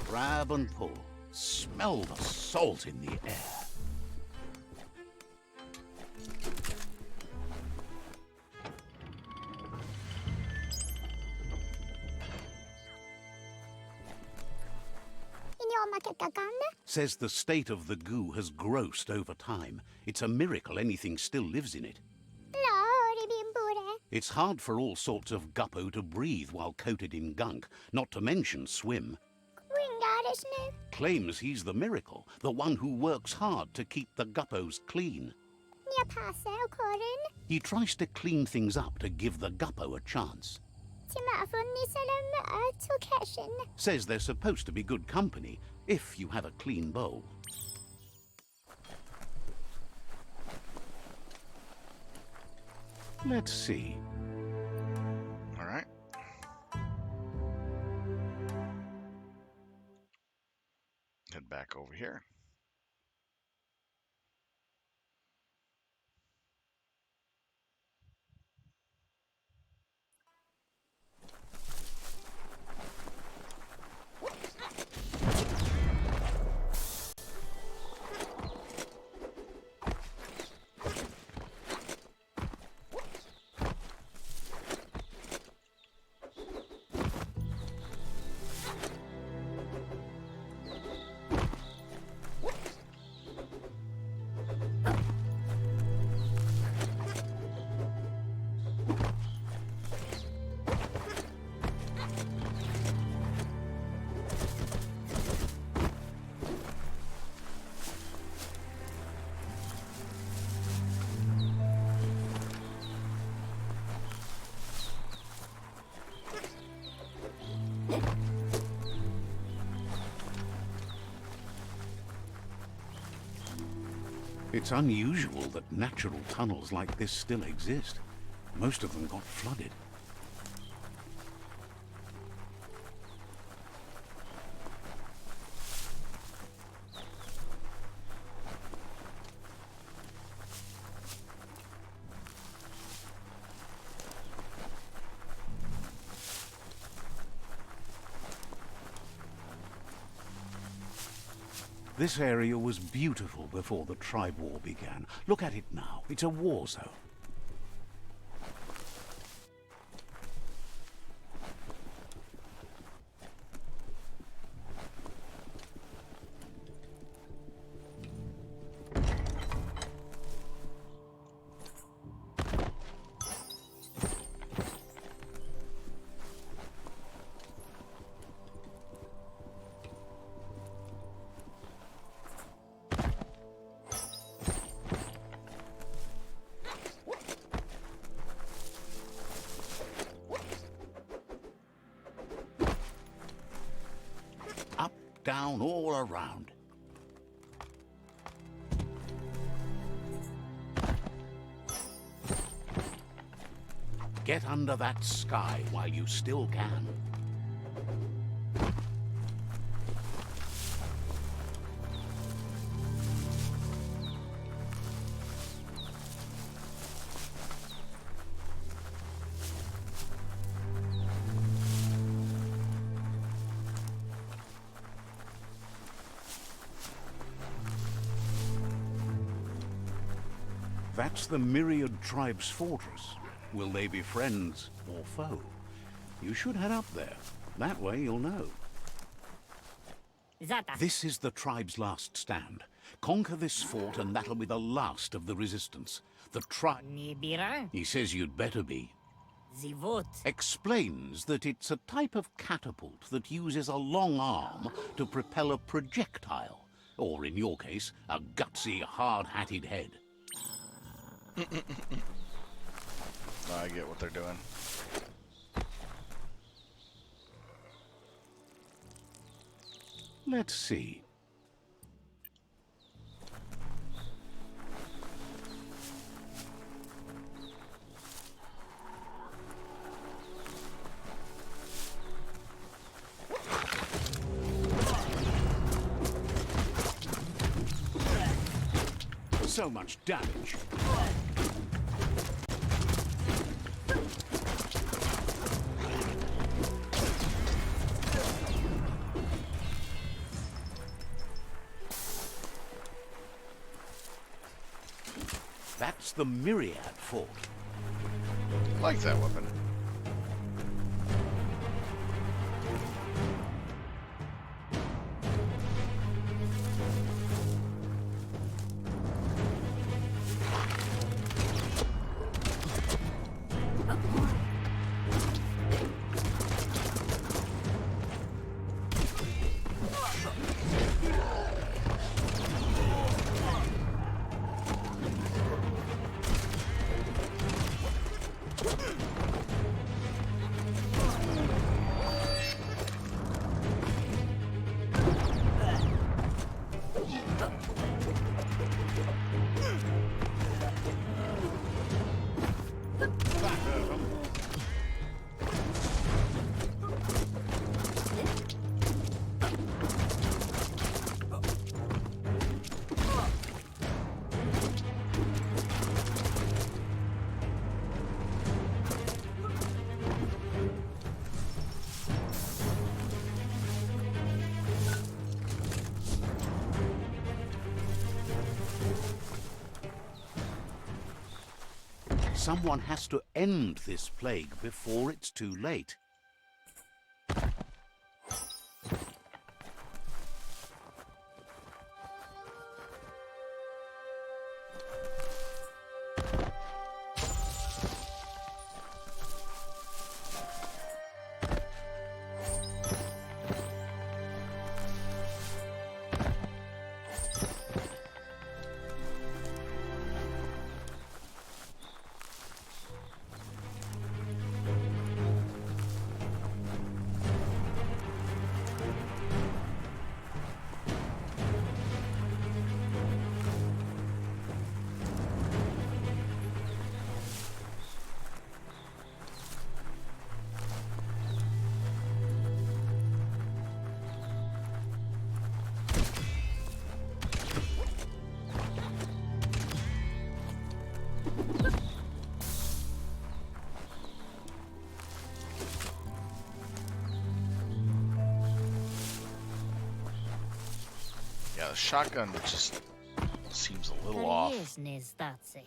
Grab and pull. Smell the salt in the air. Says the state of the goo has grossed over time. It's a miracle anything still lives in it. It's hard for all sorts of guppo to breathe while coated in gunk, not to mention swim. Claims he's the miracle, the one who works hard to keep the guppos clean. He tries to clean things up to give the guppo a chance. Says they're supposed to be good company if you have a clean bowl. Let's see. All right. Head back over here. It's unusual that natural tunnels like this still exist. Most of them got flooded. This area was beautiful before the tribe war began. Look at it now. It's a war zone. Down all around. Get under that sky while you still can. That's the Myriad Tribe's fortress. Will they be friends or foe? You should head up there. That way you'll know. Zata. This is the tribe's last stand. Conquer this fort and that'll be the last of the resistance. The Nibira? He says you'd better be. Zivot. Explains that it's a type of catapult that uses a long arm to propel a projectile. Or, in your case, a gutsy, hard-hatted head. I get what they're doing. Let's see. So much damage. That's the Myriad Fort. I like that weapon. Someone has to end this plague before it's too late. Yeah, the shotgun just seems a little off.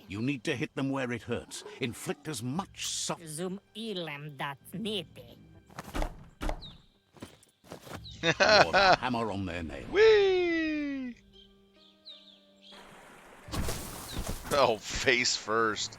You need to hit them where it hurts. Inflict as much Zum ilem dat nete. Or the hammer on their nail. Whee! Oh, face first.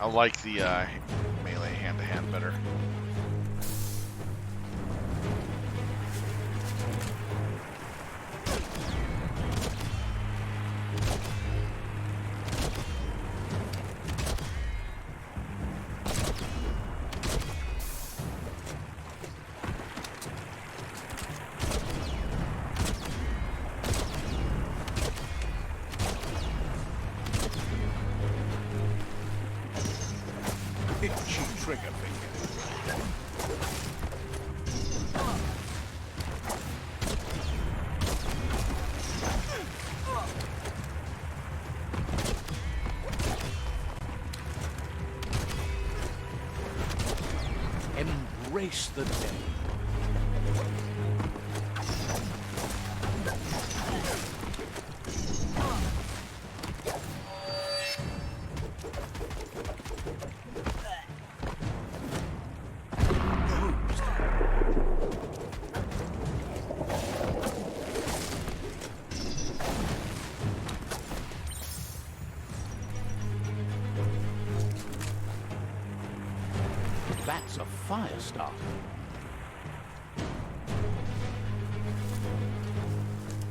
I like the melee hand-to-hand better. Itchy trigger finger. Embrace the day. That's a fire starter.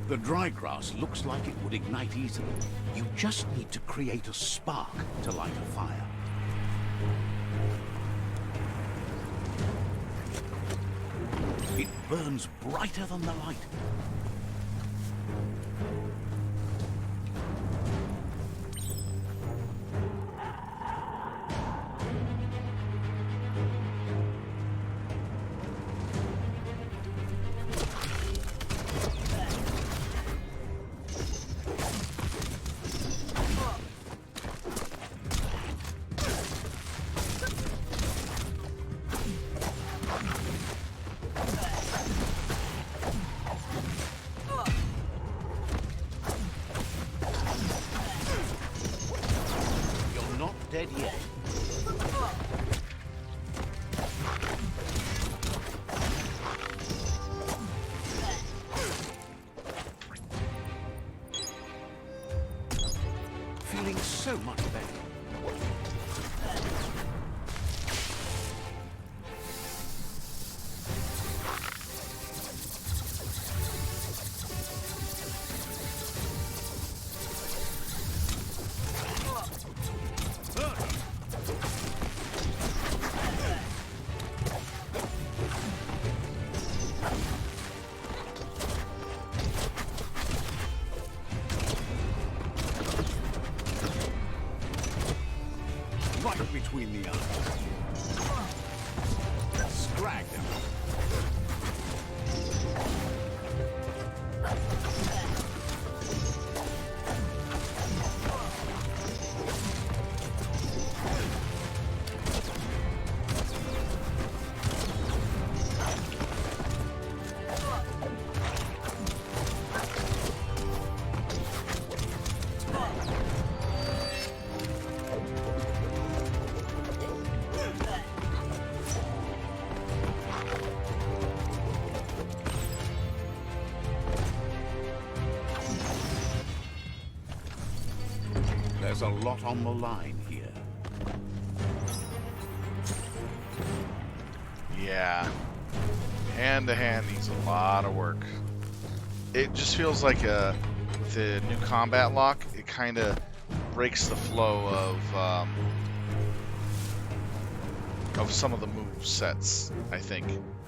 The dry grass looks like it would ignite easily. You just need to create a spark to light a fire. It burns brighter than the light. Dead yet. Feeling so much better. Right between the eyes. Scrag them. There's a lot on the line here. Yeah. Hand-to-hand needs a lot of work. It just feels like with the new combat lock, it kind of breaks the flow of some of the move sets, I think.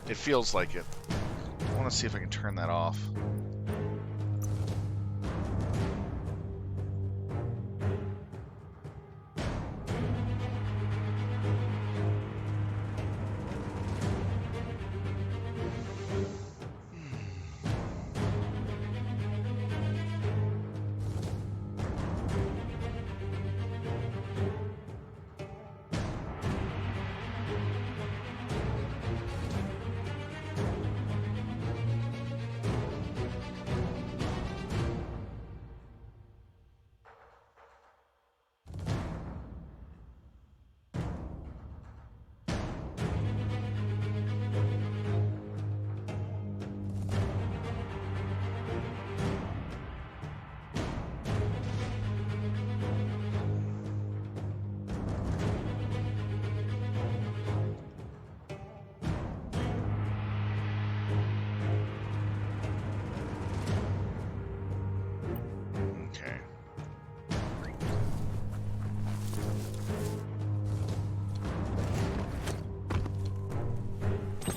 It feels like it. I want to see if I can turn that off.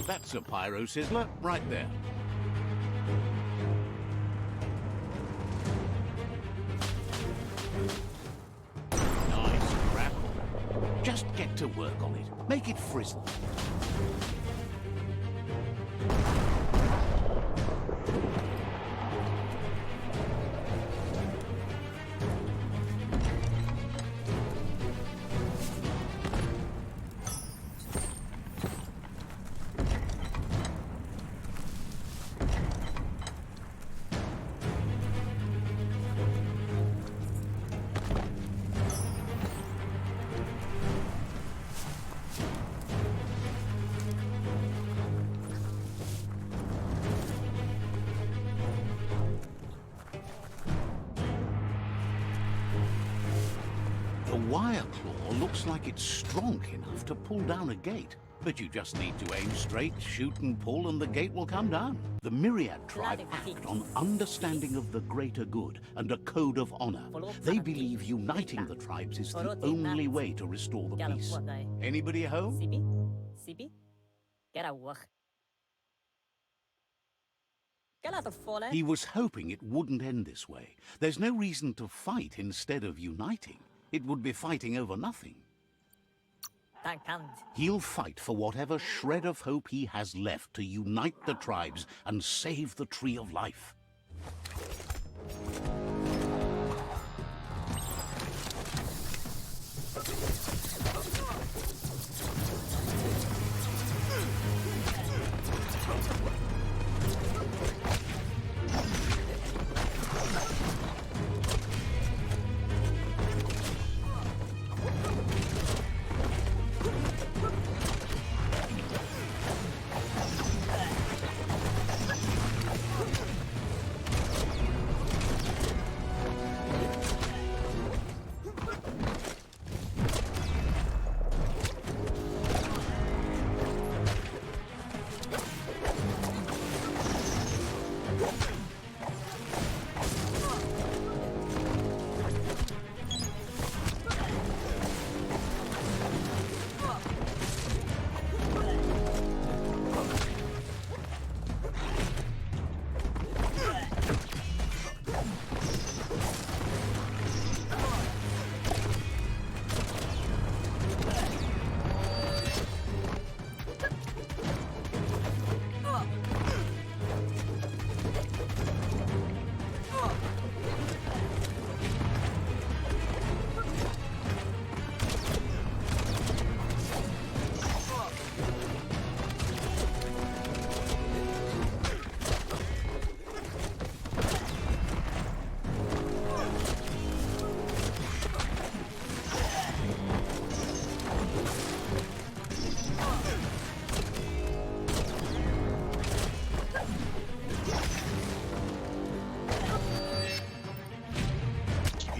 That's a pyro sizzler right there. Nice crackle. Just get to work on it. Make it frizzle. The wire claw looks like it's strong enough to pull down a gate. But you just need to aim straight, shoot and pull, and the gate will come down. The Myriad tribe act on understanding of the greater good and a code of honor. They believe uniting the tribes is the only way to restore the peace. Anybody home? Sibi? Sibi? Get a work. Get out of fallen. He was hoping it wouldn't end this way. There's no reason to fight instead of uniting. It would be fighting over nothing. He'll fight for whatever shred of hope he has left to unite the tribes and save the Tree of Life.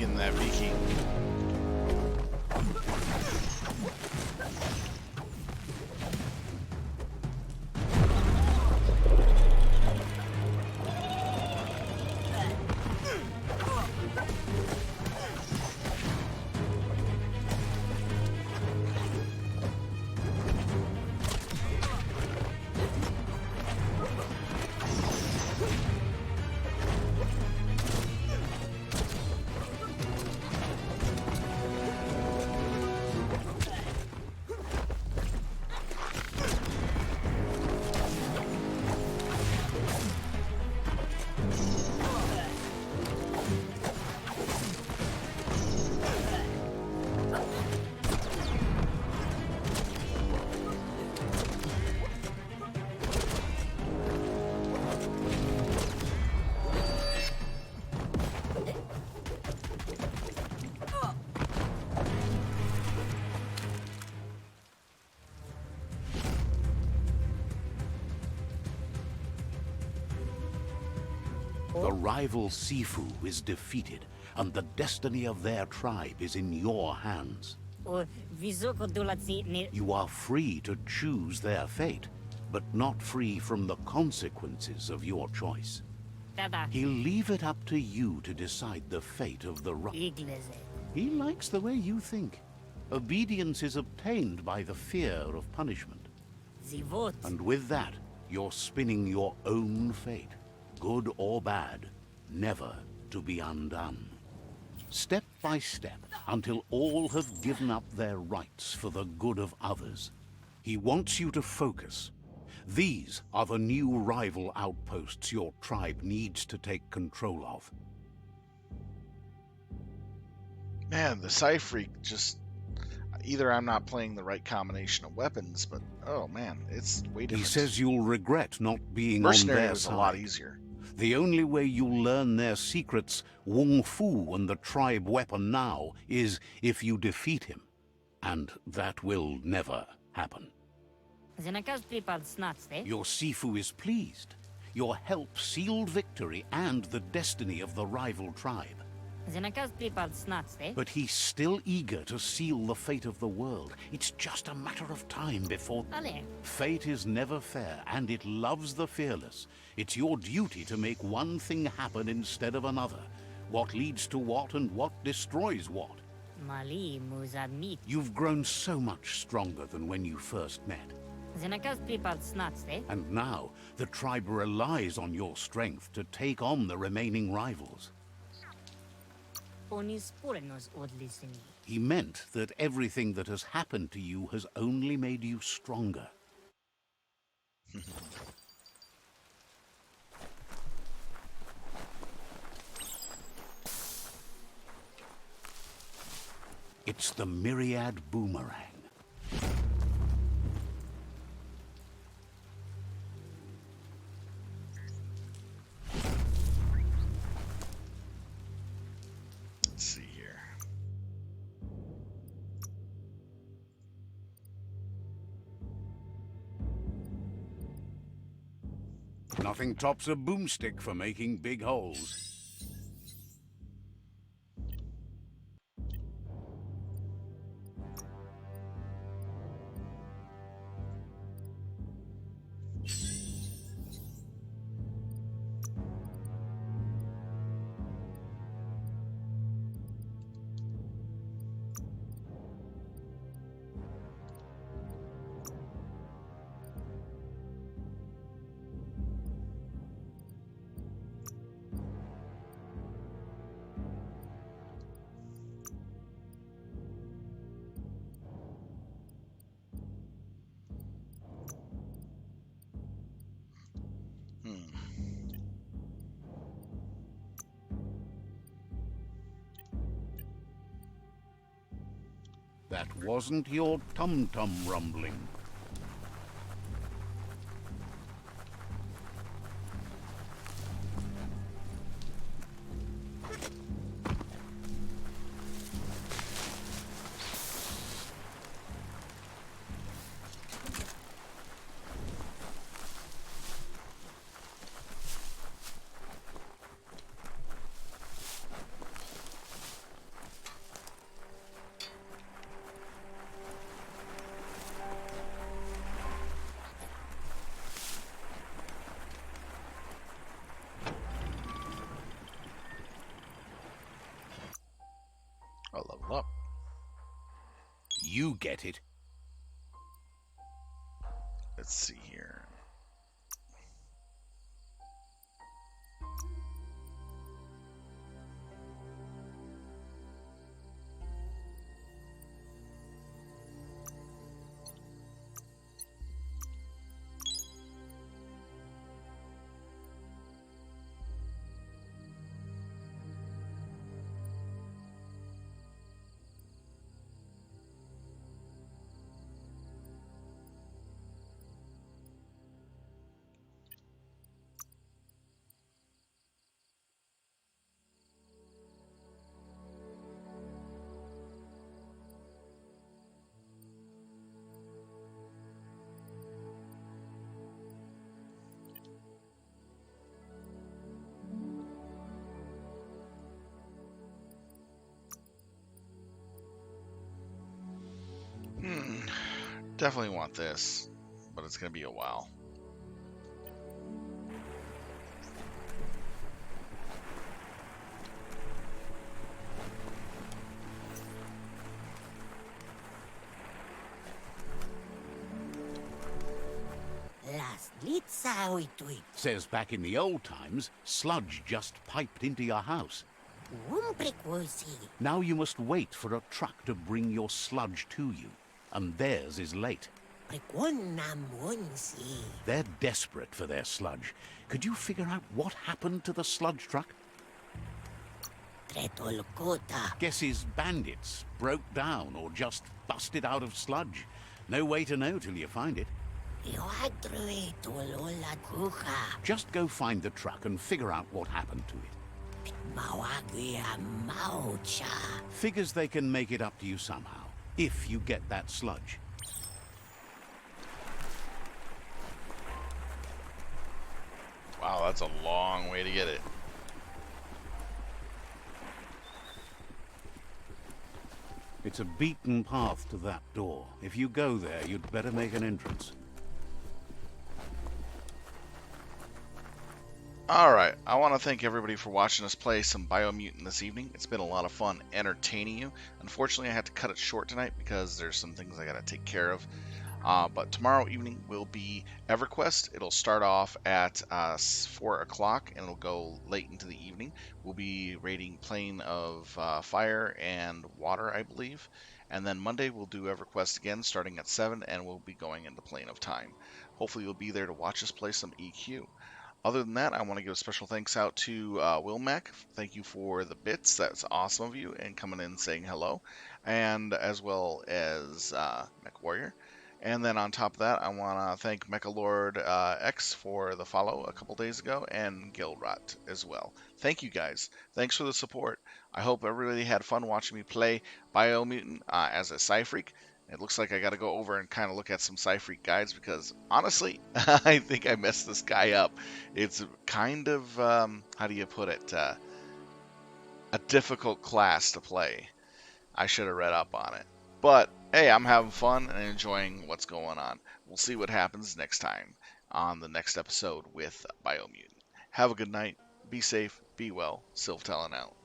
In that Viking. The rival Sifu is defeated, and the destiny of their tribe is in your hands. You are free to choose their fate, but not free from the consequences of your choice. He'll leave it up to you to decide the fate of the He likes the way you think. Obedience is obtained by the fear of punishment. The vote. And with that, you're spinning your own fate, good or bad, never to be undone. Step by step, until all have given up their rights for the good of others. He wants you to focus. These are the new rival outposts your tribe needs to take control of. Man, the Psi-Freak just... Either I'm not playing the right combination of weapons, but oh man, it's way different. He says you'll regret not being on Mercenary their was side. a lot easier. The only way you'll learn their secrets, Wung Fu and the tribe weapon now, is if you defeat him. And that will never happen. Your Sifu is pleased. Your help sealed victory and the destiny of the rival tribe. But he's still eager to seal the fate of the world. It's just a matter of time before... Fate is never fair, and it loves the fearless. It's your duty to make one thing happen instead of another. What leads to what and what destroys what. You've grown so much stronger than when you first met. And now, the tribe relies on your strength to take on the remaining rivals. He meant that everything that has happened to you has only made you stronger. It's the Myriad Boomerang. Let's see here. Nothing tops a boomstick for making big holes. That wasn't your tum-tum rumbling. I'll level up. You get it. Let's see here. Definitely want this, but it's going to be a while. Says back in the old times, sludge just piped into your house. Now you must wait for a truck to bring your sludge to you, and theirs is late. They're desperate for their sludge. Could you figure out what happened to the sludge truck? Guess his bandits broke down or just busted out of sludge. No way to know till you find it. Just go find the truck and figure out what happened to it. Figures they can make it up to you somehow, if you get that sludge. Wow, that's a long way to get it. It's a beaten path to that door. If you go there, you'd better make an entrance. Alright, I want to thank everybody for watching us play some Biomutant this evening. It's been a lot of fun entertaining you. Unfortunately, I had to cut it short tonight because there's some things I got to take care of. But tomorrow evening will be EverQuest. It'll start off at 4 o'clock and it'll go late into the evening. We'll be raiding Plane of Fire and Water, I believe. And then Monday we'll do EverQuest again starting at 7 and we'll be going into Plane of Time. Hopefully you'll be there to watch us play some EQ. Other than that, I want to give a special thanks out to Wilmac. Thank you for the bits. That's awesome of you and coming in and saying hello. And as well as Mech Warrior. And then on top of that, I want to thank Mechalord X for the follow a couple days ago, and Gilrot as well. Thank you guys. Thanks for the support. I hope everybody had fun watching me play Biomutant as a Psi-Freak. It looks like I got to go over and kind of look at some Psi-Freak guides because, honestly, I think I messed this guy up. It's kind of, how do you put it, a difficult class to play. I should have read up on it. But, hey, I'm having fun and enjoying what's going on. We'll see what happens next time on the next episode with Biomutant. Have a good night. Be safe. Be well. Sylvtalon out.